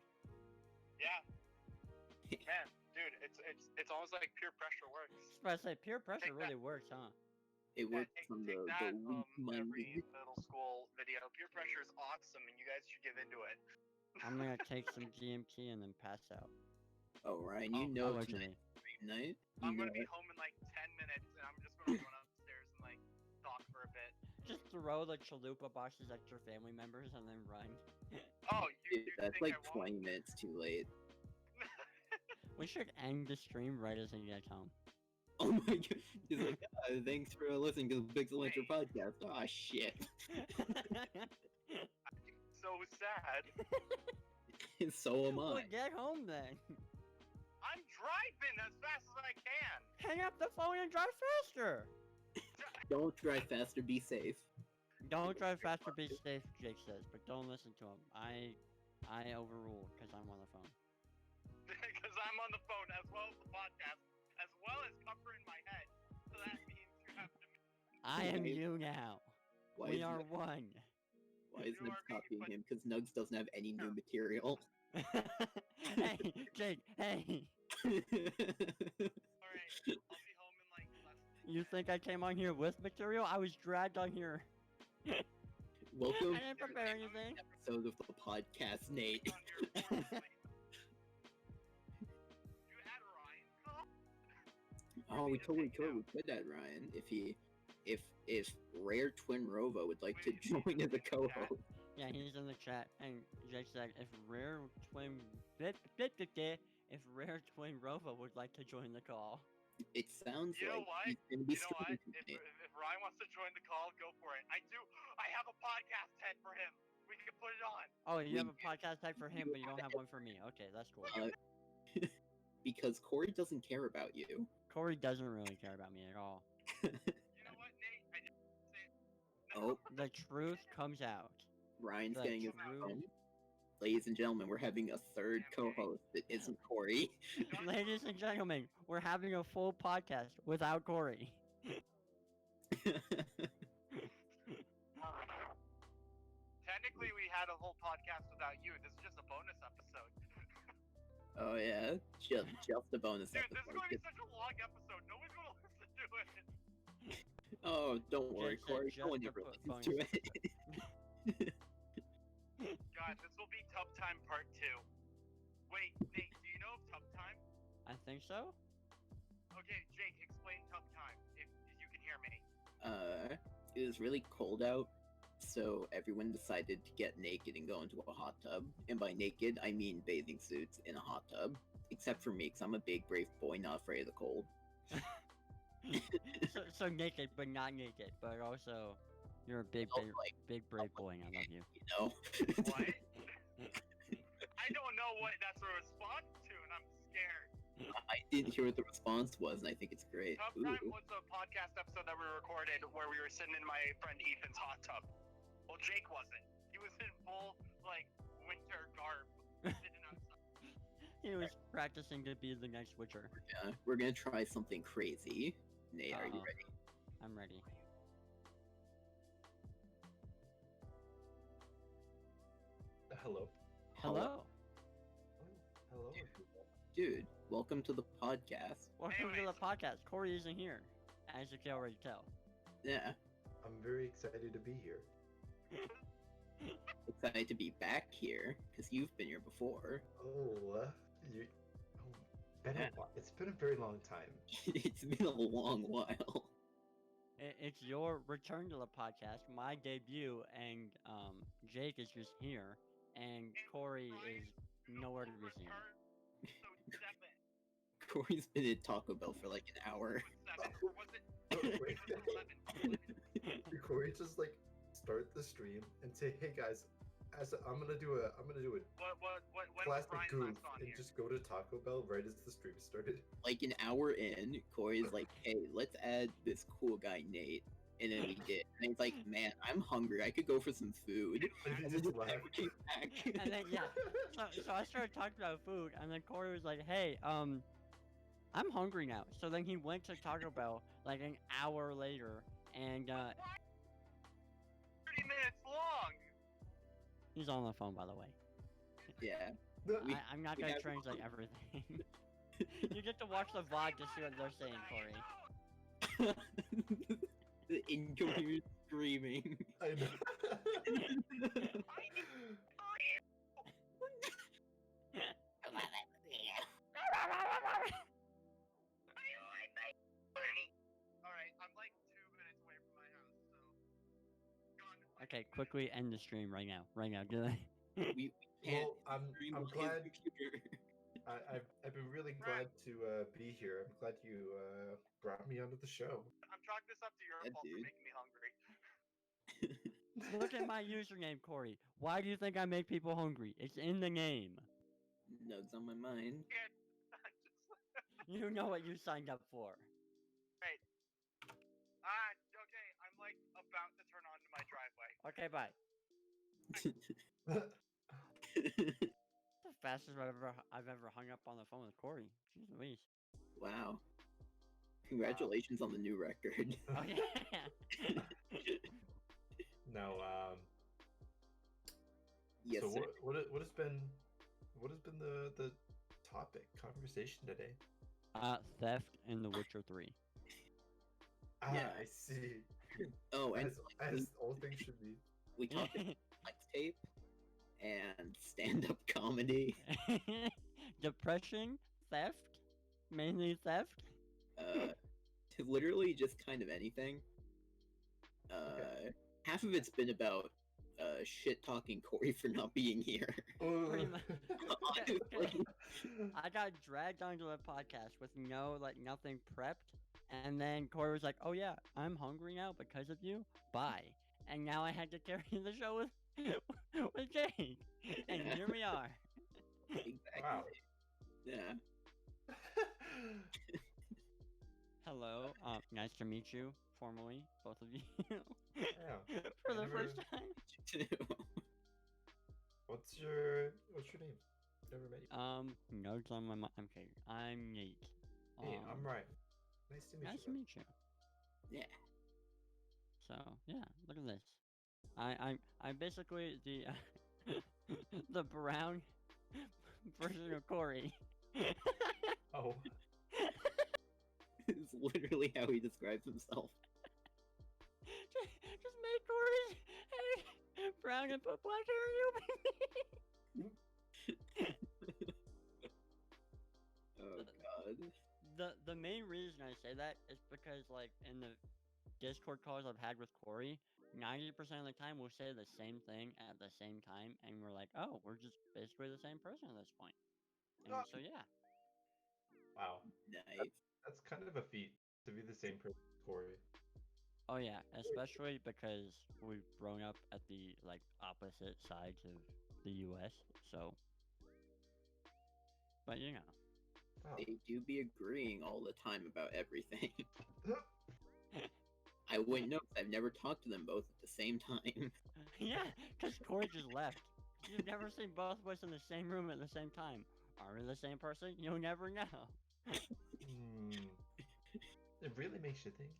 Yeah. Man, dude, it's almost like peer pressure works. But I say peer pressure Take really works, huh? It worked take from that, the weak every minded. middle school video. Peer pressure is awesome, and you guys should give into it. I'm gonna take some GMT and then pass out. Oh, Ryan, you know Allegedly. tonight. I'm gonna be home in like 10 minutes, and I'm just gonna run upstairs and like talk for a bit. Just throw the chalupa boxes at your family members and then run. Oh, you That's think like I won't? 20 minutes too late. We should end the stream right as he gets home. Oh my god. He's like, thanks for listening to the Pixel Intro Wait. podcast. Aw, shit. So sad. So am Well, I. get home then. I'm driving as fast as I can. Hang up the phone and drive faster. Don't drive faster, be safe. Don't drive faster, be safe, Jake says, but don't listen to him. I overrule because I'm on the phone. Because I'm on the phone as well as the podcast, as well as covering my head. So that means you have to. I am Why- you now. Why We is are Nugs- one. Why is You Nugs are me, copying but- him? Because Nugs doesn't have any new material. Hey, Jake, hey. Alright, I'll be home in like less than You think I came on here with material? I was dragged on here. Welcome I didn't prepare anything. episode of the podcast, Nate. on your board. You had Ryan. Oh, we Just totally hanging out. could that, Ryan. If Rare Twin Rova would like to Wait, is he join as a in the chat? co-host. Yeah, he's in the chat, and Jake said if Rare Twin Rova would like to join the call. It sounds You know like what? he's gonna be You know what? streaming If tonight. Ryan wants to join the call, go for it. I have a podcast head for him. We can put it on. Oh, you have a We- podcast tag for him, but you don't have one for me. Okay, that's cool. Because Korey doesn't care about you. Korey doesn't really care about me at all. You know what, Nate? I just say Oh, The truth comes out. Ryan's The getting his truth- phone. Ladies and gentlemen, we're having a third co-host that isn't Korey. Ladies and gentlemen, we're having a full podcast without Korey. Technically, we had a whole podcast without you. This is just a bonus episode. Oh yeah, just a bonus Dude, this is episode. going to be such a long episode. Nobody's going to listen to it. Oh, don't worry, Just Korey. No one a ever bonus listens to it. God, this will be Tub Time Part 2. Wait, Nate, do you know of Tub Time? I think so. Okay, Jake, explain Tub Time, if you can hear me. It was really cold out, so everyone decided to get naked and go into a hot tub. And by naked, I mean bathing suits in a hot tub. Except for me, because I'm a big, brave boy, not afraid of the cold. So naked, but not naked, but also you're a big, Oh, big, like, big brave boy, and I love you. You know? What? I don't know what that's a response to, and I'm scared. I didn't hear what the response was, and I think it's great. Tub Ooh. Time was a podcast episode that we recorded where we were sitting in my friend Ethan's hot tub. Well, Jake wasn't. He was in full, like, winter garb, sitting outside. He was practicing to be the next Witcher. Yeah, we're gonna try something crazy. Nate, are you Uh-oh. ready? I'm ready. Hello. Hello. Hello. Dude, welcome to the podcast. Welcome to the Anyways. podcast. Korey isn't here, as you can already tell. Yeah, I'm very excited to be here. excited to be back here, because you've been here before. It's been a very long time. It's been a long while. It's your return to the podcast, my debut, and Jake is just here, and Korey is nowhere to be seen. Episode 7. Corey's been at Taco Bell for like an hour. 7, or was it? Wait. Was it 11? Corey just like start the stream and say, "Hey guys, I'm gonna do a When was classic Brian goof last on and here? just go to Taco Bell right as the stream started." Like an hour in, Corey's like, hey, let's add this cool guy Nate. And then we did. And he's like, man, I'm hungry. I could go for some food. And he And just then laughed. never came back. And then yeah, so I started talking about food, and then Korey was like, "Hey, I'm hungry now." So then he went to Taco Bell like an hour later, and 30 minutes long! he's on the phone, by the way. Yeah. We- I'm not we gonna have- translate everything. You get to watch the VOD to see what they're saying, Korey. The incoherent screaming. I know. Alright, I'm like 2 minutes away from my house, so. Gone. Okay, quickly end the stream right now. Right now, do they? We can't Well, I'm stream on his glad. computer. I've been really glad to be here. I'm glad you brought me onto the show. I'm chalking this up to your Yeah, fault for dude. making me hungry. Look at my username, Korey. Why do you think I make people hungry? It's in the name. Nugs on my mind. And You know what you signed up for. okay, I'm like about to turn onto my driveway. Okay, bye. The fastest I've ever hung up on the phone with Korey. Jeez Louise. Wow. Congratulations on the new record. Oh yeah. Now, Yes, so sir. what has been the topic conversation today? Theft in The Witcher 3. Yeah. I see. Oh, and As all things should be. we talked about flex tape and stand-up comedy. Depression, theft, mainly theft. Literally just kind of anything. Half of it's been about shit talking Korey for not being here. Pretty much. Honestly. I got dragged onto the podcast with nothing prepped, and then Korey was like, "Oh yeah, I'm hungry now because of you. Bye." And now I had to carry the show with with Jake, and here we are. Exactly. Wow. Yeah. Hello, nice to meet you formally, both of you, Yeah. for the Never- first time. Well, What's your name? Never met you. Notes on my mind. I'm kidding. I'm Nate. Hey, I'm Ryan. Nice to meet Nice to you. meet you. Yeah. So yeah, look at this. I'm basically the the brown version of Korey. Oh, It's literally how he describes himself. just make Korey brown and put black hair in you. Oh god. The main reason I say that is because like in the Discord calls I've had with Korey, 90% of the time we'll say the same thing at the same time, and we're like, oh, we're just basically the same person at this point. And Oh. so yeah. wow. Nice. That's kind of a feat to be the same person as Corey. Oh yeah, especially because we've grown up at the like opposite sides of the U.S. So, but you know, Wow. They do be agreeing all the time about everything. I wouldn't know 'cause I've never talked to them both at the same time. yeah, because Corey just left. You've never seen both of us in the same room at the same time. Are we the same person? You'll never know. It really makes you think.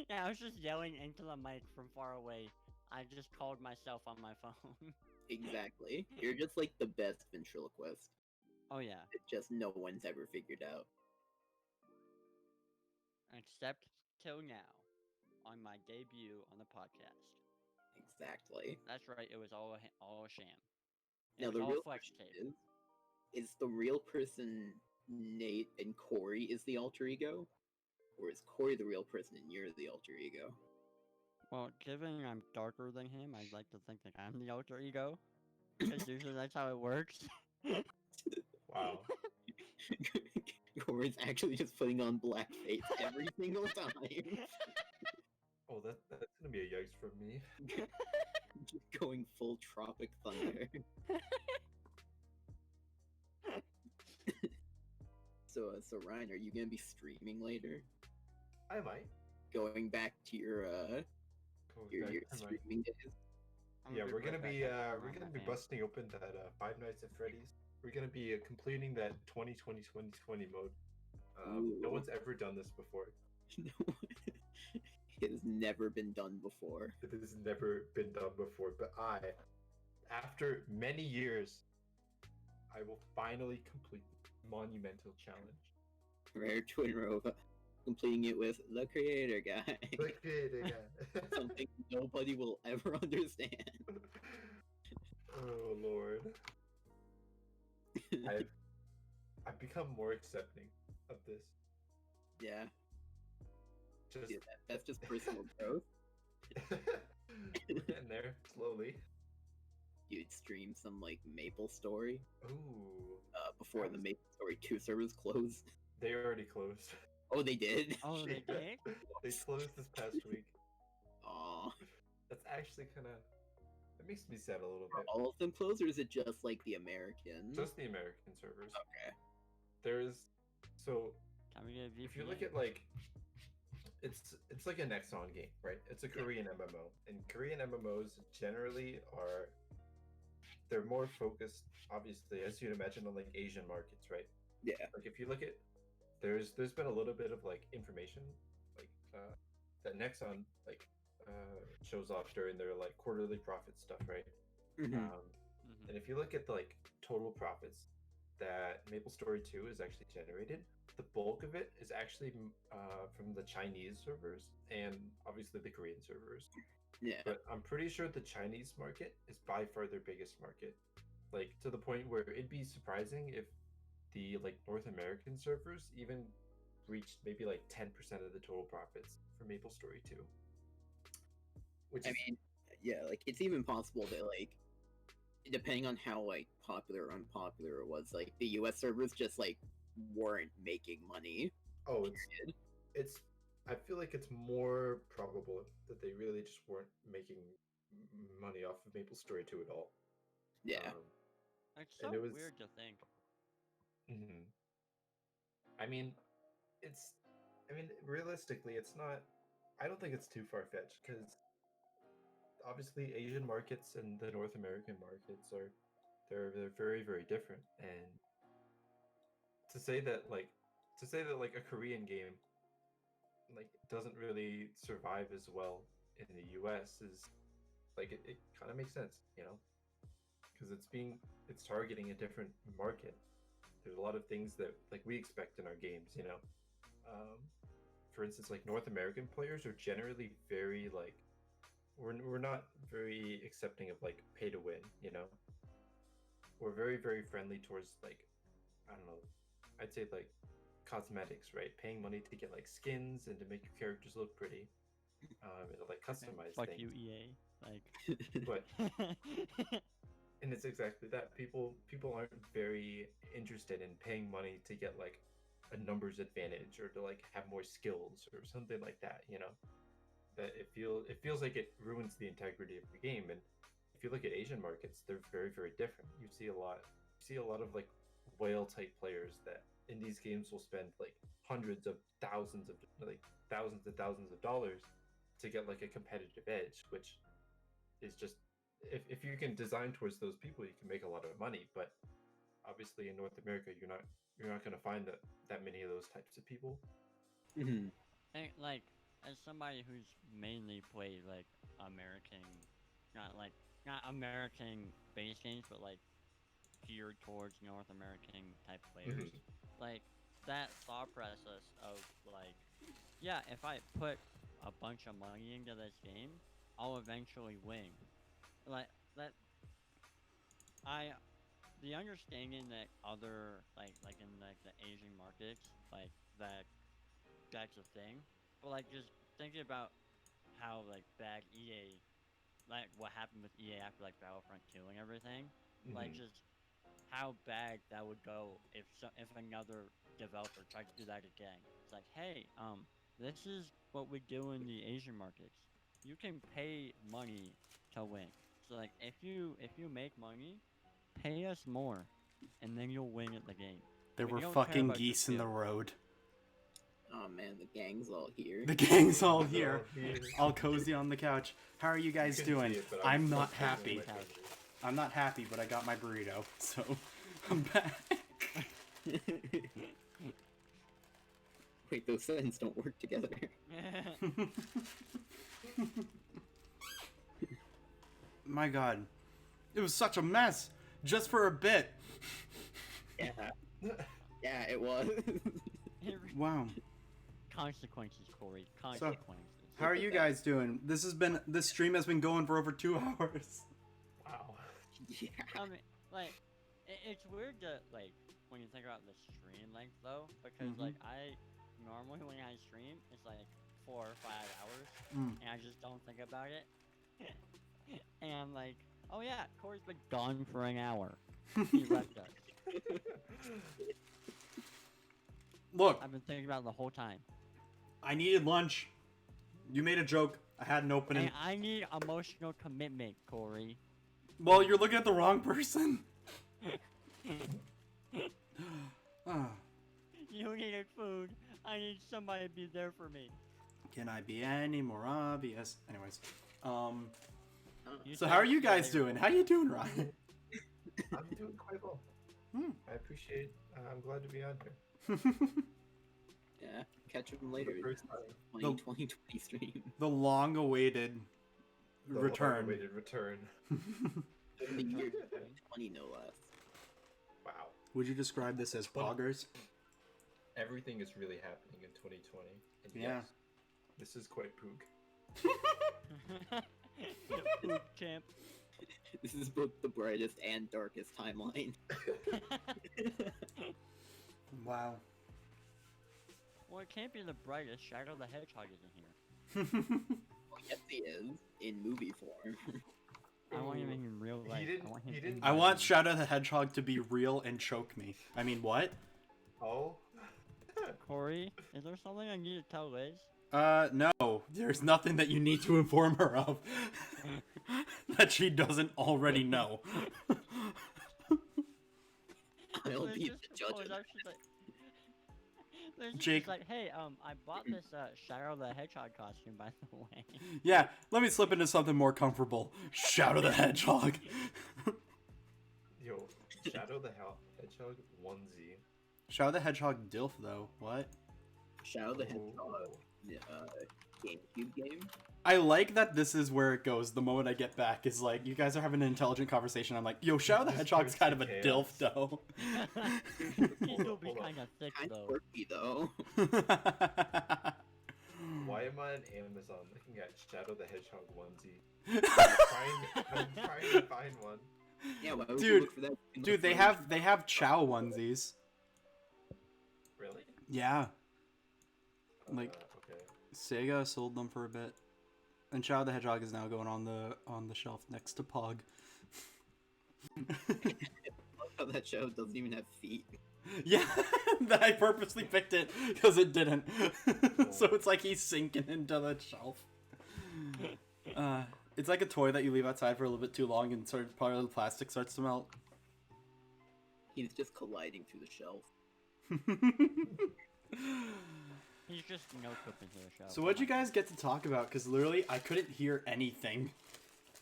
Yeah, I was just yelling into the mic from far away. I just called myself on my phone. Exactly. You're just like the best ventriloquist. Oh yeah, That just no one's ever figured out. except till now, on my debut on the podcast. Exactly. That's right, it was all a sham. It Now was the all real flex question tape. is the real person Nate and Corey is the alter ego? Or is Corey the real person and you're the alter ego? Well, given I'm darker than him, I'd like to think that I'm the alter ego. Because usually that's how it works. Wow. Corey's actually just putting on blackface every single time. Oh, that's gonna be a yikes from me. Just going full Tropic Thunder. So Ryan, are you gonna be streaming later? I might. Going back to your Going back to my- streaming days? Yeah, we're gonna be we're gonna be busting open that Five Nights at Freddy's. We're gonna be completing that 2020 mode. No Ooh. one's ever done this before. No, it has never been done before. It has never been done before, but after many years, I will finally complete the monumental challenge. Rare Twin Rova, completing it with the creator guy. The creator guy. Something nobody will ever understand. Oh Lord. I've become more accepting of this. Yeah, Just yeah that's just personal growth. we're getting there slowly. You'd stream some like Maple Story Ooh. before That the was- Maple Story 2 servers closed. They already closed. Oh, they did? Oh, they did? They closed this past week. Aw. That's actually kind of. It makes me sad a little Are bit. all of them closed, or is it just like the American? Just the American servers. Okay. There's so Can we get a VPN? if you look at like it's like a Nexon game, right? It's a Korean MMO, and Korean MMOs generally are they're more focused, obviously, as you'd imagine, on like Asian markets, right? Yeah. Like if you look at there's been a little bit of like information like that Nexon like shows off during their like quarterly profit stuff, right? Mhm. And if you look at the like total profits that Maple Story 2 is actually generated, the bulk of it is actually from the Chinese servers and obviously the Korean servers. Yeah. But I'm pretty sure the Chinese market is by far their biggest market. Like to the point where it'd be surprising if the like North American servers even reached maybe like 10% of the total profits for Maple Story 2. Which I is mean, yeah, like it's even possible that like, depending on how like popular or unpopular it was, like the U.S. servers just like weren't making money. oh Period. it's I feel like it's more probable that they really just weren't making money off of Maple Story 2 at all. Yeah. It's so and it was- weird to think. Mhm. I mean, realistically, it's not. I don't think it's too far fetched because obviously Asian markets and the North American markets are they're very very different, and to say that like a Korean game like doesn't really survive as well in the US is like it kind of makes sense, you know, because it's targeting a different market. There's a lot of things that like we expect in our games, you know. Um, for instance, like North American players are generally very like we're not very accepting of like pay to win, you know. We're very very friendly towards like I don't know, I'd say like cosmetics, right? Paying money to get like skins and to make your characters look pretty, and to like customize Fuck things. you, EA. Like. But and it's exactly that. People aren't very interested in paying money to get like a numbers advantage or to like have more skills or something like that, you know. That it feels like it ruins the integrity of the game. And if you look at Asian markets, they're very very different. You see a lot of like whale type players that in these games will spend like hundreds of thousands of like thousands and thousands of dollars to get like a competitive edge, which is just if you can design towards those people, you can make a lot of money. But obviously in North America, you're not going to find that many of those types of people. Mhm. And, like, as somebody who's mainly played like American, not like not American based games, but like geared towards North American type players, like that thought process of like, yeah, if I put a bunch of money into this game, I'll eventually win. Like that, I the understanding that other like in like the Asian markets, like that's a thing. But like just thinking about how like bad EA, like what happened with EA after like Battlefront 2 and everything, like Mm-hmm. just how bad that would go if another developer tried to do that again. It's like, hey, this is what we do in the Asian markets. You can pay money to win. So like if you make money, pay us more, and then you'll win at the game. There We were don't care fucking about your geese in the skill. road. Oh man, the gang's all here. The gang's all They're here, all cozy on the couch. How are you guys doing? I'm not happy. I'm not happy, but I got my burrito, so I'm back. Wait, those sentences don't work together. My god. It was such a mess. Just for a bit. Yeah. Yeah, it was. Wow. Consequences, Corey. Consequences. How are you guys doing? This stream has been going for over 2 hours. Wow. Yeah. I mean, like, it's weird that, like, when you think about the stream length, though, because, Mhm. like, I normally, when I stream, it's like 4 or 5 hours, Mm. and I just don't think about it. And I'm like, oh yeah, Corey's been gone for an hour. He left us. Look, I've been thinking about it the whole time. I needed lunch. You made a joke. I had an opening. And I need emotional commitment, Corey. Well, you're looking at the wrong person. Ah, You needed food. I need somebody to be there for me. can I be any more obvious? Anyways, You so said how are you guys earlier- doing? How you doing, Ryan? I'm doing quite well. I appreciate. I'm glad to be on here. Yeah. Catch him later. For the first time. 2020 stream. The long-awaited The return. long-awaited return. The year 2020, no less. Wow. Would you describe this as poggers? Everything is really happening in 2020. And Yeah. yes, this is quite poog. The food champ. This is both the brightest and darkest timeline. Wow. Well, it can't be the brightest. Shadow the Hedgehog is in here. Oh, yes, he is in movie form. I want him in real life. didn't- I want he him didn't- in I real want life. Shadow the Hedgehog to be real and choke me. I mean, what? Oh. Corey, is there something I need to tell Liz? No. There's nothing that you need to inform her of that she doesn't already know. I'll Liz be just the judge of proposed, that. she's like, There's just Jake- like, hey, I bought this Shadow the Hedgehog costume, by the way. Yeah, let me slip into something more comfortable. Shadow the Hedgehog. Yo, Shadow the Hedgehog onesie. Shadow the Hedgehog DILF though. What? Shadow the Oh. Hedgehog GameCube game. I like that this is where it goes. The moment I get back is like, you guys are having an intelligent conversation. I'm like, yo, Shadow the This Hedgehog's turns kind of to a chaos. DILF though. He's gonna be Hold on. kind of thick Kind of though. quirky though. Why am I on Amazon looking at Shadow the Hedgehog onesie? I'm trying to find one. Yeah, why would you Dude, look for that in the Dude, they fridge? have Chow onesies. Really? Yeah, Like- Okay. Sega sold them for a bit, and Shadow the Hedgehog is now going on the shelf next to Pog. How that show doesn't even have feet. Yeah, I purposely picked it because it didn't. So it's like he's sinking into the shelf. It's like a toy that you leave outside for a little bit too long, and part of the plastic starts to melt. He's just colliding through the shelf. He's just no clipping to the show. So what'd you guys get to talk about? Because literally, I couldn't hear anything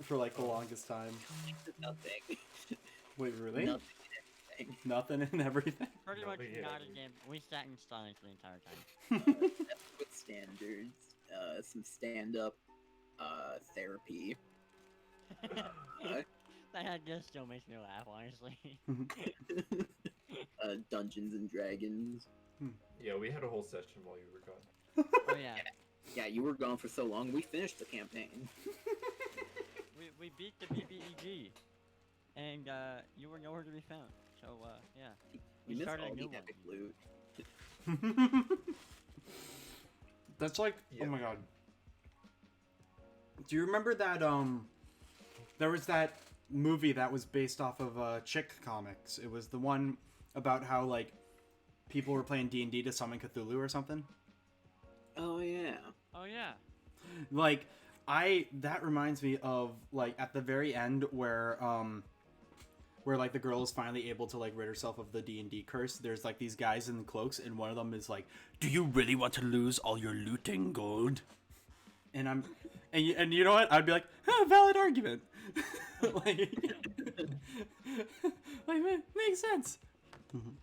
for like the longest time. Nothing. Wait, really? Nothing and everything. Nothing and everything? Pretty No, much we- not yeah, again. We sat in silence the entire time. With standards, some stand-up, therapy. That just still makes me laugh, honestly. Dungeons and Dragons. Yeah, we had a whole session while you were gone. Oh yeah, Yeah, you were gone for so long. We finished the campaign. we beat the BBEG, and you were nowhere to be found. So yeah, You We missed started a all the new one. epic loot. That's like, Yeah. oh my god. Do you remember that, there was that movie that was based off of, Chick comics. It was the one about how, like, people were playing D&D to summon Cthulhu or something. Oh yeah. oh yeah. Like, that reminds me of, like, at the very end where like, the girl is finally able to, like, rid herself of the D&D curse, there's, like, these guys in cloaks, and one of them is like, do you really want to lose all your looting gold? And you know what? I'd be like, valid argument. like, makes sense.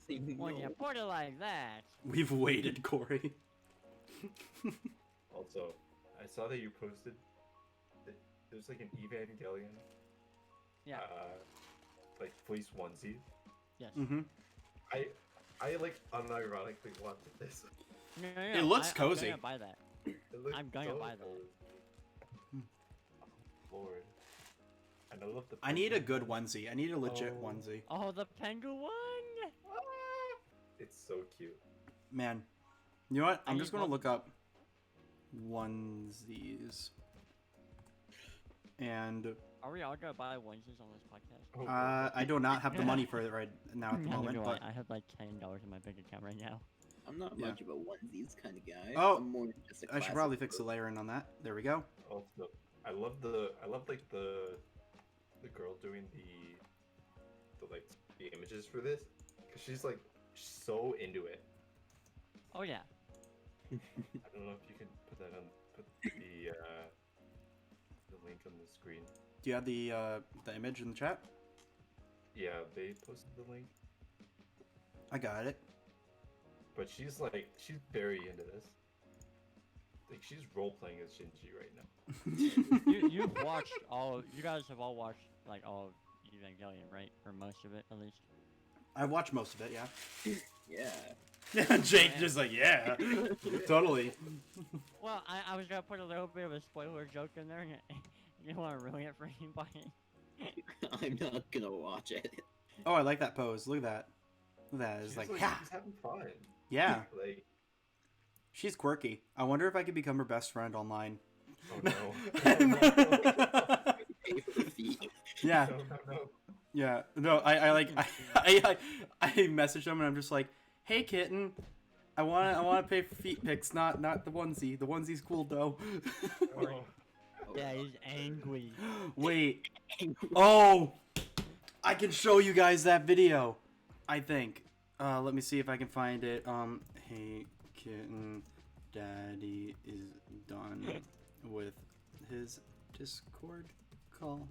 When you put it like that, We've waited, Corey. Also, I saw that you posted that there's like an Evangelion, yeah, like fleece onesie. yes. Mm-hmm. I like unironically wanted this. No, It looks I'm cozy. gonna buy that. It looks I'm gonna so buy that. cool. Oh, Lord. And I love the. I need a penguin. good onesie. I need a legit Oh. onesie. Oh, the penguin one. It's so cute. Man, you know what? I I'm need just gonna one. look up onesies. And Are we all gonna buy onesies on this podcast? Oh, I do not have the money for it right now at the Neither moment. do But I have like $10 in my bank account right now. I'm not Yeah. much of a onesies kind of guy. Oh, I'm more just a I should classic probably fix the book. layering on that. There we go. Also, I love like the girl doing the images for this, cause she's like so into it. Oh yeah. I don't know if you can put the link on the screen. Do you have the image in the chat? Yeah, they posted the link, I got it. but she's very into this. Like she's role playing as Shinji right now. You've watched all. You guys have all watched like all of Evangelion, right? Or most of it, at least. I watched most of it. Yeah. Yeah. Yeah. Jake Yeah. just like yeah, totally. Well, I was gonna put a little bit of a spoiler joke in there, and you didn't want to ruin it for anybody. I'm not gonna watch it. Oh, I like that pose. Look at that. Look at that. It's She's like, like yeah, she's having fun. yeah. Like, She's quirky. I wonder if I could become her best friend online. oh no. Oh, no. Pay for the feet. Yeah. No. Yeah, no, I like I messaged him and I'm just like, hey kitten, I wanna pay for feet pics, not the onesie. The onesie's cool though. Oh. Yeah, he's angry. Wait, oh, I can show you guys that video. I think. Let me see if I can find it. Hey Kitten, Daddy is done with his Discord call.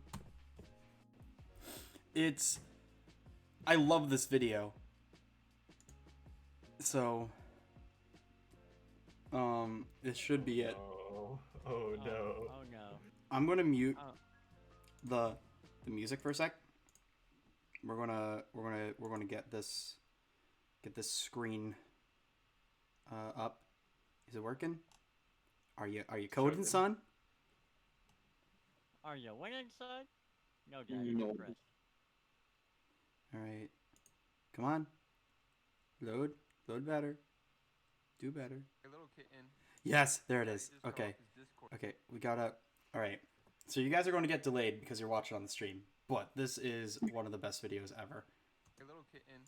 I love this video. So, it should be it. Oh no. Oh no. I'm gonna mute Oh. the music for a sec. We're gonna get this screen up. Is it working? Are you coding, son? Are you winning, son? No, Daddy. No. Press. All right, come on. Load better. Do better. Hey, little kitten. Yes, there it Daddy is. just got Okay. off his Discord. Okay, we gotta. All right. So you guys are going to get delayed because you're watching on the stream, but this is one of the best videos ever. Hey, little kitten.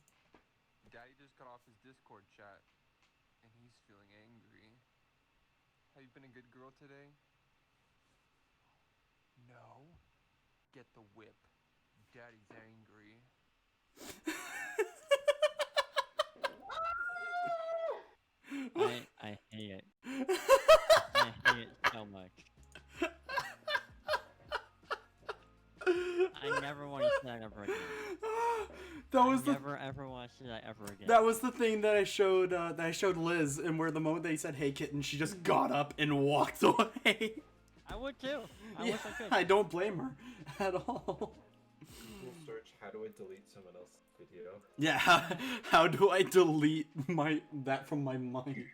Daddy just got off his Discord chat, and he's feeling angry. Have you been a good girl today? No. Get the whip. Daddy's angry. I hate it. I hate it so much. I never want to see that ever again. That was I never ever want to see that ever again. that was the thing that I showed Liz, and where the moment they said "Hey kitten," she just got up and walked away. I would too. I Yeah, wish I could. I don't blame her at all. Google search how do I delete someone else's video? Yeah, how do I delete that from my mind?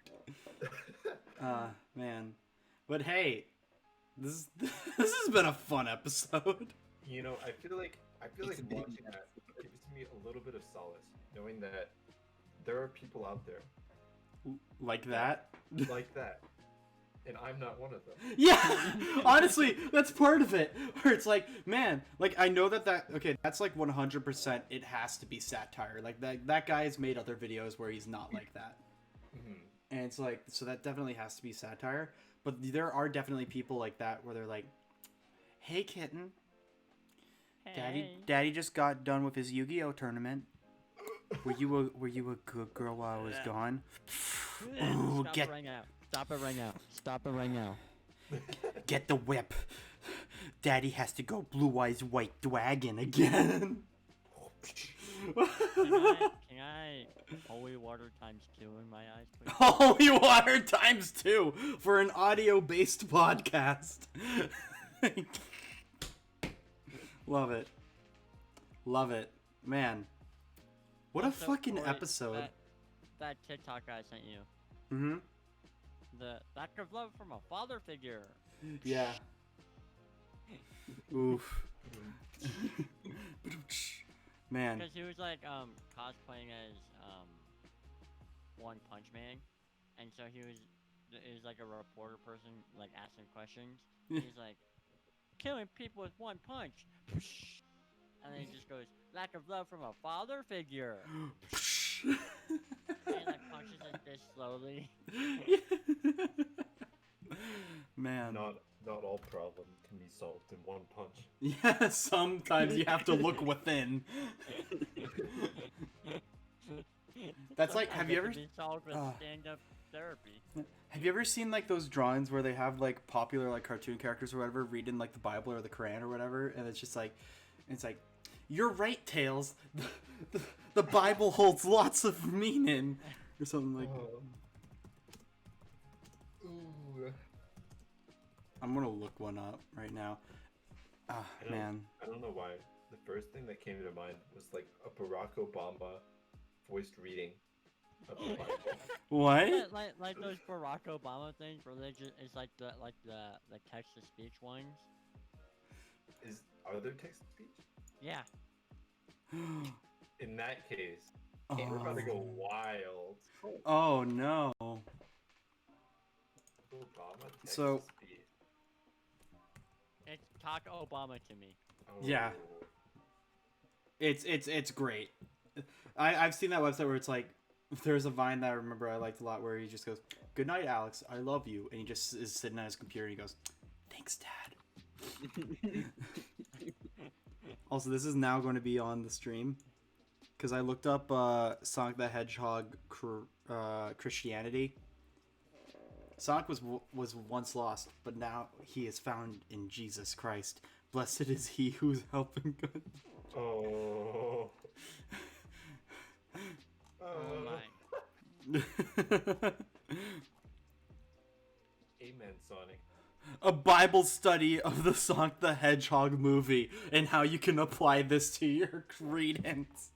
Man, but hey, this has been a fun episode. You know, I feel like watching that gives me a little bit of solace, knowing that there are people out there Like that. like that, and I'm not one of them. Yeah, honestly, that's part of it. Where it's like, man, like I know that okay, that's like 100%. It has to be satire. Like that guy has made other videos where he's not like that, and it's like, so that definitely has to be satire. But there are definitely people like that where they're like, "Hey, kitten, Hey. Daddy just got done with his Yu-Gi-Oh tournament. Were you a good girl while I was gone? Ooh, Stop it right now. Stop it right now. Stop it right now. Get the whip. Daddy has to go Blue Eyes White Dragon again." Can I holy water times 2 in my eyes, please? Holy water times 2 for an audio-based podcast. Love it. Love it. Man. What a Also, fucking Corey, episode. That TikTok I sent you. Mm-hmm. The lack of love from a father figure. Yeah. Oof. Man. Because he was like cosplaying as One Punch Man, and so he was like a reporter person like asking questions. He's like killing people with one punch, and then he just goes lack of love from a father figure. And he like punches it this slowly. Man. Not all problems can be solved in one punch. Yeah, sometimes you have to look within. That's like, have Sometimes you it ever can be solved with uh, stand-up therapy? have you ever seen like those drawings where they have like popular like cartoon characters or whatever reading like the Bible or the Quran or whatever, and it's just like, "You're right, Tails. The Bible holds lots of meaning," or something like that. Ooh. I'm gonna look one up right now. Ah, I don't- man. I don't know why. The first thing that came to mind was like a Barack Obama voiced reading of the Bible. What? Yeah, like those Barack Obama things where they just it's like the text to speech ones. Are there text to speech? Yeah. In that case, we're about to go wild. Oh no. Obama text So- to speech. It's talk Obama to me. Oh. Yeah. It's great. I've seen that website where it's like, there's a Vine that I remember I liked a lot where he just goes, "Good night, Alex. I love you," and he just is sitting at his computer and he goes, "Thanks, Dad." Also, this is now going to be on the stream because I looked up Sonic the Hedgehog Christianity, Sonic was once lost, but now he is found in Jesus Christ. Blessed is he who's helping good. Oh. Oh my. Amen, Sonic. A Bible study of the Sonic the Hedgehog movie and how you can apply this to your credence.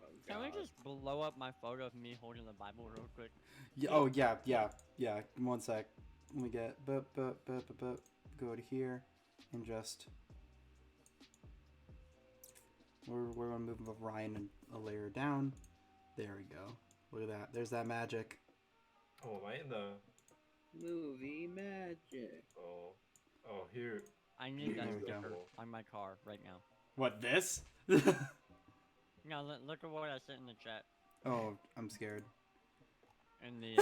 Oh, Can we God. just blow up my photo of me holding the Bible real quick? Yeah, oh yeah. 1 sec. Let me get go to here and just we're gonna move Ryan a layer down. There we go. Look at that. There's that magic. Oh, am I in the? Movie magic. Oh, here. I need that There we go. sticker on my car right now. What, this? Now look at what I sent in the chat. Oh, I'm scared. In the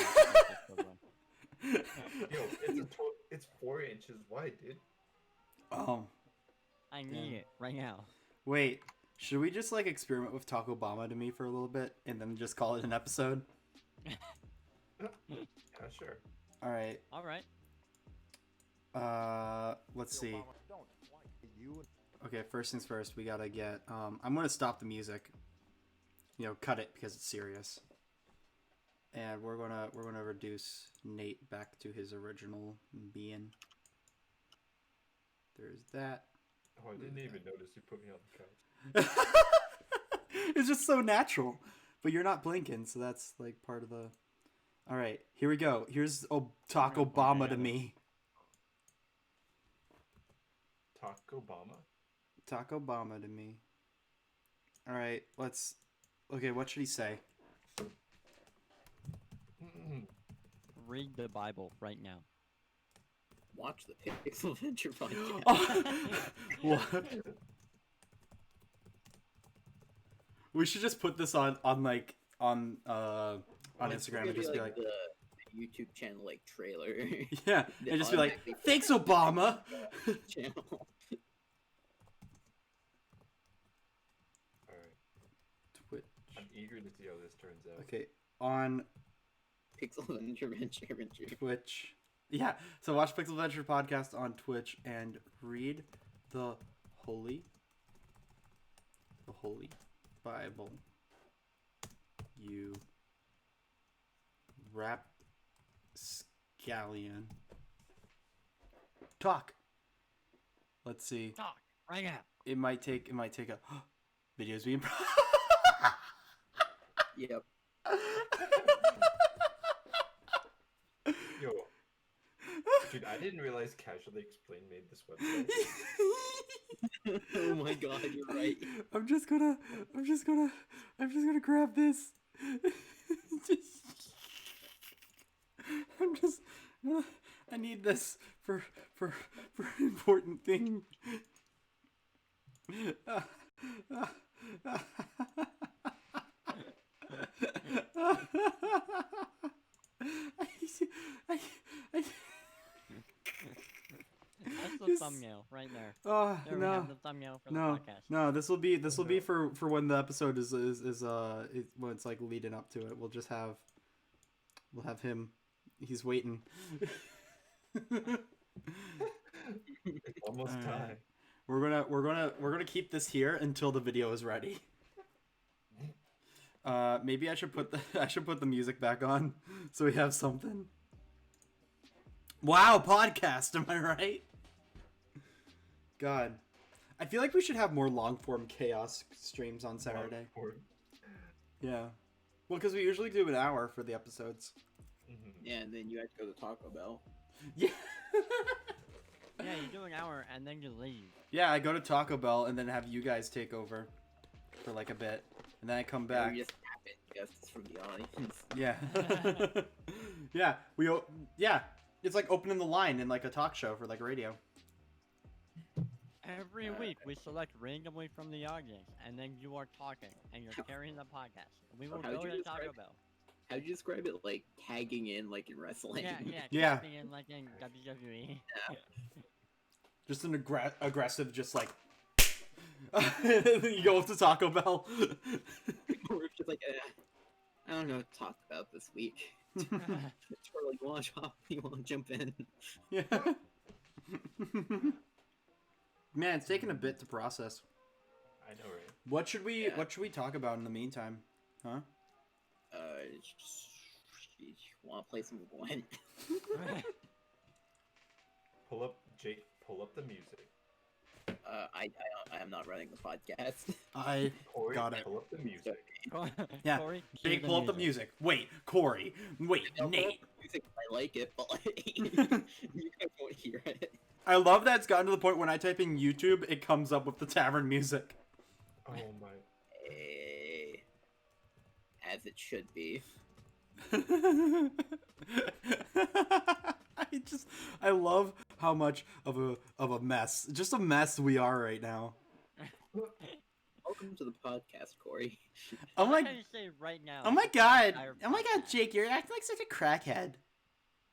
Yo, it's 4 inches wide, dude. Oh, I need it right now. wait. Should we just like experiment with Taco Obama to me for a little bit and then just call it an episode? Yeah, sure. All right. All right. Let's see. Okay, first things first, we gotta get. I'm gonna stop the music. You know, cut it because it's serious. And we're gonna reduce Nate back to his original being. There's that. Oh, I didn't even notice you put me on the couch. It's just so natural, but you're not blinking, so that's like part of the. All right, here we go. Here's Talk Obama to me. Talk Obama. Talk Obama to me. All right, let's. Okay, what should he say? Read the Bible right now. Watch the Pixel Adventure podcast. What? We should just put this on Instagram and just be like, the YouTube channel like trailer. yeah, The and just be like, automatically- thanks Obama. channel. Alright, Twitch. I'm eager to see how this turns out. Okay, on Pixel Adventure. Twitch. Yeah, so watch Pixel Adventure podcast on Twitch and read the Holy Bible. You rapscallion. Talk. Let's see. Talk right now. It might take a videos being Yep. Yo, dude, I didn't realize Casually Explained made this website. Oh my God, you're right. I'm just gonna grab this. I need this for an important thing. That's the Yes. thumbnail right there. Oh There we have the thumbnail for the podcast. no. This will be for when the episode is when it's like leading up to it. We'll have him. He's waiting. It's almost Alright. time. We're gonna keep this here until the video is ready. Maybe I should put the music back on so we have something. Wow, podcast, am I right? God. I feel like we should have more long form chaos streams on Saturday. Yeah. Well, because we usually do an hour for the episodes. Mhm. Yeah, and then you have to go to Taco Bell. Yeah. Yeah, you do an hour and then you leave. Yeah, I go to Taco Bell and then have you guys take over for like a bit. And then I come back. We just tap it guests from the audience. Yeah. Yeah. It's like opening the line in like a talk show for like radio. Every week we select randomly from the audience, and then you are talking, and you're carrying the podcast. We will How'd go you to describe Taco it? Bell. How'd you describe it? Like tagging in, like in wrestling. Yeah, Yeah. tapping in like in WWE. Just an aggressive, just like. You go up to Taco Bell. Or it's just like, I don't know what to talk about this week. Totally want to hop, you want to jump in. Yeah. Man, it's taking a bit to process. I know, right? What should we Yeah. What should we talk about in the meantime? Huh? Want to play some Gwent? Pull up the music. I'm not running the podcast. I Korey, got it. pull up the music. Yeah. Corey, cue Jake, pull up the music. Wait, Corey. Wait, I'll pull up Nate. the music if I like it, but like, you guys won't hear it. I love that it's gotten to the point when I type in YouTube, it comes up with the tavern music. Oh my. Eh, as it should be. I love how much of a mess, just a mess we are right now. Welcome to the podcast, Corey. Oh my, I'm gonna say right now. oh my god, entire oh my god, podcast. Jake, you're acting like such a crackhead.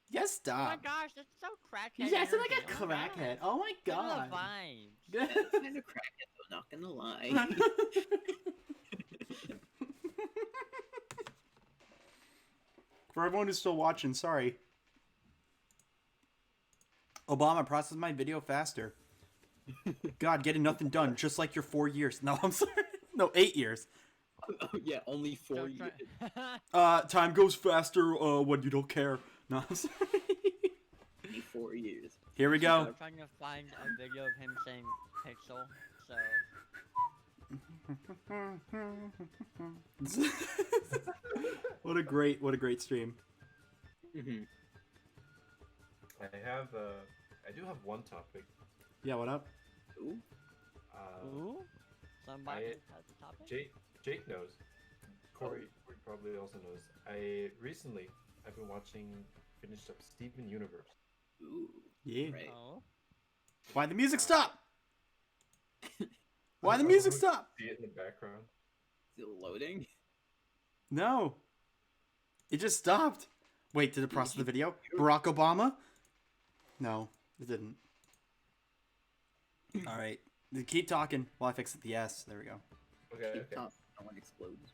Yes, Oh my stop. gosh, that's so crackhead. You acting like energy. a Oh my crackhead. gosh. Oh my Feel the god. vibes. That's kind of crackhead, though, not gonna lie. For everyone who's still watching, sorry. Obama, process my video faster. God, getting nothing done, just like your 4 years. No, I'm sorry. No, 8 years. Oh, yeah, only 4 Don't years. try- Time goes faster when you don't care. No, I'm sorry. Only 4 years. Here we go. I'm trying to find a video of him saying pixel, so What a great stream. Mm-hmm. I do have one topic. Yeah, what up? Ooh. ooh, somebody I- has a topic. Jake knows. Corey probably also knows. I've been finished up Steven Universe. Ooh. Yeah. Right. Oh, Why the music stop? Why the music stop? See it in the background. Still loading? No. It just stopped. Wait, did it process the video? Barack Obama? No, it didn't. All right. Keep talking while I fix it. The S. There we go. Okay. Keep talking, no one explodes.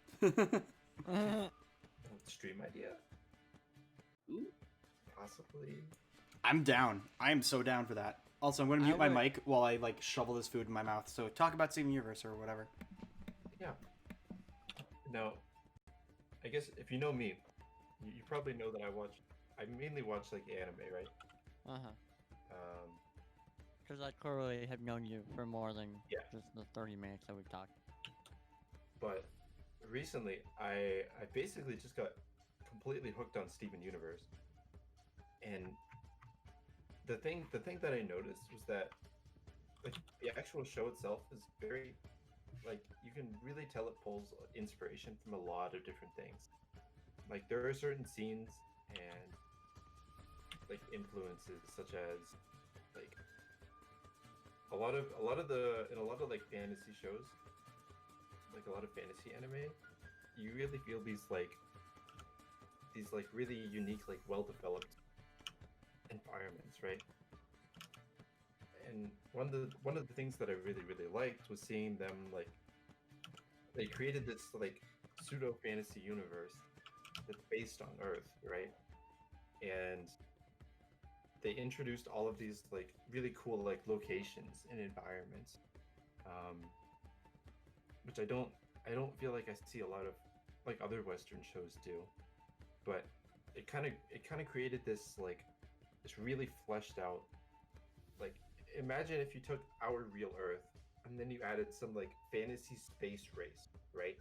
Stream idea. Ooh. Possibly. I'm down. I am so down for that. Also, I'm going to mute my would- mic while I like shovel this food in my mouth. So talk about Steven Universe or whatever. Yeah. Now, I guess if you know me, you probably know that I mainly watch like anime, right? Um, Because I clearly have known you for more than Yeah. just the 30 minutes that we've talked. but recently I basically just got completely hooked on Steven Universe, and the thing that I noticed was that like the actual show itself is very like you can really tell it pulls inspiration from a lot of different things. Like there are certain scenes and like influences such as like a lot of like fantasy shows, like a lot of fantasy anime, you really feel these really unique, like well developed environments, right? And one of the things that I really liked was seeing them like they created this like pseudo fantasy universe that's based on Earth, right? And they introduced all of these like really cool like locations and environments, which I don't feel like I see a lot of like other Western shows do. But it kind of created this like this really fleshed out, like imagine if you took our real Earth and then you added some like fantasy space race, right?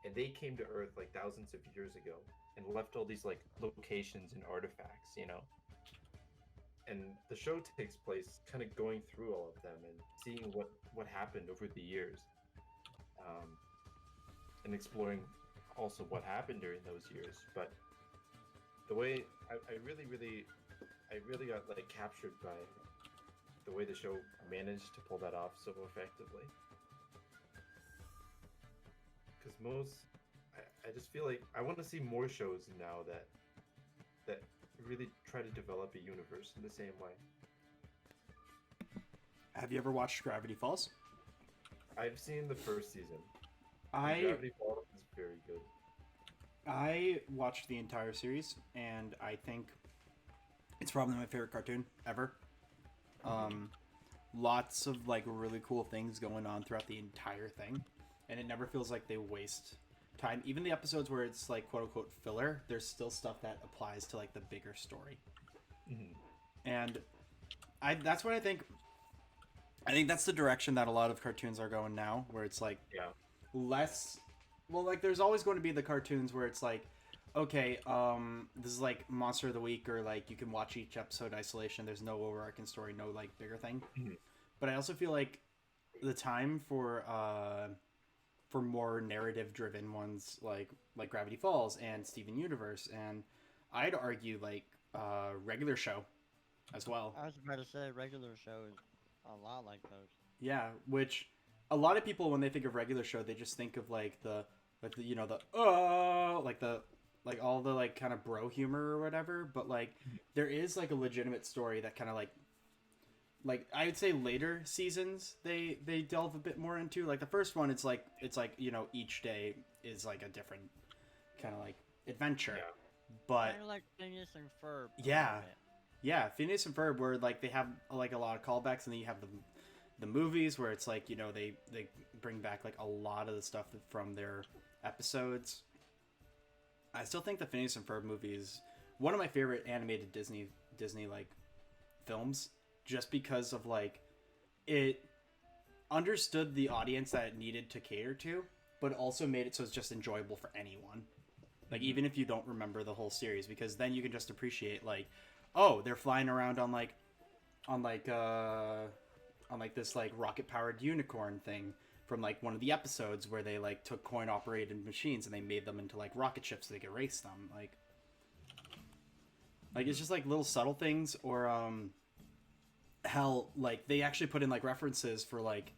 And they came to Earth like thousands of years ago and left all these like locations and artifacts, you know. And the show takes place kind of going through all of them and seeing what happened over the years, and exploring also what happened during those years. But the way I really got like captured by the way the show managed to pull that off so effectively. Because I just feel like I want to see more shows now that really try to develop a universe in the same way. Have you ever watched Gravity Falls? I've seen the first season. I Gravity Falls is very good. I watched the entire series, and I think it's probably my favorite cartoon ever. Lots of like really cool things going on throughout the entire thing, and it never feels like they waste time. Even the episodes where it's like quote unquote filler, there's still stuff that applies to like the bigger story. And that's what I think. I think that's the direction that a lot of cartoons are going now, where it's like less. Well, like there's always going to be the cartoons where it's like, okay, this is like Monster of the Week, or like you can watch each episode in isolation. There's no overarching story, no like bigger thing. But I also feel like the time for more narrative driven ones like Gravity Falls and Steven Universe, and I'd argue like Regular Show as well. I was about to say regular show is a lot like those. Yeah, which a lot of people when they think of Regular Show, they just think of like the you know the like all the like kind of bro humor or whatever, but like there is like a legitimate story that kind of like I would say later seasons they delve a bit more into. Like the first one, it's like you know each day is like a different kind of like adventure, but Kind of like Phineas and Ferb. yeah, Phineas and Ferb, where like they have like a lot of callbacks, and then you have the movies where it's like, you know, they bring back like a lot of the stuff from their episodes. I still think the Phineas and Ferb movie is one of my favorite animated Disney like films, just because of like it understood the audience that it needed to cater to, but also made it so it's just enjoyable for anyone. Like even if you don't remember the whole series, because then you can just appreciate like, oh, they're flying around on this like rocket powered unicorn thing from like one of the episodes where they like took coin operated machines and they made them into like rocket ships so they could race them. Like it's just like little subtle things, or how like they actually put in like references for like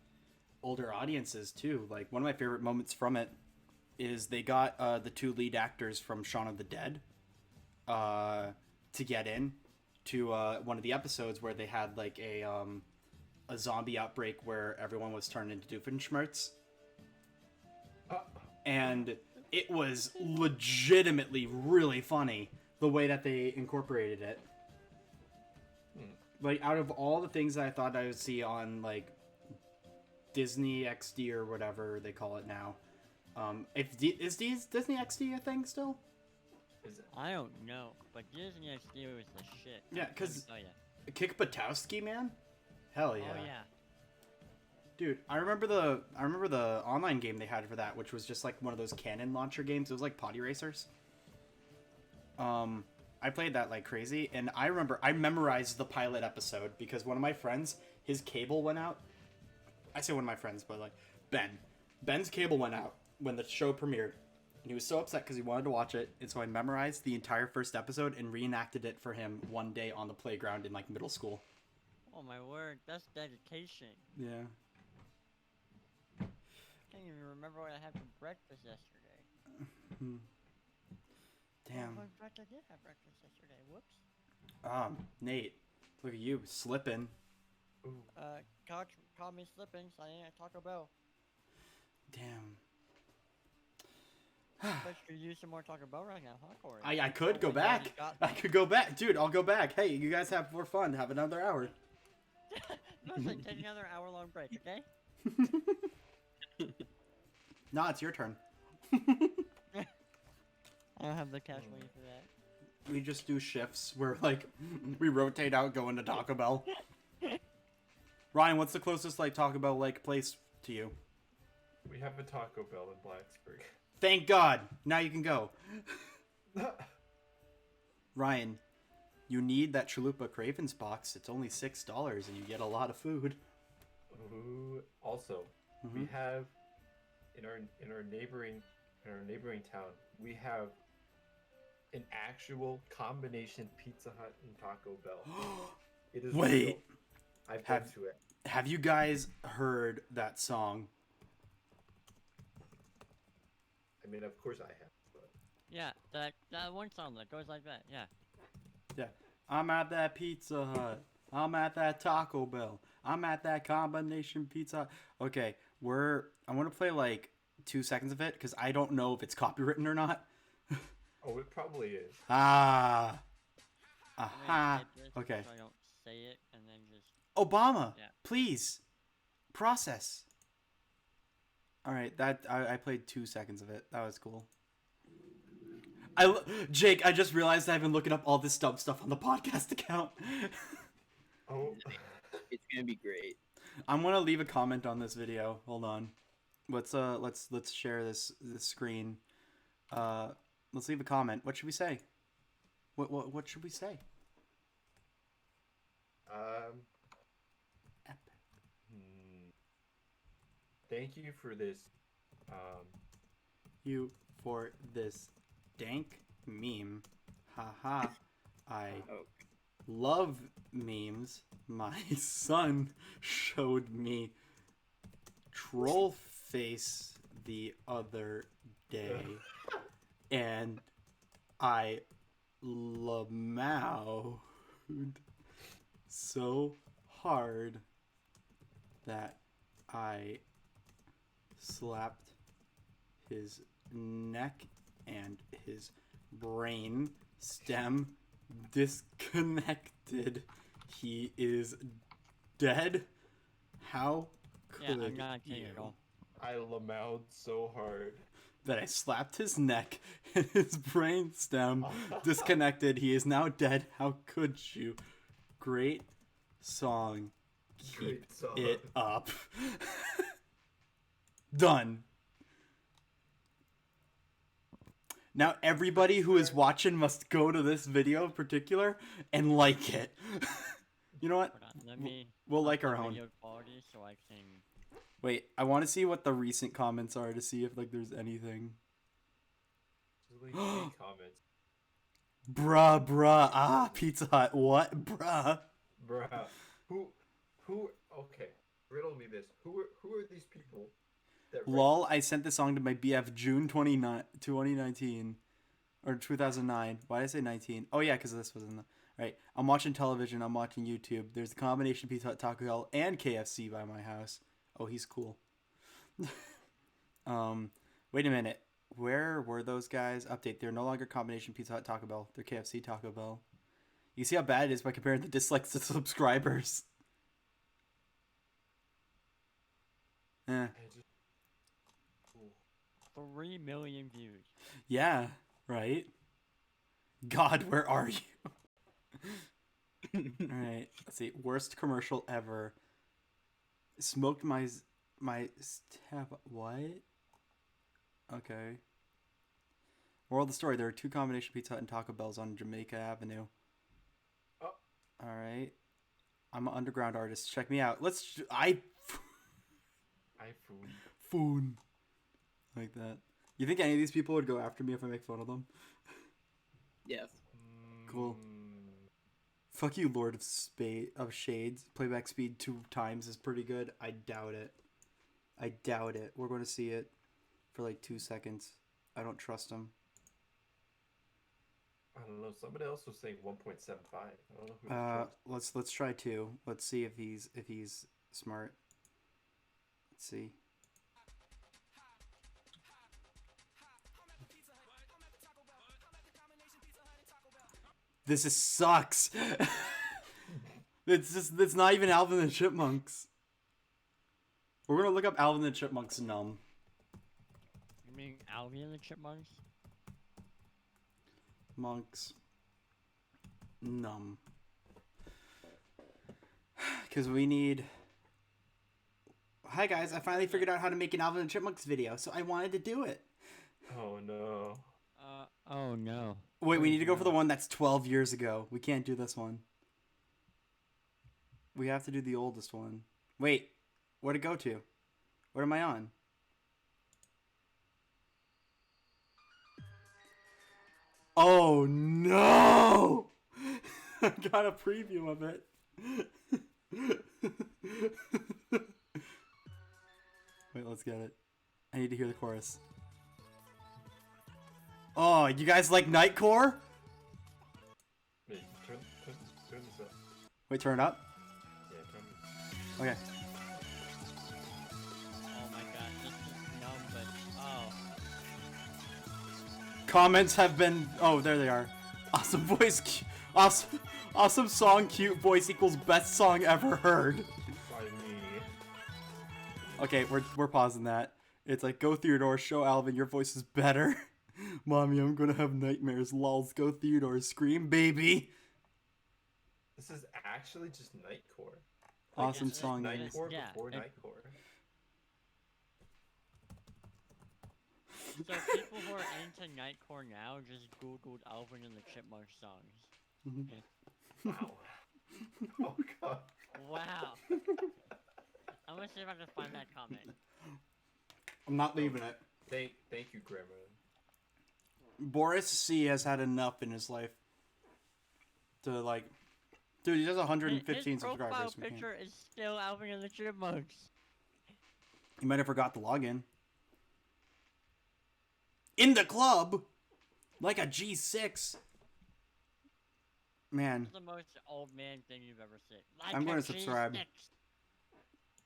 older audiences too. Like one of my favorite moments from it is they got the two lead actors from Shaun of the Dead to get in to one of the episodes where they had like a zombie outbreak where everyone was turned into Doofenshmirtz. And it was legitimately really funny the way that they incorporated it. Like out of all the things that I thought I would see on like Disney XD or whatever they call it now, is Disney XD a thing still? Is it? I don't know, but Disney XD was the shit. Yeah, because Oh yeah. Kick Buttowski, man, hell yeah. Oh yeah. Dude, I remember the online game they had for that, which was just like one of those cannon launcher games. It was like Potty Racers. I played that like crazy, and I remember I memorized the pilot episode because one of my friends, his cable went out. I say one of my friends, but like Ben's cable went out when the show premiered, and he was so upset because he wanted to watch it, and so I memorized the entire first episode and reenacted it for him one day on the playground in like middle school. Oh my word, that's dedication. Yeah. Can't even remember what I had for breakfast yesterday. Damn. Oh, in fact, I did have breakfast yesterday. Whoops. Nate, look at you slipping. Coach caught me slipping, so I ate at Taco Bell. Damn. But you could use some more Taco Bell right now, huh, Corey? I could go Oh, yeah, back. you got- I could go back, dude. I'll go back. Hey, you guys have more fun. Have another hour. No, it's like take another hour-long break, okay? Nah, it's your turn. I don't have the cash money for that. We just do shifts where like we rotate out going to Taco Bell. Ryan, what's the closest like Taco Bell like place to you? We have a Taco Bell in Blacksburg. Thank God. Now you can go. Ryan, you need that Chalupa Cravens box. It's only $6 and you get a lot of food. Ooh. Also, we have in our neighboring town, we have an actual combination Pizza Hut and Taco Bell. It is Wait. real. I've been to it. Have you guys heard that song? I mean, of course I have. But... Yeah, that one song that goes like that, yeah. Yeah. I'm at that Pizza Hut. I'm at that Taco Bell. I'm at that combination Pizza Hut. Okay, I want to play like 2 seconds of it because I don't know if it's copywritten or not. Oh, it probably is. Ah. I'm gonna Aha. type this Okay. so I don't say it and then just. Obama. Yeah. Please. Process. All right. That I played 2 seconds of it. That was cool. Jake, I just realized I've been looking up all this dumb stuff on the podcast account. Oh. It's gonna be great. I'm gonna leave a comment on this video. Hold on. Let's share this screen. Let's leave a comment. What should we say? What should we say? Thank you for this. You for this dank meme. Haha. I Oh, love memes. My son showed me troll face the other day, and I lamowed so hard that I slapped his neck and his brain stem disconnected. He is dead. How Yeah, could I'm not kidding you? at all. I lamowed so hard. That I slapped his neck and his brain stem disconnected. He is now dead. How could you? Great song. Keep Great song. it up. Done. Now everybody who is watching must go to this video in particular and like it. You know what? Hold on, let me. We'll up like the our own. video quality so I can. Wait, I want to see what the recent comments are to see if like there's anything. Just leave any comments. Bruh, ah, Pizza Hut, what, bruh? Bruh. Who, okay, riddle me this. Who are these people that write- Lol, I sent this song to my BF June 2019, or 2009. Why did I say 19? Oh yeah, because this was in the, right. I'm watching television, I'm watching YouTube. There's a combination Pizza Hut, Taco Bell, and KFC by my house. Oh, he's cool. Wait a minute. Where were those guys? Update. They're no longer combination Pizza Hut, Taco Bell. They're KFC, Taco Bell. You see how bad it is by comparing the dislikes to subscribers. Eh. I just- Ooh. 3 million views. Yeah, right? God, where are you? Alright, let's see. Worst commercial ever. Smoked my what? Okay. Moral of the story, there are 2 combination Pizza Hut and Taco Bells on Jamaica Avenue. Oh. Alright. I'm an underground artist. Check me out. iPhone. Foon. Like that. You think any of these people would go after me if I make fun of them? yes. Cool. Fuck you, Lord of Shades. Playback speed 2 times is pretty good. I doubt it. I doubt it. We're going to see it for like 2 seconds. I don't trust him. I don't know. Somebody else was saying 1.75. I don't know who. to trust. Let's try 2. Let's see if he's smart. Let's see. This sucks. It's not even Alvin and the Chipmunks. We're gonna look up Alvin and the Chipmunks numb. You mean Alvin and the Chipmunks? Monks. Numb. Because we need... Hi guys, I finally figured out how to make an Alvin and Chipmunks video, so I wanted to do it. Oh no. Oh no. Wait, we need to go for the one that's 12 years ago. We can't do this one. We have to do the oldest one. Wait, where'd it go to? What am I on? Oh no! I got a preview of it. Wait, let's get it. I need to hear the chorus. Oh, you guys like Nightcore? Wait, turn this up. Wait, turn it up? Yeah, turn this. Okay. Oh my god, this is numb, but oh. Comments have been. Oh, there they are. Awesome voice. Awesome song. Cute voice equals best song ever heard. By me. Okay, we're pausing that. It's like, go Theodore, show Alvin your voice is better. Mommy, I'm gonna have nightmares. Lols, go Theodore, scream baby. This is actually just Nightcore. Awesome it's just song. Nightcore Yeah, before it- Nightcore. So people who are into Nightcore now just googled Alvin and the Chipmunks songs. Wow. Oh god. Wow. I'm gonna see if I can find that comment. I'm not leaving it. Thank you, Grandma. Boris C has had enough in his life to like, dude. He has 115 His profile subscribers. We can't- picture is still Alvin and the Chipmunks. He might have forgot the login. In the club, like a G6. Man, It's the most old man thing you've ever seen. Like I'm a gonna subscribe. G6.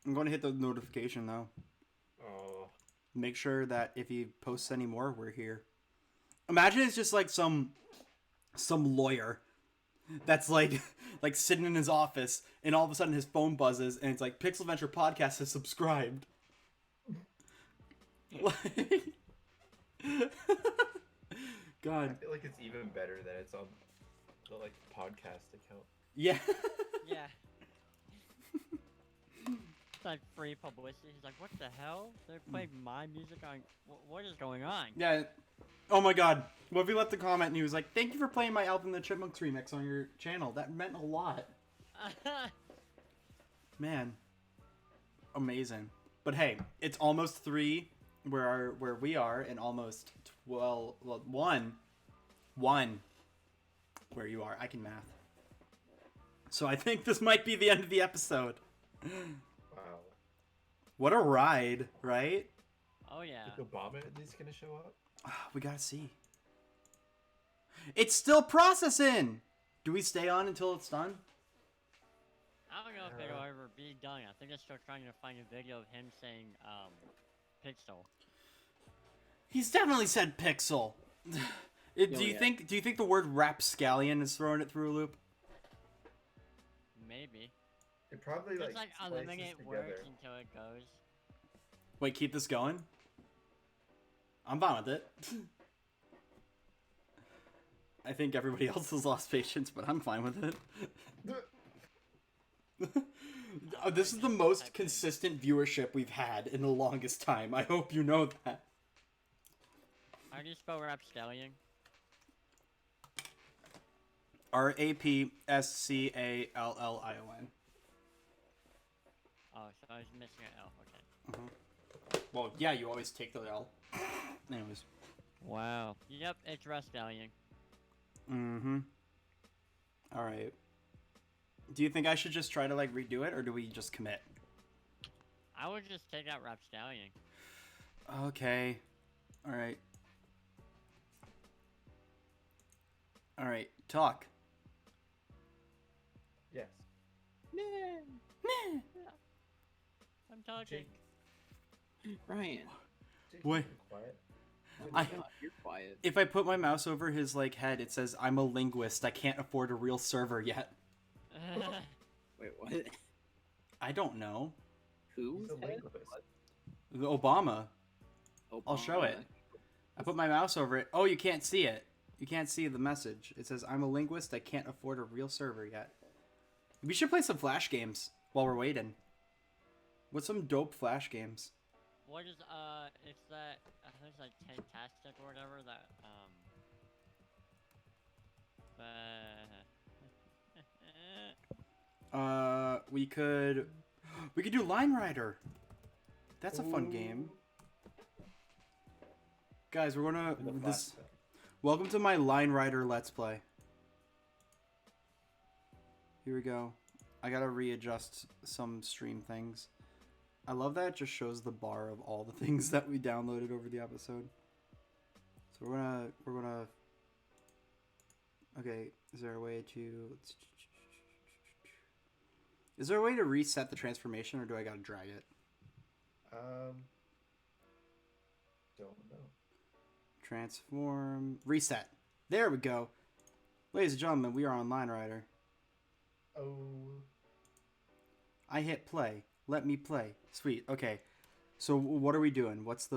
I'm going to hit the notification though. Oh. Make sure that if he posts any more, we're here. Imagine it's just like some lawyer that's like sitting in his office, and all of a sudden his phone buzzes, and it's like Pixel Venture Podcast has subscribed. Like, God, I feel like it's even better that it's on the like podcast account. yeah. Yeah. It's like free publicity. He's like, what the hell? They're playing my music on. What is going on? Yeah. Oh my God. What if he left a comment and he was like, "Thank you for playing my Alvin and the Chipmunks remix on your channel. That meant a lot." Man. Amazing. But hey, it's almost 3 where we are, and almost 12, well, 1 where you are. I can math. So I think this might be the end of the episode. Wow. What a ride, right? Oh yeah. Is Obama at least gonna show up? We gotta see. It's still processing! Do we stay on until it's done? I don't know if it'll ever be done. I think it's still trying to find a video of him saying, Pixel. He's definitely said pixel. Do you yeah. think the word rapscallion is throwing it through a loop? Maybe. It probably Just like like splices eliminate together. words until it goes. Wait, keep this going? I'm fine with it. I think everybody else has lost patience, but I'm fine with it. This is the most consistent viewership we've had in the longest time. I hope you know that. How do you spell rapscallion? RAPSCALLION. Oh, so I was missing an L. Okay. Well, yeah, you always take the L. Anyways. Wow. Yep, it's rapscallion. Mm-hmm. Alright. Do you think I should just try to, like, redo it, or do we just commit? I would just take out rapscallion. Okay. Alright. Alright, talk. Yes. I'm talking. Jake. Ryan. Jake, Wait. be quiet. Oh my I- God, you're quiet. If I put my mouse over his, like, head, it says, "I'm a linguist. I can't afford a real server yet." Wait, what? I don't know. Who? He's a linguist. The Obama. I'll show it. I put my mouse over it. Oh, you can't see it. You can't see the message. It says, "I'm a linguist. I can't afford a real server yet." We should play some Flash games while we're waiting. What's some dope Flash games? What is, it's that, I think it's like Tantastic or whatever, that, We could do Line Rider. That's a fun game. Guys, we're gonna In the this. flashback. Welcome to my Line Rider Let's Play. Here we go. I gotta readjust some stream things. I love that it just shows the bar of all the things that we downloaded over the episode. So we're gonna. Okay, is there a way to? Is there a way to reset the transformation, or do I gotta drag it? Don't know. Transform. Reset. There we go. Ladies and gentlemen, we are on Line Rider. Oh. I hit play. Let me play. Sweet. Okay. So what are we doing? What's the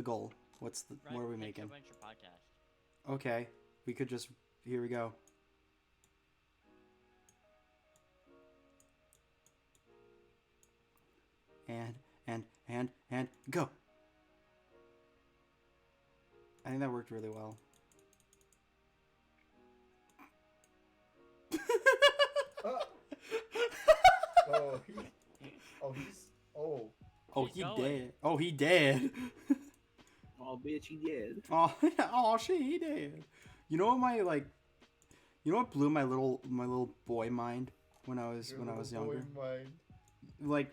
goal? What are we making? Adventure podcast. Okay. We could just here we go. And go. I think that worked really well. Oh, He going. dead. Oh, he dead. Oh, bitch, he did. Oh shit, he dead. You know what blew my little boy mind when I was younger? Like,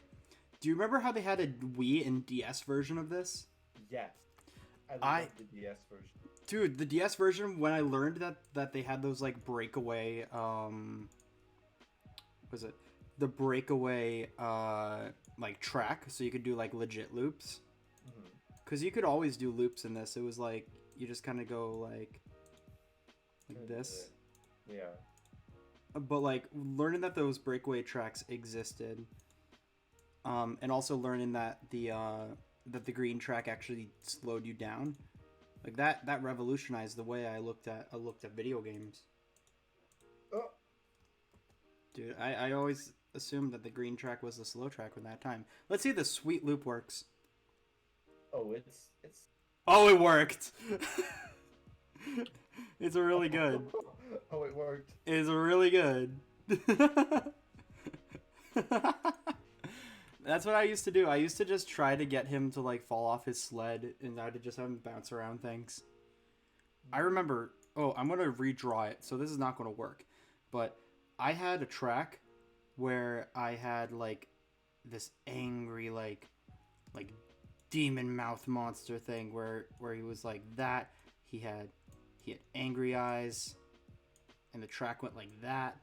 do you remember how they had a Wii and DS version of this? Yes. I love the DS version. Dude, the DS version, when I learned that they had those like breakaway was it the breakaway like track, so you could do like legit loops. Because you could always do loops in this. It was like you just kind of go like this. Yeah. But like learning that those breakaway tracks existed, and also learning that the green track actually slowed you down, like that revolutionized the way I looked at video games. Oh. Dude, I always assumed that the green track was the slow track when that time. Let's see if the sweet loop works. Oh, it's. Oh, it worked. It's really good. Oh, it worked. It's really good. That's what I used to do. I used to just try to get him to like fall off his sled, and I would just have him bounce around things. I remember. Oh, I'm gonna redraw it, so this is not gonna work. But I had a track where I had like this angry like demon mouth monster thing where he was like that. He had angry eyes, and the track went like that.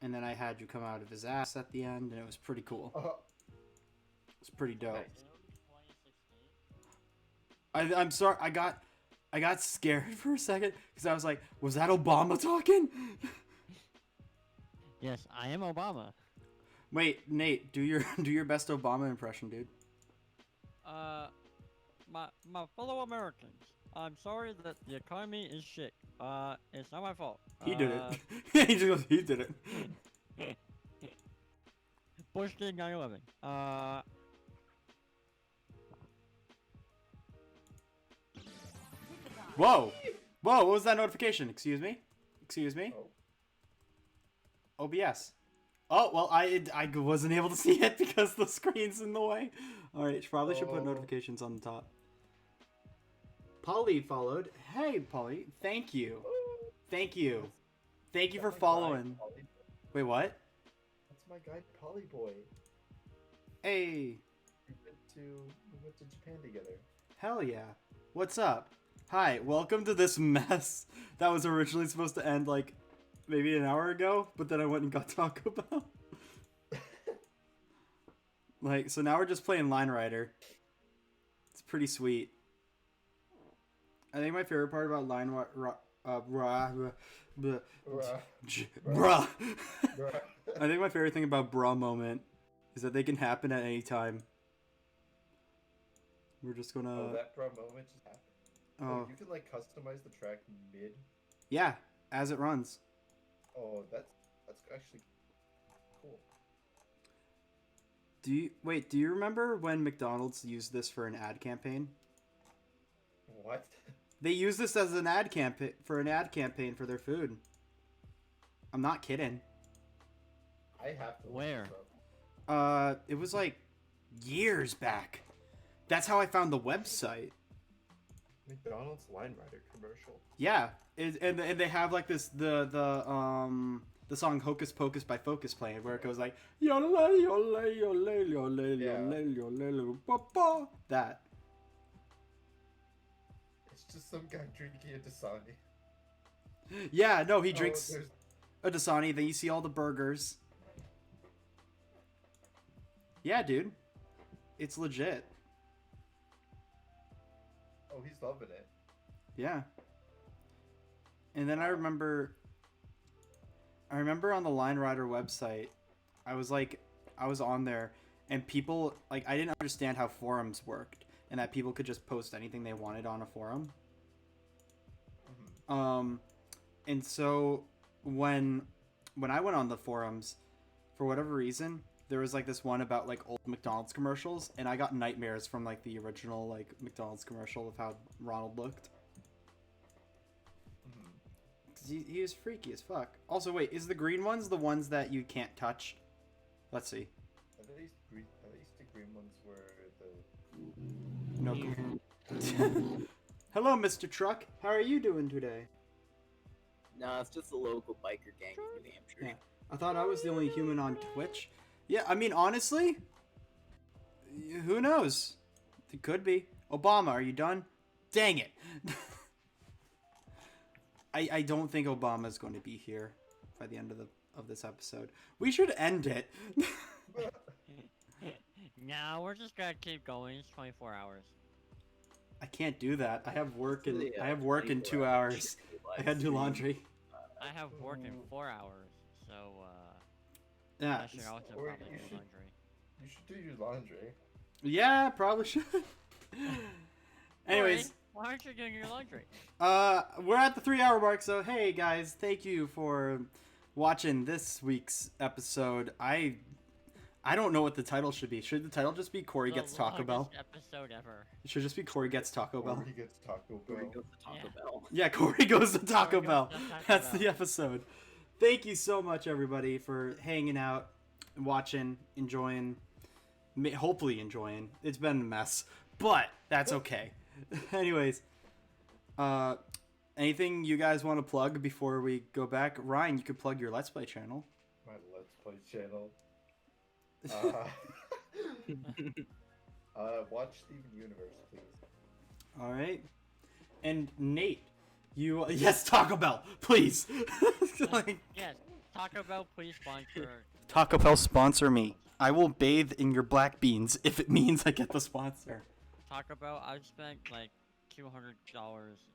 And then I had you come out of his ass at the end, and it was pretty cool. It's pretty dope. Nice. I'm sorry, I got scared for a second because I was like, was that Obama talking? Yes, I am Obama. Wait, Nate, do your best Obama impression, dude. My fellow Americans, I'm sorry that the economy is shit. It's not my fault. He did it. He just goes, he did it. Bush did 9/11. Whoa, what was that notification? Excuse me. Oh. OBS. Oh well, I wasn't able to see it because the screen's in the way. All right, probably should put notifications on the top. Polly followed. Hey, Polly, thank you for following. Wait, what? That's my guy, Polly Boy. Hey, We went to Japan together. hell yeah. What's up? Hi, welcome to this mess that was originally supposed to end like maybe an hour ago, but then I went and got Taco Bell. Like, so now we're just playing Line Rider. It's pretty sweet. I think my favorite part about Line Rider, bruh. I think my favorite thing about bra moment is that they can happen at any time. We're just gonna. Oh, that bro moment just happened. Oh, You can like customize the track mid. yeah, as it runs. Oh, that's actually cool. Do you remember when McDonald's used this for an ad campaign? What? They used this as an ad campaign for their food. I'm not kidding. I have to. look Where? this up. It was like years back. That's how I found the website. McDonald's Line Rider commercial. Yeah, and they have like this the song "Hocus Pocus" by Focus playing, where it goes like yole yole yole yole yole yole ba ba. That. It's just some guy drinking a Dasani. Yeah, no, he Oh, drinks there's- a Dasani. Then you see all the burgers. Yeah, dude, it's legit. Oh, he's loving it. Yeah. And then I remember on the Line Rider website, I was on there, and people, like, I didn't understand how forums worked, and that people could just post anything they wanted on a forum. And so when I went on the forums, for whatever reason, there was like this one about like old McDonald's commercials, and I got nightmares from like the original like McDonald's commercial of how Ronald looked. He was freaky as fuck. Also, wait, is the green ones the ones that you can't touch? Let's see. At least the green ones were the. No. Hello, Mr. Truck. How are you doing today? No, it's just a local biker gang in New Hampshire. Yeah. I thought I was the only human on Twitch. Yeah, I mean, honestly, who knows? It could be. Obama, are you done? Dang it. I don't think Obama's going to be here by the end of this episode. We should end it. No, we're just gonna keep going. It's 24 hours. I can't do that. I have work in Really, I have work in 2 hours. I had to do laundry. I have work in 4 hours, so Yeah. I should also Or probably you do should- laundry. You should do your laundry. Yeah, probably should. Anyways, Corey, why aren't you doing your laundry? we're at the 3-hour mark, so hey guys, thank you for watching this week's episode. I don't know what the title should be. Should the title just be Corey The Gets Taco Bell? longest episode ever. It should just be Corey Gets Taco Bell. Or he gets Taco Where Bell. he goes to Taco Yeah. Bell. Yeah, Corey goes to Taco Corey Bell. goes to Taco That's Bell. the episode. Thank you so much, everybody, for hanging out, watching, enjoying, hopefully enjoying. It's been a mess, but that's okay. Anyways, anything you guys want to plug before we go back? Ryan, you could plug your Let's Play channel. My Let's Play channel. Watch Steven Universe, please. All right. And Nate, you yes, Taco Bell, please. Like, Yes, Taco Bell, please sponsor. Taco Bell, sponsor me. I will bathe in your black beans if it means I get the sponsor. Taco Bell, I've spent like $200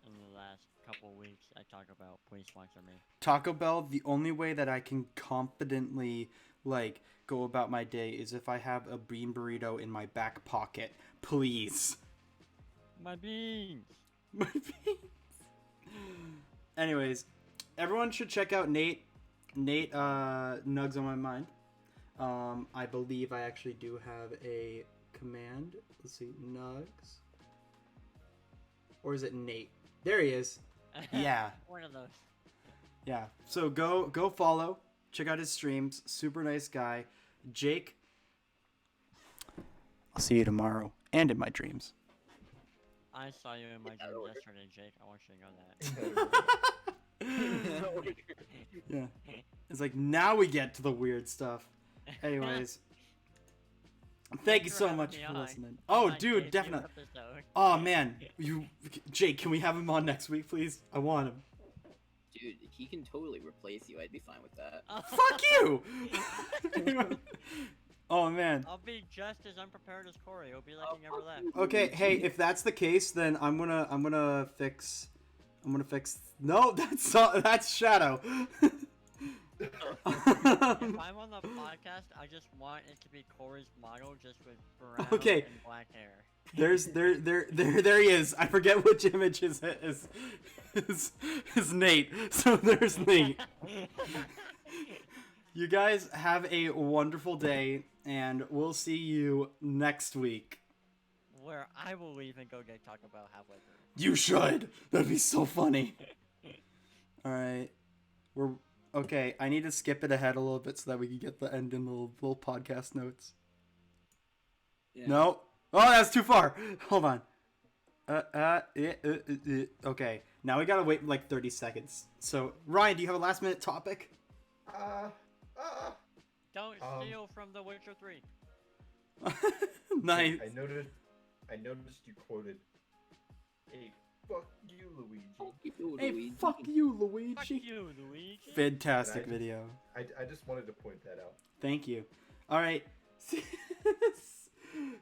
in the last couple weeks at Taco Bell. Please sponsor me. Taco Bell, the only way that I can confidently like go about my day is if I have a bean burrito in my back pocket. Please. My beans. My beans. Anyways, everyone should check out Nate. Nate Nugs on my mind. I believe I actually do have a command. Let's see, Nugs. Or is it Nate? There he is. Yeah. One of those. Yeah. So go follow. Check out his streams. Super nice guy. Jake. I'll see you tomorrow and in my dreams. I saw you in my dream yesterday, Jake. I want you to know that. Yeah. It's like now we get to the weird stuff. Anyways. Thank you for so having much me for on. listening. Oh, My dude, debut definitely. episode. Oh man, Jake, can we have him on next week, please? I want him. Dude, he can totally replace you. I'd be fine with that. Fuck you! Oh man. I'll be just as unprepared as Corey. It'll be like he never left. Okay, hey, if that's the case, then I'm gonna fix. No, that's Shadow. If I'm on the podcast, I just want it to be Corey's model, just with brown Okay. and black hair. There he is. I forget which image is Nate. So there's Nate. You guys have a wonderful day, and we'll see you next week. Where I will leave and go get Taco Bell halfway through. You should. That'd be so funny. All right, we're okay. I need to skip it ahead a little bit so that we can get the end in the little podcast notes. Yeah. No. Oh, that's too far. Hold on. Okay. Now we gotta wait like 30 seconds. So, Ryan, do you have a last minute topic? Don't steal from The Witcher 3. Nice. I noticed you quoted, "Hey, fuck you, Luigi." Fuck you, Hey, Luigi. fuck you, Luigi. Fuck you, Luigi. Fantastic And I just- video. I just wanted to point that out. Thank you. All right.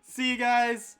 See you guys.